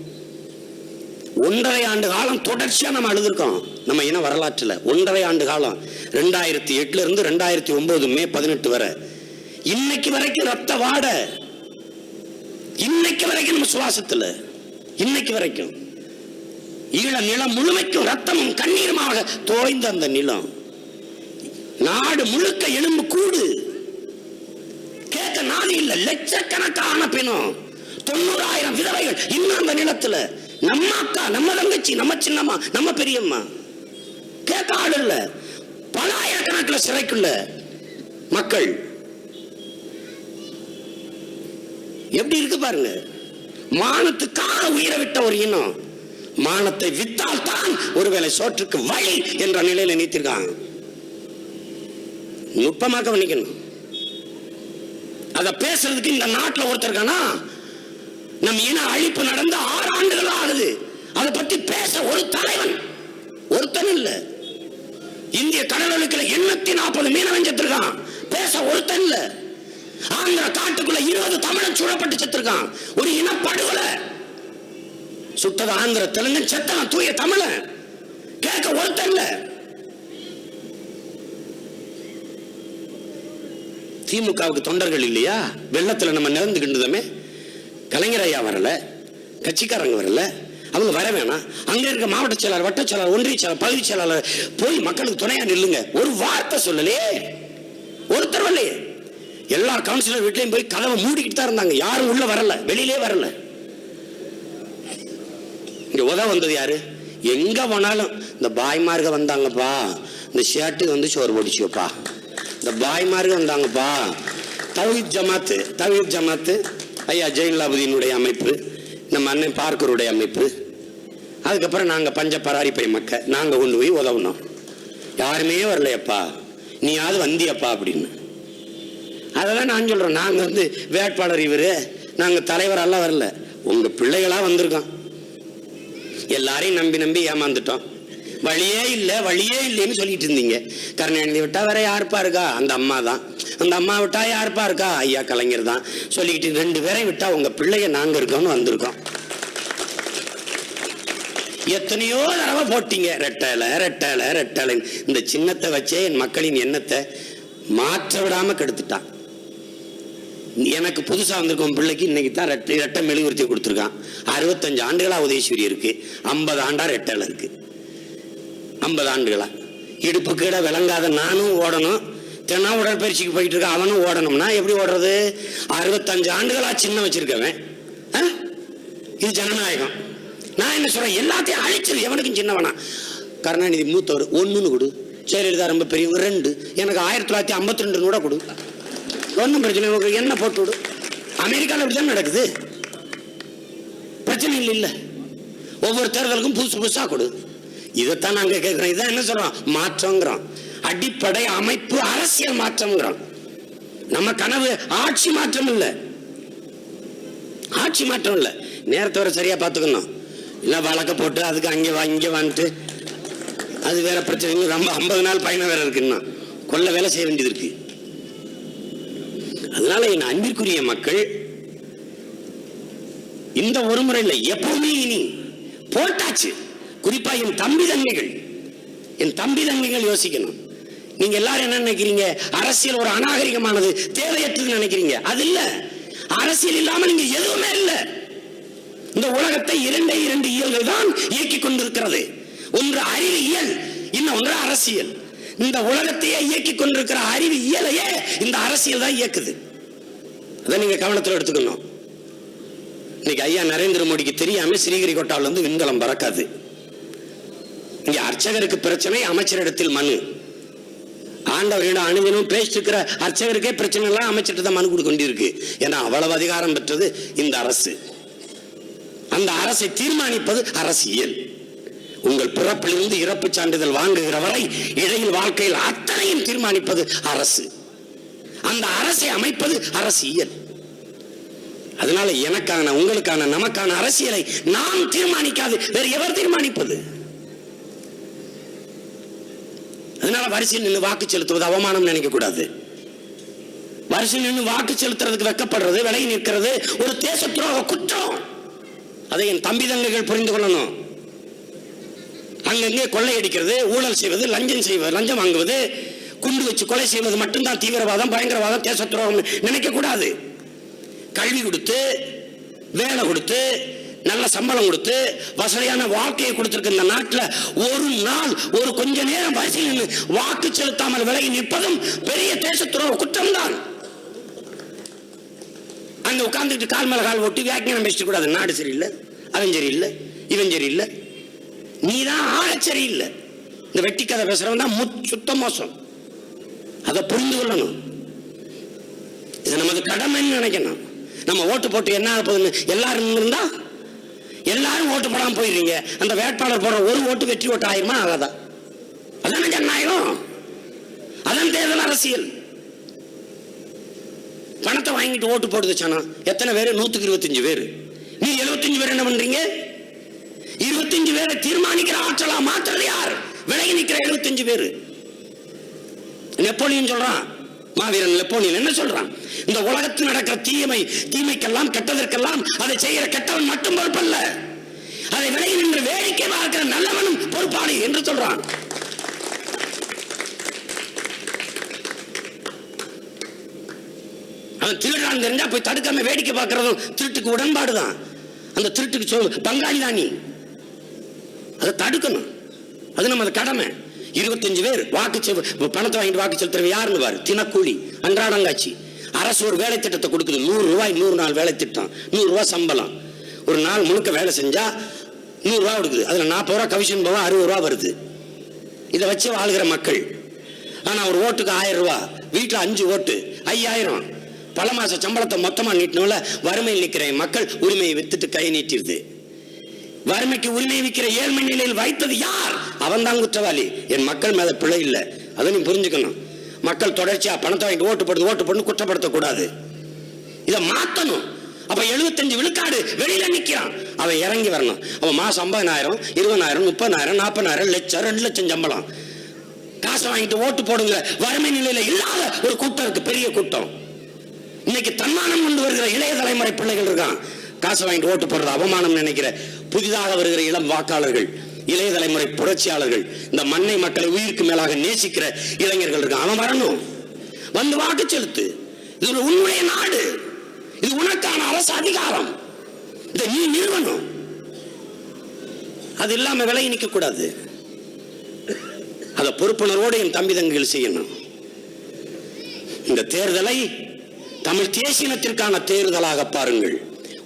1.5 ஆண்டு காலம் தொடர்ச்சியா நம்ம அழுதுருக்கோம். நம்ம இன வரலாற்றுல 1.5 ஆண்டு காலம், 2008 இருந்து 2009 மே 18 வரை, இன்னைக்கு வரைக்கும் ரத்த வாட, இன்னைக்கு வரைக்கும் நம்ம சுவாசத்துல, இன்னைக்கு வரைக்கும் ஈழ நிலம் முழுமைக்கும் ரத்தமும் கண்ணீருமாக தோய்ந்த அந்த நிலம், நாடு முழுக்க எலும்பு கூடு, கேட்க நாதி இல்ல, லட்சக்கணக்கான பிணம், 90,000 விதவைகள் இன்னும் அந்த நிலத்துல. நம்ம அக்கா, நம்ம தங்கச்சி, நம்ம சின்னம்மா, நம்ம பெரியம்மா, கேட்க ஆள் இல்ல. பல ஆயிரக்கணக்கில் சிறைக்குள்ள மக்கள். எப்படி இருக்கு பாருங்க. மானத்துக்காக உயிரை விட்ட ஒரு இனம், மானத்தை வித்தால் தான் ஒருவேளை சோற்றுக்கு வழி என்ற நிலையில நீத்திருக்காங்க. நுட்பமாக கவனிக்கணும். அத பேசுறதுக்கு இந்த நாட்டில் ஒருத்தருக்கானா? நம் இன அழிப்பு நடந்து 6 ஆண்டுகள் ஆகுது. அதை பத்தி பேச ஒரு தலைவன் ஒருத்தன் இல்ல. இந்திய கடலுக்குள்ள 840 மீனவன் செத்துருக்கான், பேச ஒருத்தன் இல்ல. ஆந்திர காட்டுக்குள்ள 20 தமிழன் சுடப்பட்டு செத்துருக்கான், ஒரு இனப்படுகொலை. சுட்டது ஆந்திர தெலுங்கு, செத்தான் தூய தமிழன், கேட்க ஒருத்தன் இல்ல. திமுகவுக்கு தொண்டர்கள் இல்லையா? வெள்ளத்துல நம்ம நிறந்துகின்றதுமே. கலைஞர் ஐயா வரல, கட்சிக்காரங்க வரல, அவங்க வர வேணாம். அங்க இருக்க மாவட்ட செயலாளர், வட்ட செயலாளர், ஒன்றிய செயலாளர், பகுதி செயலாளர் போய் மக்களுக்கு துணையா நில்லுங்க, ஒரு வார்த்தை சொல்லலையே, ஒருத்தர் வரலையே. எல்லா கவுன்சிலர் வீட்லயும் போய் கதவை மூடிக்கிட்டு தான் இருந்தாங்க, யாரும் உள்ள வரல, வெளியிலே வரல. இங்க உதவ வந்தது யாரு? எங்க போனாலும் இந்த பாய்மார்க வந்தாங்கப்பா, இந்த ஷர்ட்டுக்கு சோறு போடிச்சுப்பா, இந்த பாய்மார்க வந்தாங்கப்பா. தௌஹீத் ஜமாத்து ஐயா ஜெயின்லாபுதீனுடைய அமைப்பு, நம்ம அண்ணன் பார்க்கருடைய அமைப்பு, அதுக்கப்புறம் நாங்க பஞ்ச பராரி பை மக்க நாங்க கொண்டு போய் உதவணும். யாருமே வரலையப்பா, நீயாவது வந்தியப்பா அப்படின்னு. அதெல்லாம் நான் சொல்றேன், நாங்க வேட்பாளர் இவரு, நாங்க தலைவரெல்லாம் வரல, உங்க பிள்ளைகளா வந்திருக்கோம். எல்லாரையும் நம்பி ஏமாந்துட்டோம். வழியே இல்லைன்னு சொல்லிட்டு இருந்தீங்க. கருணாநிதி விட்டா வேற யாருப்பா இருக்கா? அந்த அம்மா தான். அந்த அம்மா விட்டா யாருப்பா இருக்கா? ஐயா கலைஞர் தான். சொல்லிக்கிட்டு 2 பேரை விட்டா உங்க பிள்ளைய நாங்க இருக்கோம்னு வந்திருக்கோம். எத்தனையோ தடவை போட்டீங்க ரெட்டலை. இந்த சின்னத்தை வச்சே என் மக்களின் எண்ணத்தை மாற்ற விடாம கெடுத்துட்டான். எனக்கு புதுசா வந்திருக்கும் பிள்ளைக்கு இன்னைக்கு தான் ரெட்டை மெழுகுவர்த்தி கொடுத்துருக்கான். 65 ஆண்டுகளா உதயசூரி இருக்கு, 50 ஆண்டா ரெட்டலை இருக்கு. 50 ஆண்டுகளா இடுப்பு கீழே விளங்காத நானும் ஓடணும், தினா உடற்பயிற்சிக்கு போயிட்டு இருக்க அவனும் ஓடணும்னா எப்படி ஓடுறது? 65 ஆண்டுகளா சின்ன வச்சிருக்கவன். இது ஜனநாயகம். நான் என்ன சொல்றேன், எல்லாத்தையும் அழிச்சிரு. எவனுக்கும் சின்னவனா? கருணாநிதி மூத்தவர் 1 கொடு, ஜெயலலிதா ரொம்ப பெரியவங்க 2, எனக்கு 1952 கூட கொடு, ஒன்றும் பிரச்சனை இல்லை, என்ன போட்டு விடு. அமெரிக்காவில் அப்படிதான் நடக்குது. பிரச்சனை இல்லை. ஒவ்வொரு தேர்தலுக்கும் புதுசு புதுசா கொடு. இதைத்தான் நாங்க கேட்கிறோம். இதான் என்ன சொல்றோம்? மாற்றங்கிறோம். அடிப்படை அமைப்பு அரசியல் மாற்றம்ங்கிறோம். நம்ம கனவு ஆட்சி மாற்றம் இல்லை. ஆட்சி மாற்றம் இல்லை. நேரத்தை வர சரியா பார்த்துக்கணும். இல்லை வழக்க போட்டு அதுக்கு அங்கே வந்துட்டு அது வேற பிரச்சனை. ரொம்ப 50 நாள் பயணம் வேற இருக்குன்னா கொள்ள வேலை செய்ய வேண்டியது இருக்கு. அதனால என் அன்பிற்குரிய மக்கள், இந்த ஒரு முறை இல்லை, எப்பவுமே இனி போட்டாச்சு. குறிப்பா என் தம்பி தங்கைகள் யோசிக்கணும். நீங்க எல்லாரும் என்ன நினைக்கிறீங்க? அரசியல் ஒரு அநாகரிகமானது, தேவையற்றது நினைக்கிறீங்க. அது இல்ல. அரசியல் இல்லாம நீங்க எதுவுமே இல்ல. இந்த உலகத்தை 2 இயல்கள் தான் இயக்கிக் கொண்டிருக்கிறது. ஒன்று அறிவியல், இன்னொன்று அரசியல். இந்த உலகத்தையே இயக்கிக் கொண்டிருக்கிற அறிவியலையே இந்த அரசியல் தான் இயக்குது. அதை நீங்க கவனத்தில் எடுத்துக்கணும். இன்னைக்கு ஐயா நரேந்திர மோடிக்கு தெரியாம ஸ்ரீஹரிகோட்டாவில் இருந்து விண்கலம் பறக்காது. இங்க அர்ச்சகருக்கு பிரச்சனை, அமைச்சரிடத்தில் மனு. ஆண்டவரிடம் அணுகணும் பேசிட்டு இருக்கிற அர்ச்சகருக்கே பிரச்சனை எல்லாம் அமைச்சர்கிட்ட தான் மனு கொடுக்க வேண்டியிருக்கு. ஏன்னா அவ்வளவு அதிகாரம் பெற்றது இந்த அரசு. அந்த அரசை தீர்மானிப்பது அரசியல். உங்கள் பிறப்பிலிருந்து இறப்பு சான்றிதழ் வாங்குகிற வரை இடையில் வாழ்க்கையில் அத்தனையும் தீர்மானிப்பது அரசு. அந்த அரசை அமைப்பது அரசியல். அதனால எனக்கான, உங்களுக்கான, நமக்கான அரசியலை நாம் தீர்மானிக்காது வேறு எவர் தீர்மானிப்பது? அதனால வரிசையில் நின்று வாக்கு செலுத்துவது அவமானம் நினைக்க கூடாது. வரிசையில் நின்று வாக்கு செலுத்துறதுக்கு வெக்கப்படுறது, விலகி நிற்கிறது ஒரு தேச துரோக குற்றம். அதை என் தம்பி தங்கைகள் புரிந்து கொள்ளணும். அங்கங்கே கொள்ளையடிக்கிறது, ஊழல் செய்வது, லஞ்சம் வாங்குவது, குண்டு வச்சு கொலை செய்வது மட்டும்தான் தீவிரவாதம், பயங்கரவாதம், தேச துரோகம் நினைக்க கூடாது. கல்வி கொடுத்து, வேலை கொடுத்து, நல்ல சம்பளம் கொடுத்து, வசதியான வாழ்க்கையை கொடுத்திருக்க இந்த நாட்டில் ஒரு நாள் ஒரு கொஞ்ச நேரம் வரிசையில் வாக்கு செலுத்தாமல் விலகி நிற்பதும் பெரிய தேச துரோக குற்றம் தான். அங்க உட்கார்ந்துட்டு கால் மேல கால் ஓட்டி வியாக்கியானம் பேசிட்டு கூடாது. நாடு சரியில்லை, அவன் சரியில்லை, இவன் சரியில்லை, நீதான் ஆக சரியில்லை. இந்த வெட்டி கதை பேசுறவன் தான் சுத்த மோசம். அதை புரிந்து கொள்ளணும். இது நமது கடமைன்னு நினைக்கணும். நம்ம ஓட்டு போட்டு என்ன ஆகுதுன்னு எல்லாரும் இருந்தா எல்லாரும் ஓட்டு போடாம போயிடுறீங்க. அந்த வேட்பாளர் போடுற ஒரு ஓட்டு வெற்றி ஓட்டு ஆயிருமா? ஆகாதா? அதான் ஜனநாயகம், அதான் தேர்தல் அரசியல். பணத்தை வாங்கிட்டு ஓட்டு போடுது சொன்னா எத்தனை பேர்? 125 பேர். நீ 75 பேர் என்ன பண்றீங்க? 25 பேரை தீர்மானிக்கிற ஆற்றலா மாற்றுறது யார்? விலகி நிற்கிற 75 பேர். நெப்போலியன் சொல்றான், மாவீரன் நெப்போலியன் என்ன சொல்றான்? இந்த உலகத்தில் நடக்கிற தீமைக்கெல்லாம் கெட்டதற்கெல்லாம் அதை செய்கிற கெட்டவன் மட்டும் பொறுப்பல்ல, அதை விலகி நின்று வேடிக்கை பார்க்கிற நல்லவனும் பொறுப்பாளி என்று சொல்றான். அவன் திருடான் தெரிஞ்சா போய் தடுக்காம வேடிக்கை பார்க்கறதும் திருட்டுக்கு உடன்பாடுதான். அந்த திருட்டுக்கு பங்காளி தான் நீ. அதை தடுக்கணும். அது நம்ம கடமை. 25 பேர் பணத்தை வாங்கிட்டு வாக்கு செலுத்துறவங்க யாருன்னு பாரு. தினக்கூலி, அன்றாடங்காட்சி. அரசு ஒரு வேலை திட்டத்தை கொடுக்குது. 100 ரூபாய் 100 நாள் வேலை திட்டம், 100 ரூபாய் சம்பளம். ஒரு நாள் முழுக்க வேலை செஞ்சா 100 ரூபாய் கொடுக்குது. அதுல 40 ரூபாய் கமிஷன் போக 60 ரூபாய் வருது. இதை வச்சு வாழ்கிற மக்கள். ஆனா ஒரு ஓட்டுக்கு 1000 ரூபாய், வீட்டுல 5 ஓட்டு 5000. பல மாச சம்பளத்தை மொத்தமா நீட்டினோம்ல. வறுமையில் நிற்கிற மக்கள் உரிமையை வித்துட்டு கை நீட்டிருது. வறுமைக்கு உரிமை விற்கிற ஏழ்மை நிலையில் வைத்தது யார்? அவன் தான் குற்றவாளி. என் மக்கள் மேல பிழை இல்லை. அதை நீ புரிஞ்சுக்கணும். மக்கள் தொடர்ச்சியா பணத்தை வாங்கிட்டு ஓட்டு போட்டு குற்றப்படுத்தக்கூடாது. இதை மாத்தணும். அப்ப 75 விழுக்காடு வெளியில நிக்கிறான். அவன் இறங்கி வரணும். அவன் மாசம் 50,000, 20,000, 30,000, 40,000, லட்சம், 2 லட்சம் சம்பளம். காசை வாங்கிட்டு ஓட்டு போடுங்க. வறுமை நிலையில இல்லாத ஒரு கூட்டம் இருக்கு, பெரிய கூட்டம். இன்னைக்கு தன்மானம் கொண்டு வருகிற இளைய தலைமுறை பிள்ளைகள் இருக்கான். காசை வாங்கிட்டு ஓட்டு போடுறது அவமானம் நினைக்கிற புதிதாக வருகிற இளம் வாக்காளர்கள், இளைய தலைமுறை புரட்சியாளர்கள், இந்த மண்ணை மக்களை உயிருக்கு மேலாக நேசிக்கிற இளைஞர்கள் இருக்கான். அவன் வரணும், வந்து வாக்கு செலுத்து. இது உன்னுடைய நாடு, இது உனக்கான அரசு அதிகாரம். இதை நீ நிறுவனம். அது இல்லாம விலகி நிற்க கூடாது. அதை பொறுப்புணர்வோடு என் தம்பி தங்கைகள் செய்யணும். இந்த தேர்தலை தமிழ் தேசியத்திற்கான தேர்தலாக பாருங்கள்.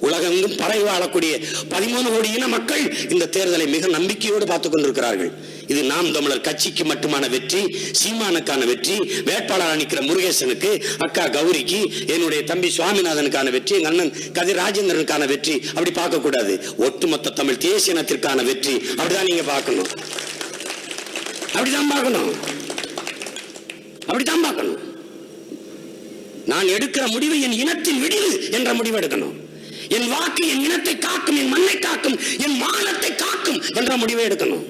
உலகெங்கும் பரவி வாழக்கூடிய 13 கோடி இன மக்கள் இந்த தேர்தலை மிக நம்பிக்கையோடு பார்த்துக் கொண்டிருக்கிறார்கள். இது நாம் தமிழர் கட்சிக்கு மட்டுமான வெற்றி, சீமானுக்கான வெற்றி, வேட்பாளர் நிற்கிற முருகேசனுக்கு, அக்கா கௌரிக்கு, என்னுடைய தம்பி சுவாமிநாதனுக்கான வெற்றி, எங்க அண்ணன் கதிர் ராஜேந்திரனுக்கான வெற்றி அப்படி பார்க்க கூடாது. ஒட்டுமொத்த தமிழ் தேசியத்திற்கான வெற்றி. அப்படிதான் நீங்க பார்க்கணும். அப்படிதான் பார்க்கணும். அப்படித்தான் பார்க்கணும். நான் எடுக்கிற முடிவு என் இனத்தின் விடிவு என்ற முடிவு எடுக்கணும். என் வாக்கு என் இனத்தை காக்கும், என் மண்ணை காக்கும், என் மானத்தை காக்கும் என்ற முடிவை எடுக்கணும்.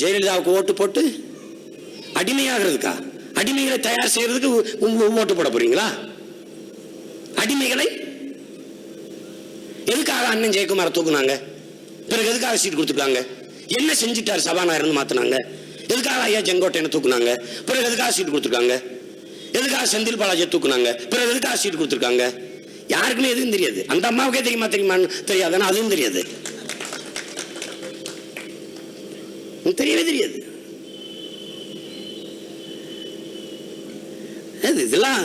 ஜெயலலிதாவுக்கு ஓட்டு போட்டு அடிமையாகிறதுக்கா? அடிமைகளை தயார் செய்யறதுக்கு ஓட்டு போட போறீங்களா? அடிமைகளை எதுக்காக அண்ணன் ஜெயக்குமாரை தூக்குனாங்க? பிறகு எதுக்காக சீட் கொடுத்துருக்காங்க? என்ன செஞ்சுட்டார் சபாநாயகர்னு மாத்தினாங்க? எதுக்காக ஐயா செங்கோட்டையனை தூக்குனாங்க? பிறகு எதுக்காக சீட் கொடுத்துருக்காங்க? எதுக்காக செந்தில் பாலாஜியை தூக்குனாங்க? பிறகு எதுக்காக சீட் கொடுத்துருக்காங்க? யாருக்குமே எதுவும் தெரியாது. அந்த அம்மாவுக்கே தெரியுமான்னு தெரியாதுன்னா அதுவும் தெரியாது. தெரியவே தெரியாது. இதெல்லாம்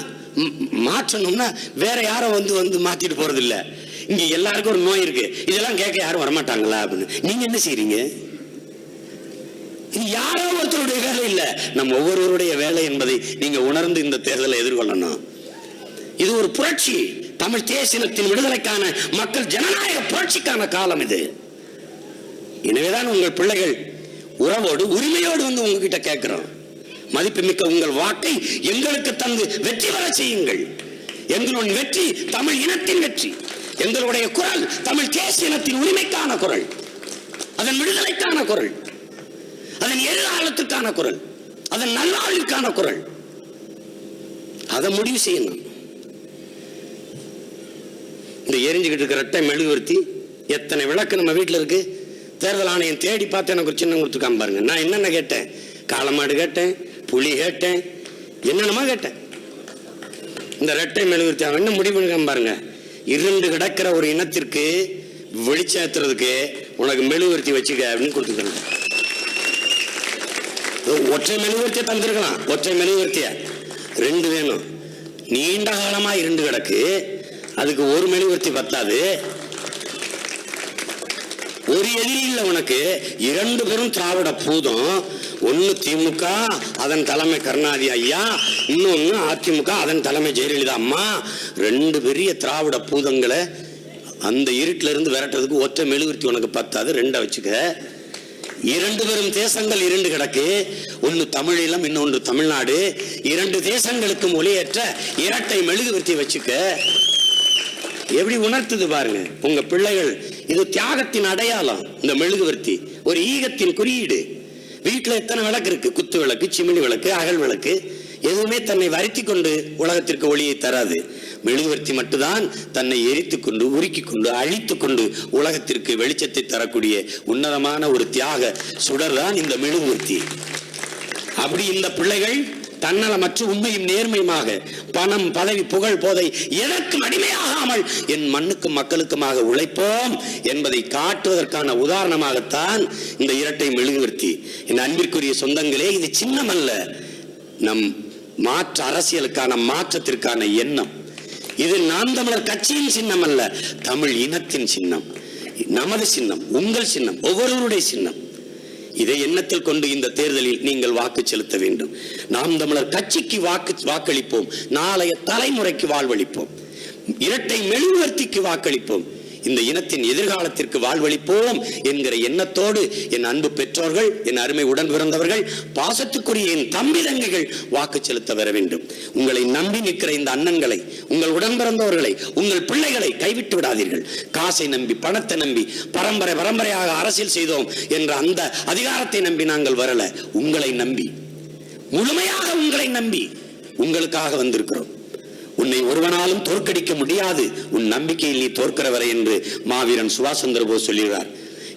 மாற்றணும்னா வேற யாரும் வந்து மாத்திட்டு போறது இல்ல. இங்க எல்லாருக்கும் ஒரு நோய் இருக்கு. இதெல்லாம் கேட்க யாரும் வரமாட்டாங்களா அப்படின்னு. நீங்க என்ன செய்றீங்க? இது யாரோ ஒருத்தருடைய வேலை இல்ல, நம்ம ஒவ்வொருவருடைய வேலை என்பதை நீங்க உணர்ந்து இந்த தேர்தலை எதிர்கொள்ளணும். இது ஒரு புரட்சி. தமிழ் தேசியத்தின் விடுதலைக்கான மக்கள் ஜனநாயக புரட்சிக்கான காலம் இது. எனவேதான் உங்கள் பிள்ளைகள் உறவோடு உரிமையோடு வந்து உங்ககிட்ட கேட்கிறோம். மதிப்புமிக்க உங்கள் வாக்கை எங்களுக்கு தந்து வெற்றி பெற செய்யுங்கள். எங்களுடைய வெற்றி தமிழ் இனத்தின் வெற்றி. எங்களுடைய குரல் தமிழ் தேசிய இனத்தின் உரிமைக்கான குரல், அதன் விடுதலைக்கான குரல், அதன் எதிர்காலத்துக்கான குரல், அதன் நல்வாழ்விற்கான குரல். அதை முடிவு செய்யணும். இந்த எரிஞ்சுக்கிட்டு இருக்கிற ரெட்டை மெழுகுவர்த்தி எத்தனை விளக்கு நம்ம வீட்டில் இருக்கு. தேர்தல் ஆணையம் தேடி பார்த்து எனக்கு ஒரு சின்னம் கொடுத்துருக்காம பாருங்க. நான் என்னென்ன கேட்டேன்? காளமாடு கேட்டேன், புலி கேட்டேன், என்னென்னமா கேட்டேன். இந்த ரெட்டை மெழுகுவர்த்தி அவன் என்ன முடிவு பண்ணிருக்காம பாருங்க. இருண்டு கிடக்கிற ஒரு இனத்திற்கு வெளிச்சேத்துறதுக்கு உனக்கு மெழுகுவர்த்தி வச்சுக்க அப்படின்னு கொடுத்துருக்காங்க. ஒற்றை மெழுகுவர்த்தியை தந்திருக்கலாம். ஒற்றை மெழுகுவர்த்திய 2 வேணும். நீண்ட காலமா இருண்டு கிடக்கு, அதுக்கு ஒரு மெழுகுவர்த்தி பத்தாது. ஒரு எதிரி இல்ல உனக்கு, 2 பேரும் திராவிட பூதம். ஒன்னு திமுக, அதன் தலைமை கருணாநிதி ஐயா, இன்னொன்னு அதிமுக, அதன் தலைமை ஜெயலலிதா அம்மா. 2 பெரிய திராவிட பூதங்களை அந்த இருட்டில இருந்து விரட்டுறதுக்கு ஒற்றை மெழுகுவர்த்தி உனக்கு பத்தாது, 2 வச்சுக்க. 2 பெரும் தேசங்கள் 2 கிடக்கு. ஒன்னு தமிழீழம், இன்னொன்று தமிழ்நாடு. 2 தேசங்களுக்கும் ஒளியேற்ற இரட்டை மெழுகுவர்த்தி வச்சுக்க. எப்படி உணர்த்துது பாருங்க உங்க பிள்ளைகள். இது தியாகத்தின் அடையாளம். இந்த மெழுகுவர்த்தி ஒரு ஈகத்தின் குறியீடு. வீட்டுல எத்தனை விளக்கு இருக்கு? குத்து விளக்கு, சிமினி விளக்கு, அகல் விளக்கு. எதுவுமே தன்னை வருத்தி கொண்டு உலகத்திற்கு ஒளியை தராது. மெழுகுவர்த்தி மட்டும்தான் தன்னை எரித்துக் கொண்டு, உருக்கி கொண்டு, அழித்து கொண்டு உலகத்திற்கு வெளிச்சத்தை தரக்கூடிய உன்னதமான ஒரு தியாக சுடர் தான் இந்த மெழுகுவர்த்தி. அப்படி இந்த பிள்ளைகள் தன்னலமற்ற உண்மையும் நேர்மையுமாக, பணம், பதவி, புகழ், போதை எதற்கும் அடிமையாகாமல் என் மண்ணுக்கும் மக்களுக்குமாக உழைப்போம் என்பதை காட்டுவதற்கான உதாரணமாகத்தான் இந்த இரட்டை மெழுகுவர்த்தி. என் அன்பிற்குரிய சொந்தங்களே, இது சின்னம் அல்ல, நம் மாற்ற அரசியலுக்கான மாற்றத்திற்கான எண்ணம். இது நாம் தமிழர் கட்சியின் சின்னம் அல்ல, தமிழ் இனத்தின் சின்னம், நமது சின்னம், உங்கள் சின்னம், ஒவ்வொருவருடைய சின்னம். இதை எண்ணத்தில் கொண்டு இந்த தேர்தலில் நீங்கள் வாக்கு செலுத்த வேண்டும். நாம் தமிழர் கட்சிக்கு வாக்களிப்போம். நாளைய தலைமுறைக்கு வாழ்வளிப்போம். இரட்டை மெழுகுவர்த்திக்கு வாக்களிப்போம். இந்த இனத்தின் எதிர்காலத்திற்கு வாழ்வளிப்போம் என்கிற எண்ணத்தோடு என் அன்பு பெற்றோர்கள், என் அருமை உடன் பிறந்தவர்கள், பாசத்துக்குரிய என் தம்பி தங்கைகள் வாக்கு செலுத்த வர வேண்டும். உங்களை நம்பி நிற்கிற இந்த அண்ணன்களை, உங்கள் உடன் பிறந்தவர்களை, உங்கள் பிள்ளைகளை கைவிட்டு விடாதீர்கள். காசை நம்பி, பணத்தை நம்பி, பரம்பரையாக அரசியல் செய்தோம் என்ற அந்த அதிகாரத்தை நம்பி நாங்கள் வரல. உங்களை நம்பி, முழுமையாக உங்களை நம்பி உங்களுக்காக வந்திருக்கிறோம். உன்னை ஒருவனாலும் தோற்கடிக்க முடியாது, உன் நம்பிக்கையில் நீ தோற்கிறவரை என்று மாவீரன் சுபாஷ் சந்திர போஸ் சொல்கிறார்.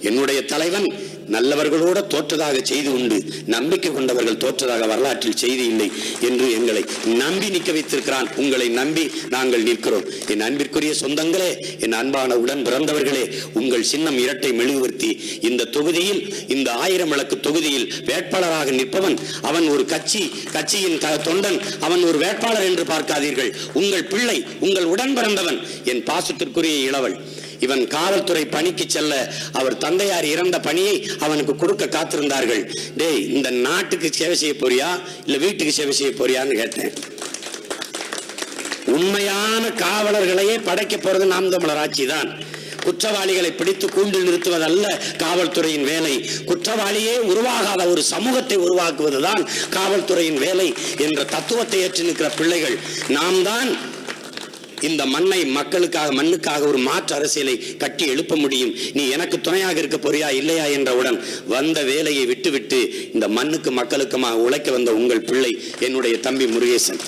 என்னுடைய தலைவன் நல்லவர்களோட தோற்றதாக செய்தி உண்டு, நம்பிக்கை கொண்டவர்கள் தோற்றதாக வரலாற்றில் செய்தி இல்லை என்று எங்களை நம்பி நிற்க வைத்திருக்கிறான். உங்களை நம்பி நாங்கள் நிற்கிறோம். என் அன்பிற்குரிய சொந்தங்களே, என் அன்பான உடன் பிறந்தவர்களே, உங்கள் சின்னம் இரட்டை மெழுகுவர்த்தி. இந்த தொகுதியில், இந்த 1000 விளக்கு தொகுதியில் வேட்பாளராக நிற்பவன் அவன் ஒரு கட்சியின் தொண்டன், அவன் ஒரு வேட்பாளர் என்று பார்க்காதீர்கள். உங்கள் பிள்ளை, உங்கள் உடன் பிறந்தவன், என் பாசத்திற்குரிய இளவல். இவன் காவல்துறை பணிக்கு செல்ல அவர் தந்தையார் இறந்த பணியை அவனுக்கு கொடுக்க காத்திருந்தார்கள். டேய், இந்த நாட்டுக்கு சேவை செய்ய போறியா இல்ல வீட்டுக்கு சேவை செய்ய போறியான்னு கேட்டேன். உண்மையான காவலர்களையே படைக்க போறது நாம் தமிழர் ஆட்சி தான். குற்றவாளிகளை பிடித்து கூண்டில் நிறுத்துவதல்ல காவல்துறையின் வேலை. குற்றவாளியே உருவாகாத ஒரு சமூகத்தை உருவாக்குவதுதான் காவல்துறையின் வேலை என்ற தத்துவத்தை ஏற்று நிற்கிற பிள்ளைகள் நாம் தான். இந்த மண்ணை மக்களுக்காக, மண்ணுக்காக ஒரு மாற்று அரசியலை கட்டி எழுப்ப முடியும். நீ எனக்கு துணையாக இருக்க போறியா இல்லையா என்றவுடன் வந்த வேலையை விட்டுவிட்டு இந்த மண்ணுக்கு மக்களுக்குமாக உழைக்க வந்த உங்கள் பிள்ளை என்னுடைய தம்பி முருகேசன்.